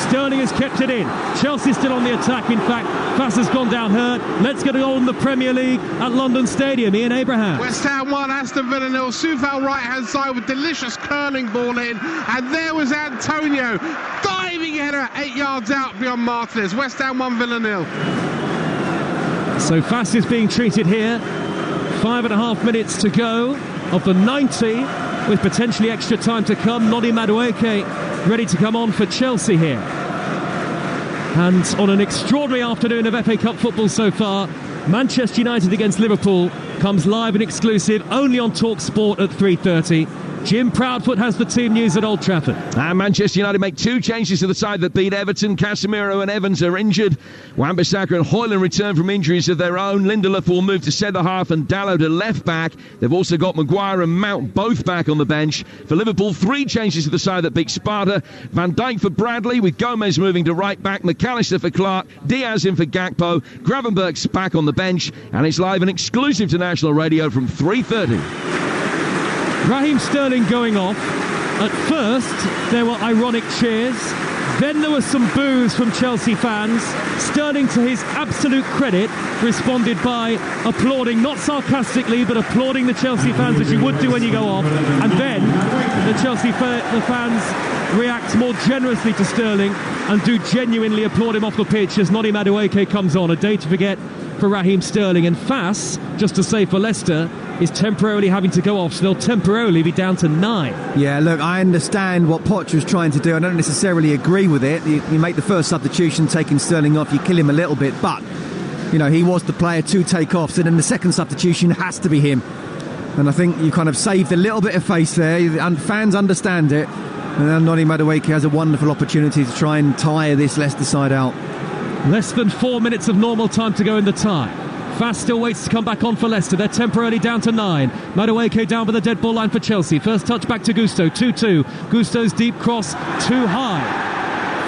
Sterling has kept it in. Chelsea still on the attack, in fact. Fass has gone down hurt. Let's get it on in the Premier League at London Stadium. Ian Abraham. West Ham 1, Aston Villa 0. Soufal right-hand side with delicious curling ball in. And there was Antonio. Diving header 8 yards out beyond Martinez. West Ham 1, Villa 0. So Fass is being treated here. 5.5 minutes to go of the 90, with potentially extra time to come. Noni Madueke ready to come on for Chelsea here. And on an extraordinary afternoon of FA Cup football so far, Manchester United against Liverpool comes live and exclusive only on Talksport at 3:30. Jim Proudfoot has the team news at Old Trafford. And Manchester United make 2 changes to the side that beat Everton. Casemiro and Evans are injured. Wan-Bissaka and Højlund return from injuries of their own. Lindelof will move to centre half and Dalot to left back. They've also got Maguire and Mount both back on the bench. For Liverpool, 3 changes to the side that beat Sparta. Van Dijk for Bradley, with Gomez moving to right back. McAllister for Clark. Diaz in for Gakpo. Gravenberch's back on the bench. And it's live and exclusive to National Radio from 3:30. Raheem Sterling going off. At first, there were ironic cheers. Then there was some boos from Chelsea fans. Sterling, to his absolute credit, responded by applauding, not sarcastically, but applauding the Chelsea fans as you would do when you go off. And then the Chelsea fans react more generously to Sterling and do genuinely applaud him off the pitch as Noni Madueke comes on. A day to forget for Raheem Sterling. And Fass, just to say for Leicester, is temporarily having to go off, so they'll temporarily be down to 9. Yeah, look, I understand what Poch was trying to do. I don't necessarily agree with it. You make the first substitution, taking Sterling off, you kill him a little bit, but, you know, he was the player to take off, so then the second substitution has to be him. And I think you kind of saved a little bit of face there, and fans understand it. And then Noni Madueke has a wonderful opportunity to try and tire this Leicester side out. Less than 4 minutes of normal time to go in the tie. Fass still waits to come back on for Leicester. They're temporarily down to 9. Madueke down by the dead ball line for Chelsea. First touch back to Gusto. 2-2. Gusto's deep cross too high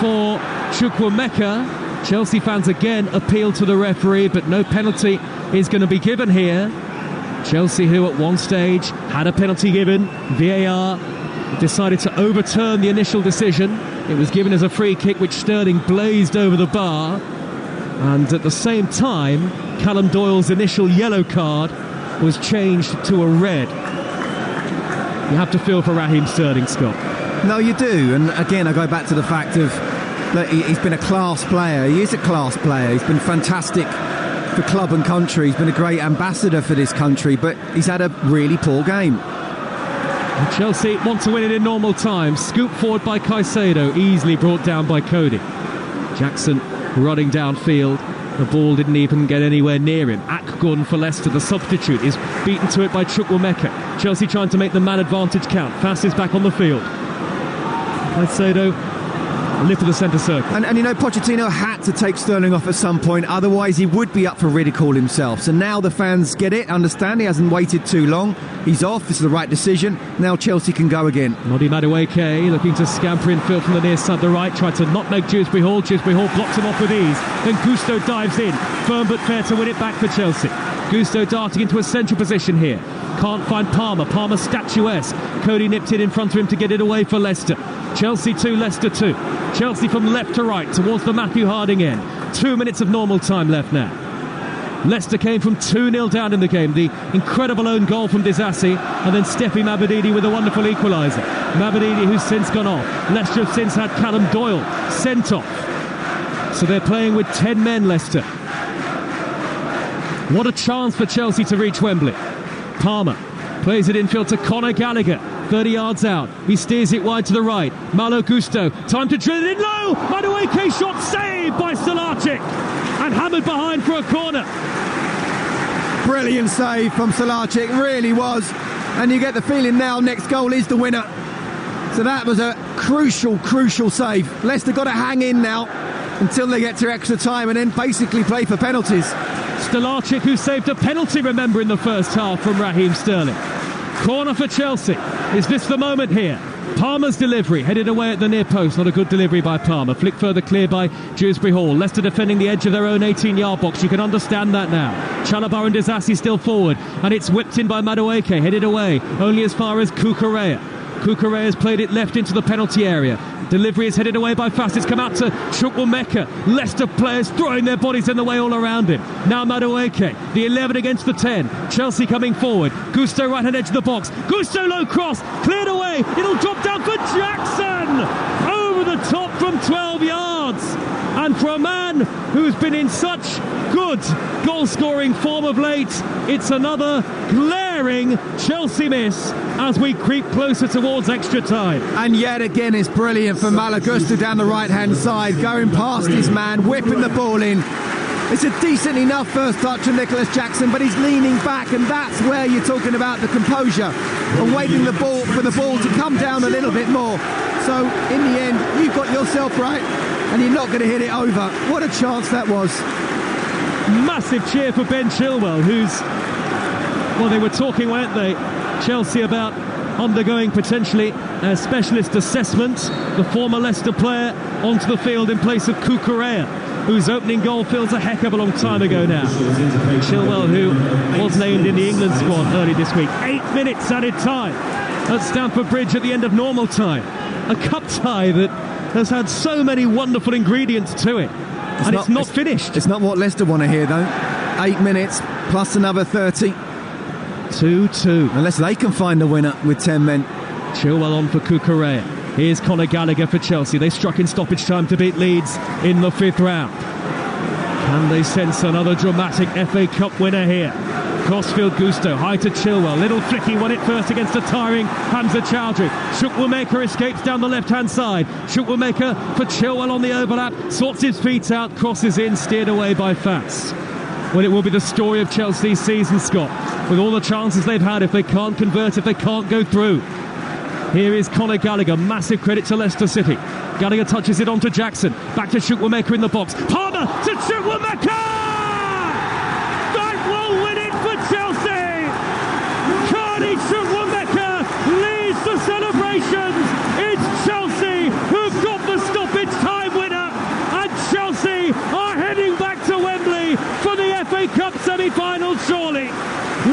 for Chukwuemeka. Chelsea fans again appeal to the referee, but no penalty is going to be given here. Chelsea, who at one stage had a penalty given, VAR decided to overturn the initial decision. It was given as a free kick, which Sterling blazed over the bar. And at the same time, Callum Doyle's initial yellow card was changed to a red. You have to feel for Raheem Sterling, Scott. No, you do. And again, I go back to the fact of look, he's been a class player. He is a class player. He's been fantastic for club and country. He's been a great ambassador for this country, but he's had a really poor game. Chelsea want to win it in normal time. Scoop forward by Caicedo, easily brought down by Cody. Jackson running downfield. The ball didn't even get anywhere near him. Akgun for Leicester, the substitute, is beaten to it by Chukwuemeka. Chelsea trying to make the man advantage count. Fass is back on the field. Caicedo lift to the centre circle. And you know, Pochettino had to take Sterling off at some point, otherwise he would be up for ridicule himself. So now the fans get it, understand he hasn't waited too long. He's off, this is the right decision. Now Chelsea can go again. Noddy Madueke looking to scamper infield from the near side, the right, tried to not make Dewsbury Hall. Dewsbury Hall blocks him off with ease. Then Gusto dives in, firm but fair to win it back for Chelsea. Gusto darting into a central position here. Can't find Palmer. Palmer statuesque. Cody nipped in front of him to get it away for Leicester. Chelsea 2, Leicester 2. Chelsea from left to right towards the Matthew Harding end. 2 minutes of normal time left now. Leicester came from 2-0 down in the game. The incredible own goal from Disasi, and then Steffi Mabadidi with a wonderful equaliser. Mabadidi, who's since gone off. Leicester have since had Callum Doyle sent off. So they're playing with 10 men, Leicester. What a chance for Chelsea to reach Wembley. Palmer plays it infield to Conor Gallagher. 30 yards out. He steers it wide to the right. Malo Gusto. Time to drill it in low. Madueke shot saved by Stolacic. And hammered behind for a corner. Brilliant save from Stolacic. Really was. And you get the feeling now next goal is the winner. So that was a crucial save. Leicester got to hang in now until they get to extra time and then basically play for penalties. Stolacic, who saved a penalty, remember, in the first half from Raheem Sterling. Corner for Chelsea. Is this the moment here? Palmer's delivery, headed away at the near post. Not a good delivery by Palmer. Flick further clear by Dewsbury Hall. Leicester defending the edge of their own 18-yard box. You can understand that now. Chalobah and Disasi still forward. And it's whipped in by Madueke, headed away only as far as Cucurella. Cucurella has played it left into the penalty area. Delivery is headed away by Fass. It's come out to Chukwuemeka. Leicester players throwing their bodies in the way all around him. Now Madueke, the 11 against the 10. Chelsea coming forward. Gusto right hand edge of the box. Gusto low cross, cleared away. It'll drop down for Jackson. Over the top from 12 yards. And for a man who's been in such good goal-scoring form of late, it's another glaring Chelsea miss as we creep closer towards extra time. And yet again it's brilliant for Malo Gusto down the right-hand side, going past his man, whipping the ball in. It's a decent enough first touch from Nicholas Jackson, but he's leaning back, and that's where you're talking about the composure and waiting for the ball to come down a little bit more. So in the end, you've got yourself right, and you're not going to hit it over. What a chance that was. Massive cheer for Ben Chilwell, who's, well, they were talking, weren't they, Chelsea, about undergoing potentially a specialist assessment. The former Leicester player onto the field in place of Cucurella, whose opening goal feels a heck of a long time ago now. Chilwell, who was named in the England squad early this week. 8 minutes added time at Stamford Bridge at the end of normal time. A cup tie that has had so many wonderful ingredients to it. It's not finished. It's not what Leicester want to hear, though. 8 minutes plus another 30. 2-2. Unless they can find the winner with 10 men. Chilwell on for Cucurella. Here's Conor Gallagher for Chelsea. They struck in stoppage time to beat Leeds in the 5th round. Can they sense another dramatic FA Cup winner here? Crossfield Gusto, high to Chilwell. Little flicky, won it first against the tiring Hamza Chowdhury. Chukwuemeka escapes down the left-hand side. Chukwuemeka for Chilwell on the overlap. Sorts his feet out, crosses in, steered away by Fass. Well, it will be the story of Chelsea's season, Scott. With all the chances they've had, if they can't convert, if they can't go through. Here is Conor Gallagher. Massive credit to Leicester City. Gallagher touches it on to Jackson. Back to Chukwuemeka in the box. Palmer to Chukwuemeka! That will win it for Chelsea! Carney Chukwuemeka leads the celebrations. It's Chelsea who've got the stoppage time winner. And Chelsea are heading back to Wembley for the FA Cup semi-final, surely.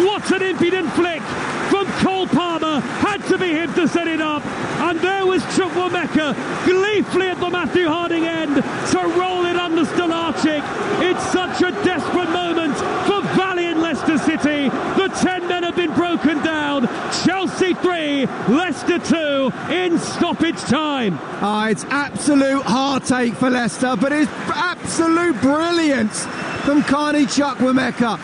What an impudent flick from Cole Palmer. Had to be him to set it up. And there was Chukwuemeka gleefully at the Matthew Harding end to roll it under Stolacic. It's such a desperate moment for valiant Leicester City. The 10 men have been broken down. Chelsea 3, Leicester 2 in stoppage time. It's absolute heartache for Leicester, but it's absolute brilliance from Carney Chukwuemeka.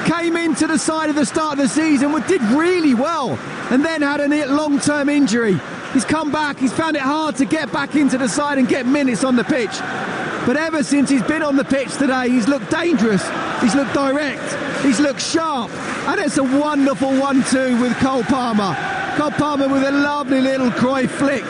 Came into the side at the start of the season, did really well, and then had a long-term injury. He's come back, he's found it hard to get back into the side and get minutes on the pitch. But ever since he's been on the pitch today, he's looked dangerous, he's looked direct, he's looked sharp, and it's a wonderful 1-2 with Cole Palmer. Cole Palmer with a lovely little Cruyff flick.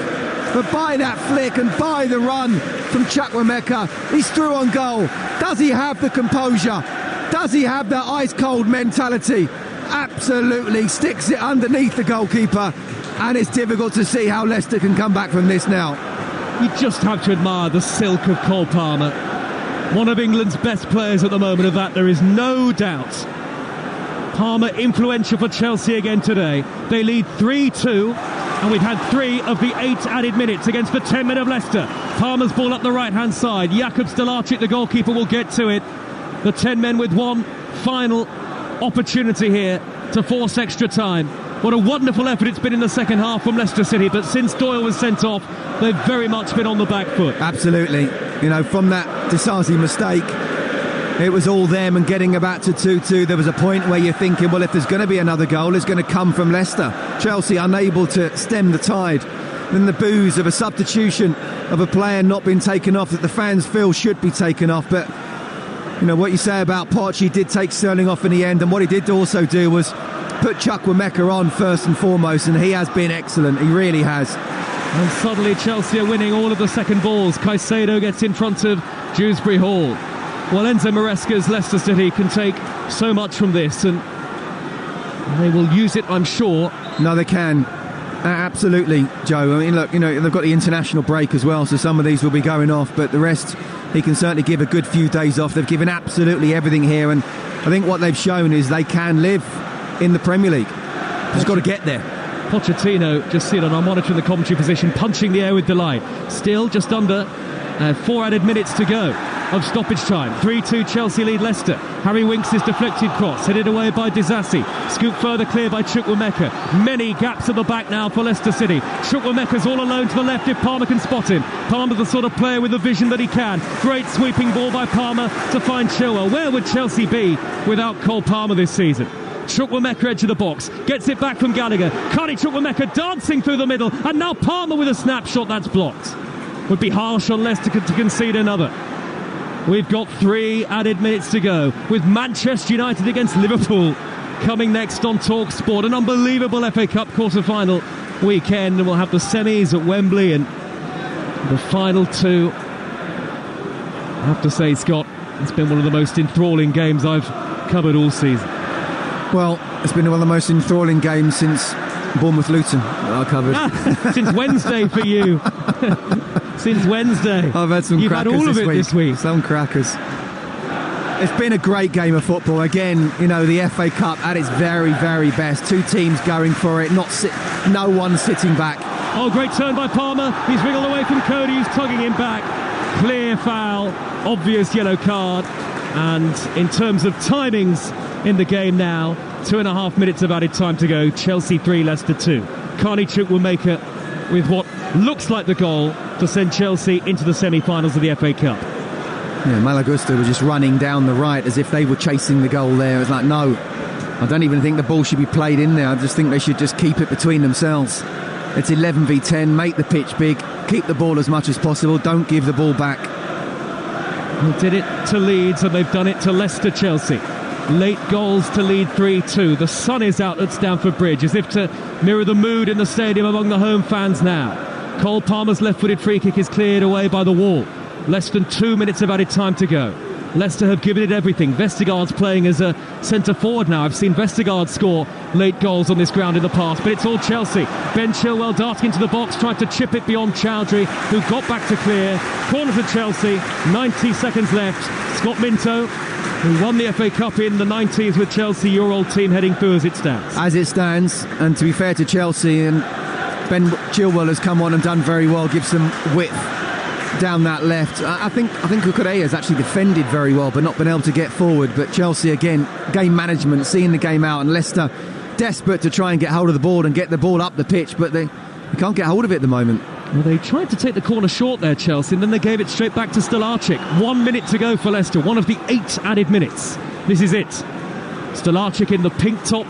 But by that flick and by the run from Chukwuemeka, he's through on goal. Does he have the composure? Does he have that ice-cold mentality? Absolutely sticks it underneath the goalkeeper, and it's difficult to see how Leicester can come back from this now. You just have to admire the silk of Cole Palmer. One of England's best players at the moment, of that there is no doubt. Palmer influential for Chelsea again today. They lead 3-2, and we've had 3 of the 8 added minutes against the 10 men of Leicester. Palmer's ball up the right-hand side. Jakub Stelacic, the goalkeeper, will get to it. The 10 men with one final opportunity here to force extra time. What a wonderful effort it's been in the second half from Leicester City, but since Doyle was sent off, they've very much been on the back foot. Absolutely. You know, from that Disasi mistake, it was all them, and getting about to 2-2, there was a point where you're thinking, well, if there's going to be another goal, it's going to come from Leicester. Chelsea unable to stem the tide. Then the boos of a substitution of a player not being taken off that the fans feel should be taken off. But you know what you say about Poch, he did take Sterling off in the end, and what he did also do was put Chukwuemeka on first and foremost, and he has been excellent, he really has. And suddenly Chelsea are winning all of the second balls. Caicedo gets in front of Dewsbury Hall. Well, Enzo Maresca's Leicester City can take so much from this, and they will use it, I'm sure. No, they can. Absolutely, Joe. I mean, look, you know, they've got the international break as well, so some of these will be going off, but the rest, he can certainly give a good few days off. They've given absolutely everything here, and I think what they've shown is they can live in the Premier League. Just got to get there. Pochettino, just see it on our monitor in the commentary position, punching the air with delight. Still just under 4 added minutes to go of stoppage time. 3-2 Chelsea lead Leicester. Harry Winks' deflected cross, headed away by Disasi. Scooped further clear by Chukwuemeka. Many gaps at the back now for Leicester City. Chukwuemeka's all alone to the left if Palmer can spot him. Palmer, the sort of player with the vision that he can. Great sweeping ball by Palmer to find Chilwell. Where would Chelsea be without Cole Palmer this season? Chukwuemeka edge of the box, gets it back from Gallagher. Carney Chukwuemeka dancing through the middle, and now Palmer with a snapshot that's blocked. Would be harsh on Leicester to concede another. We've got 3 added minutes to go, with Manchester United against Liverpool coming next on Talksport. An unbelievable FA Cup quarter-final weekend, and we'll have the semis at Wembley and the final 2. I have to say, Scott, it's been one of the most enthralling games I've covered all season. Well, it's been one of the most enthralling games since Bournemouth-Luton that I covered. Since Wednesday for you. Since Wednesday. I've had some You've crackers had all of it this week. Some crackers. It's been a great game of football. Again, you know, the FA Cup at its very, very best. 2 teams going for it, no one sitting back. Oh, great turn by Palmer. He's wriggled away from Cody, who's tugging him back. Clear foul, obvious yellow card. And in terms of timings in the game now, 2.5 minutes of added time to go. Chelsea 3, Leicester 2. Carney Chukwuemeka with what looks like the goal to send Chelsea into the semi-finals of the FA Cup. Yeah, Malagusta was just running down the right as if they were chasing the goal there. It's like, no, I don't even think the ball should be played in there. I just think they should just keep it between themselves. It's 11 v 10, make the pitch big, keep the ball as much as possible, don't give the ball back. They did it to Leeds, and they've done it to Leicester Chelsea. Late goals to lead 3-2. The sun is out at Stamford Bridge, as if to mirror the mood in the stadium among the home fans now. Cole Palmer's left-footed free kick is cleared away by the wall. Less than 2 minutes of added time to go. Leicester have given it everything. Vestergaard's playing as a centre-forward now. I've seen Vestergaard score late goals on this ground in the past, but it's all Chelsea. Ben Chilwell darting into the box, tried to chip it beyond Chowdhury, who got back to clear. Corner to Chelsea, 90 seconds left. Scott Minto, who won the FA Cup in the 90s with Chelsea, your old team, heading through as it stands. As it stands, and to be fair to Chelsea, and Ben Chilwell has come on and done very well, gives them width down that left. I think Kukurea has actually defended very well but not been able to get forward. But Chelsea again, game management, seeing the game out, and Leicester desperate to try and get hold of the ball and get the ball up the pitch, but they can't get hold of it at the moment. Well, they tried to take the corner short there, Chelsea, and then they gave it straight back to Stolarczyk. 1 minute to go for Leicester, one of the 8 added minutes. This is it. Stolarczyk in the pink top,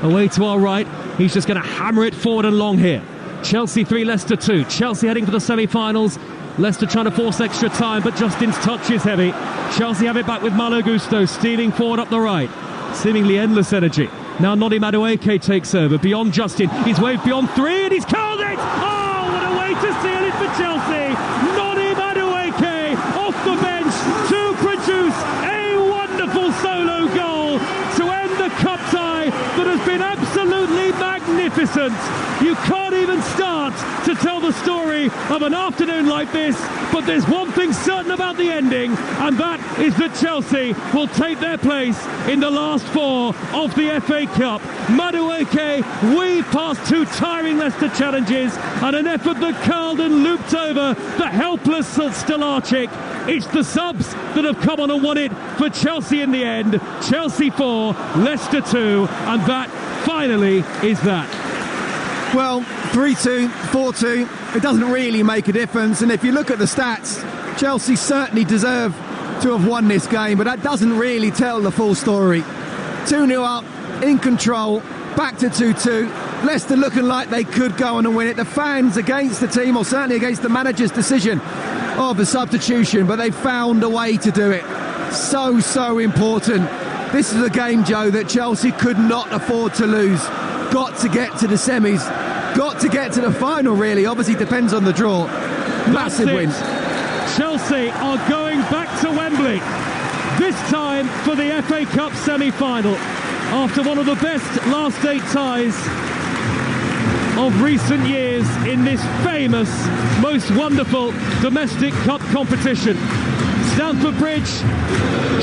away to our right. He's just going to hammer it forward and long here. Chelsea 3, Leicester 2. Chelsea heading for the semi-finals. Leicester trying to force extra time, but Justin's touch is heavy. Chelsea have it back with Malo Gusto, stealing forward up the right. Seemingly endless energy. Now Noni Madueke takes over. Beyond Justin, he's waved beyond 3 and he's curled it! Oh, what a way to seal it for Chelsea! Noni Madueke off the bench to produce a wonderful solo goal to end the cup tie that has been absolutely magnificent. You can't even start to tell the story of an afternoon like this, but there's one thing certain about the ending, and that is that Chelsea will take their place in the last 4 of the FA Cup. Madueke weaved past 2 tiring Leicester challenges and an effort that curled and looped over the helpless Stolarczyk. It's the subs that have come on and won it for Chelsea in the end. Chelsea 4, Leicester 2, and that finally is that. Well, 3-2, 4-2, it doesn't really make a difference. And if you look at the stats, Chelsea certainly deserve to have won this game, but that doesn't really tell the full story. 2-0 up, in control, back to 2-2. Leicester looking like they could go on and win it. The fans against the team, or certainly against the manager's decision of the substitution, but they found a way to do it. So important. This is a game, Joe, that Chelsea could not afford to lose. Got to get to the semis, got to get to the final, really. Obviously depends on the draw. Massive win. Chelsea are going back to Wembley, this time for the FA Cup semi-final, after one of the best last 8 ties of recent years in this famous, most wonderful domestic cup competition. Stamford Bridge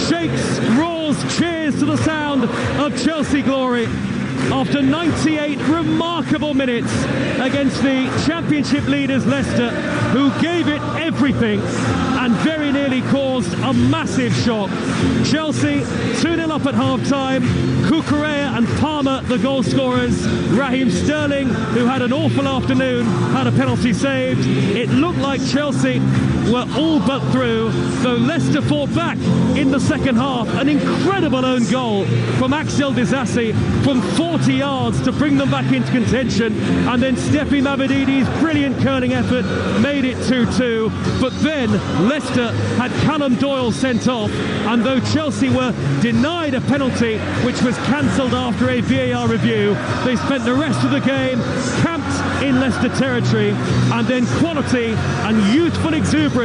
shakes, roars, cheers to the sound of Chelsea glory after 98 remarkable minutes against the Championship leaders Leicester, who gave it everything and very nearly caused a massive shock. Chelsea 2-0 up at half-time. Cucurella and Palmer the goal scorers. Raheem Sterling, who had an awful afternoon, had a penalty saved. It looked like Chelsea were all but through, though Leicester fought back in the second half. An incredible own goal from Axel Disasi from 40 yards to bring them back into contention, and then Steffi Mavridi's brilliant curling effort made it 2-2. But then Leicester had Callum Doyle sent off, and though Chelsea were denied a penalty which was cancelled after a VAR review, they spent the rest of the game camped in Leicester territory, and then quality and youthful exuberance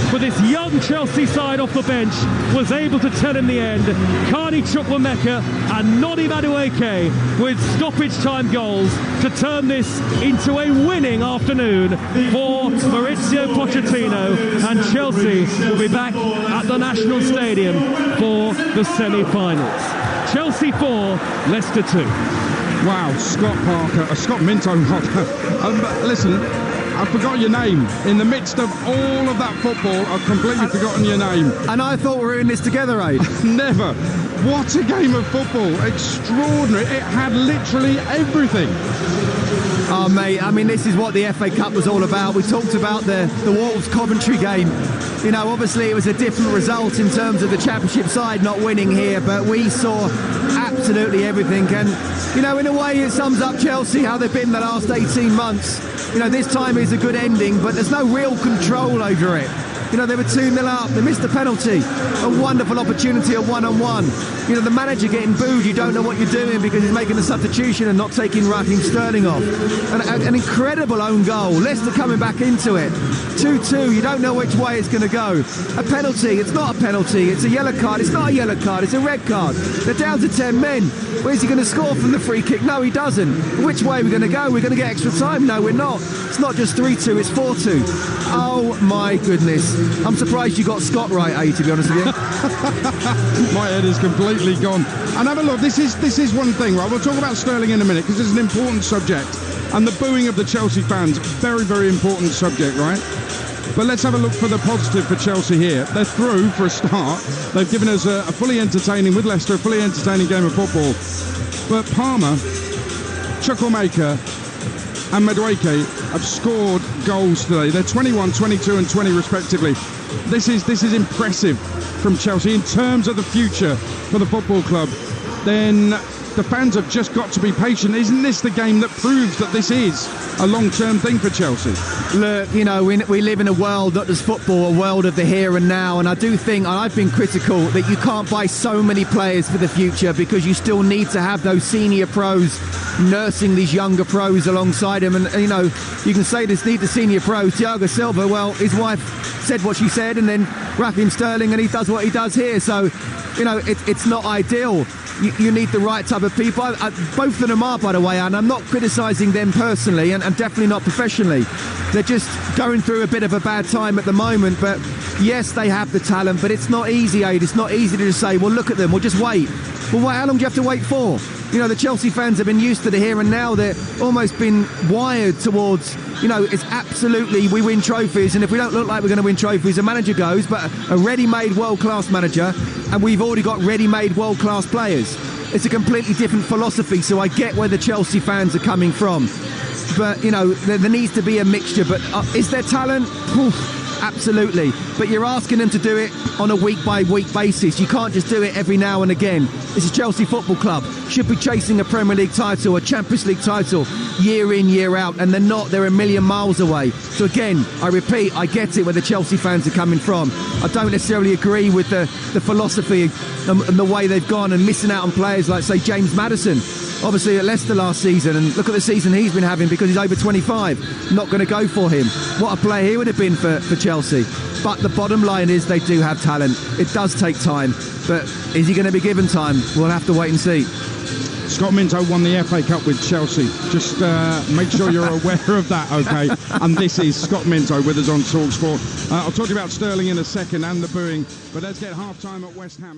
for this young Chelsea side off the bench was able to tell in the end. Carney Chukwuemeka and Noni Madueke with stoppage time goals to turn this into a winning afternoon for Maurizio Pochettino, and Chelsea will be back at the National Stadium for the semi-finals. Chelsea 4, Leicester 2. Wow, Scott Minto. Listen, I forgot your name. In the midst of all of that football, I've completely forgotten your name. And I thought we were in this together, Aid. Never. What a game of football. Extraordinary. It had literally everything. Oh, mate, I mean, this is what the FA Cup was all about. We talked about the Wolves-Coventry game. You know, obviously it was a different result in terms of the Championship side not winning here, but we saw absolutely everything. And, you know, in a way it sums up Chelsea, how they've been the last 18 months. You know, this time is a good ending, but there's no real control over it. You know, they were 2-0 up, they missed a penalty, a wonderful opportunity, a one-on-one. You know, the manager getting booed, you don't know what you're doing because he's making a substitution and not taking Raheem Sterling off. An incredible own goal. Leicester coming back into it. 2-2, you don't know which way it's going to go. A penalty, it's not a penalty, it's a yellow card, it's not a yellow card, it's a red card. They're down to 10 men. Where's he going to score from the free kick? No, he doesn't. Which way are we going to go? We're going to get extra time? No, we're not. It's not just 3-2, it's 4-2. Oh my goodness. I'm surprised you got Scott right, to be honest with you. My head is completely gone. And have a look, this is one thing, right? We'll talk about Sterling in a minute because it's an important subject. And the booing of the Chelsea fans, very, very important subject, right? But let's have a look for the positive for Chelsea here. They're through for a start. They've given us a fully entertaining, with Leicester, a fully entertaining game of football. But Palmer Chukwuemeka and Madueke have scored goals today. They're 21, 22 and 20 respectively. This is impressive from Chelsea in terms of the future for the football club. Then the fans have just got to be patient. Isn't this the game that proves that this is a long-term thing for Chelsea? Look, you know, we live in a world, not just football, a world of the here and now, and I do think, and I've been critical, that you can't buy so many players for the future because you still need to have those senior pros nursing these younger pros alongside him. And, you know, you can say this need the senior pros. Thiago Silva, well, his wife said what she said, and then Raheem Sterling, and he does what he does here. So, you know, it's not ideal. You need the right type of people. Both of them are, by the way, and I'm not criticising them personally, and definitely not professionally. They're just going through a bit of a bad time at the moment. But yes, they have the talent, but it's not easy, Aid. It's not easy to just say, well, look at them, we'll just wait. Well, how long do you have to wait for? You know, the Chelsea fans have been used to the here and now. They're almost been wired towards, you know, it's absolutely, we win trophies, and if we don't look like we're going to win trophies, the manager goes, but a ready-made world-class manager, and we've already got ready-made world-class players. It's a completely different philosophy, so I get where the Chelsea fans are coming from. But, you know, there needs to be a mixture. But is there talent? Oof. Absolutely, but you're asking them to do it on a week-by-week basis. You can't just do it every now and again. This is Chelsea Football Club. Should be chasing a Premier League title, a Champions League title, year in, year out, and they're not. They're a million miles away. So again, I repeat, I get it where the Chelsea fans are coming from. I don't necessarily agree with the philosophy and the way they've gone and missing out on players like, say, James Maddison. Obviously at Leicester last season, and look at the season he's been having because he's over 25. Not going to go for him. What a player he would have been for Chelsea. But the bottom line is they do have talent. It does take time, but is he going to be given time? We'll have to wait and see. Scott Minto won the FA Cup with Chelsea. Just make sure you're aware of that, okay? And this is Scott Minto with us on Talksport. I'll talk to you about Sterling in a second and the booing, but let's get half-time at West Ham.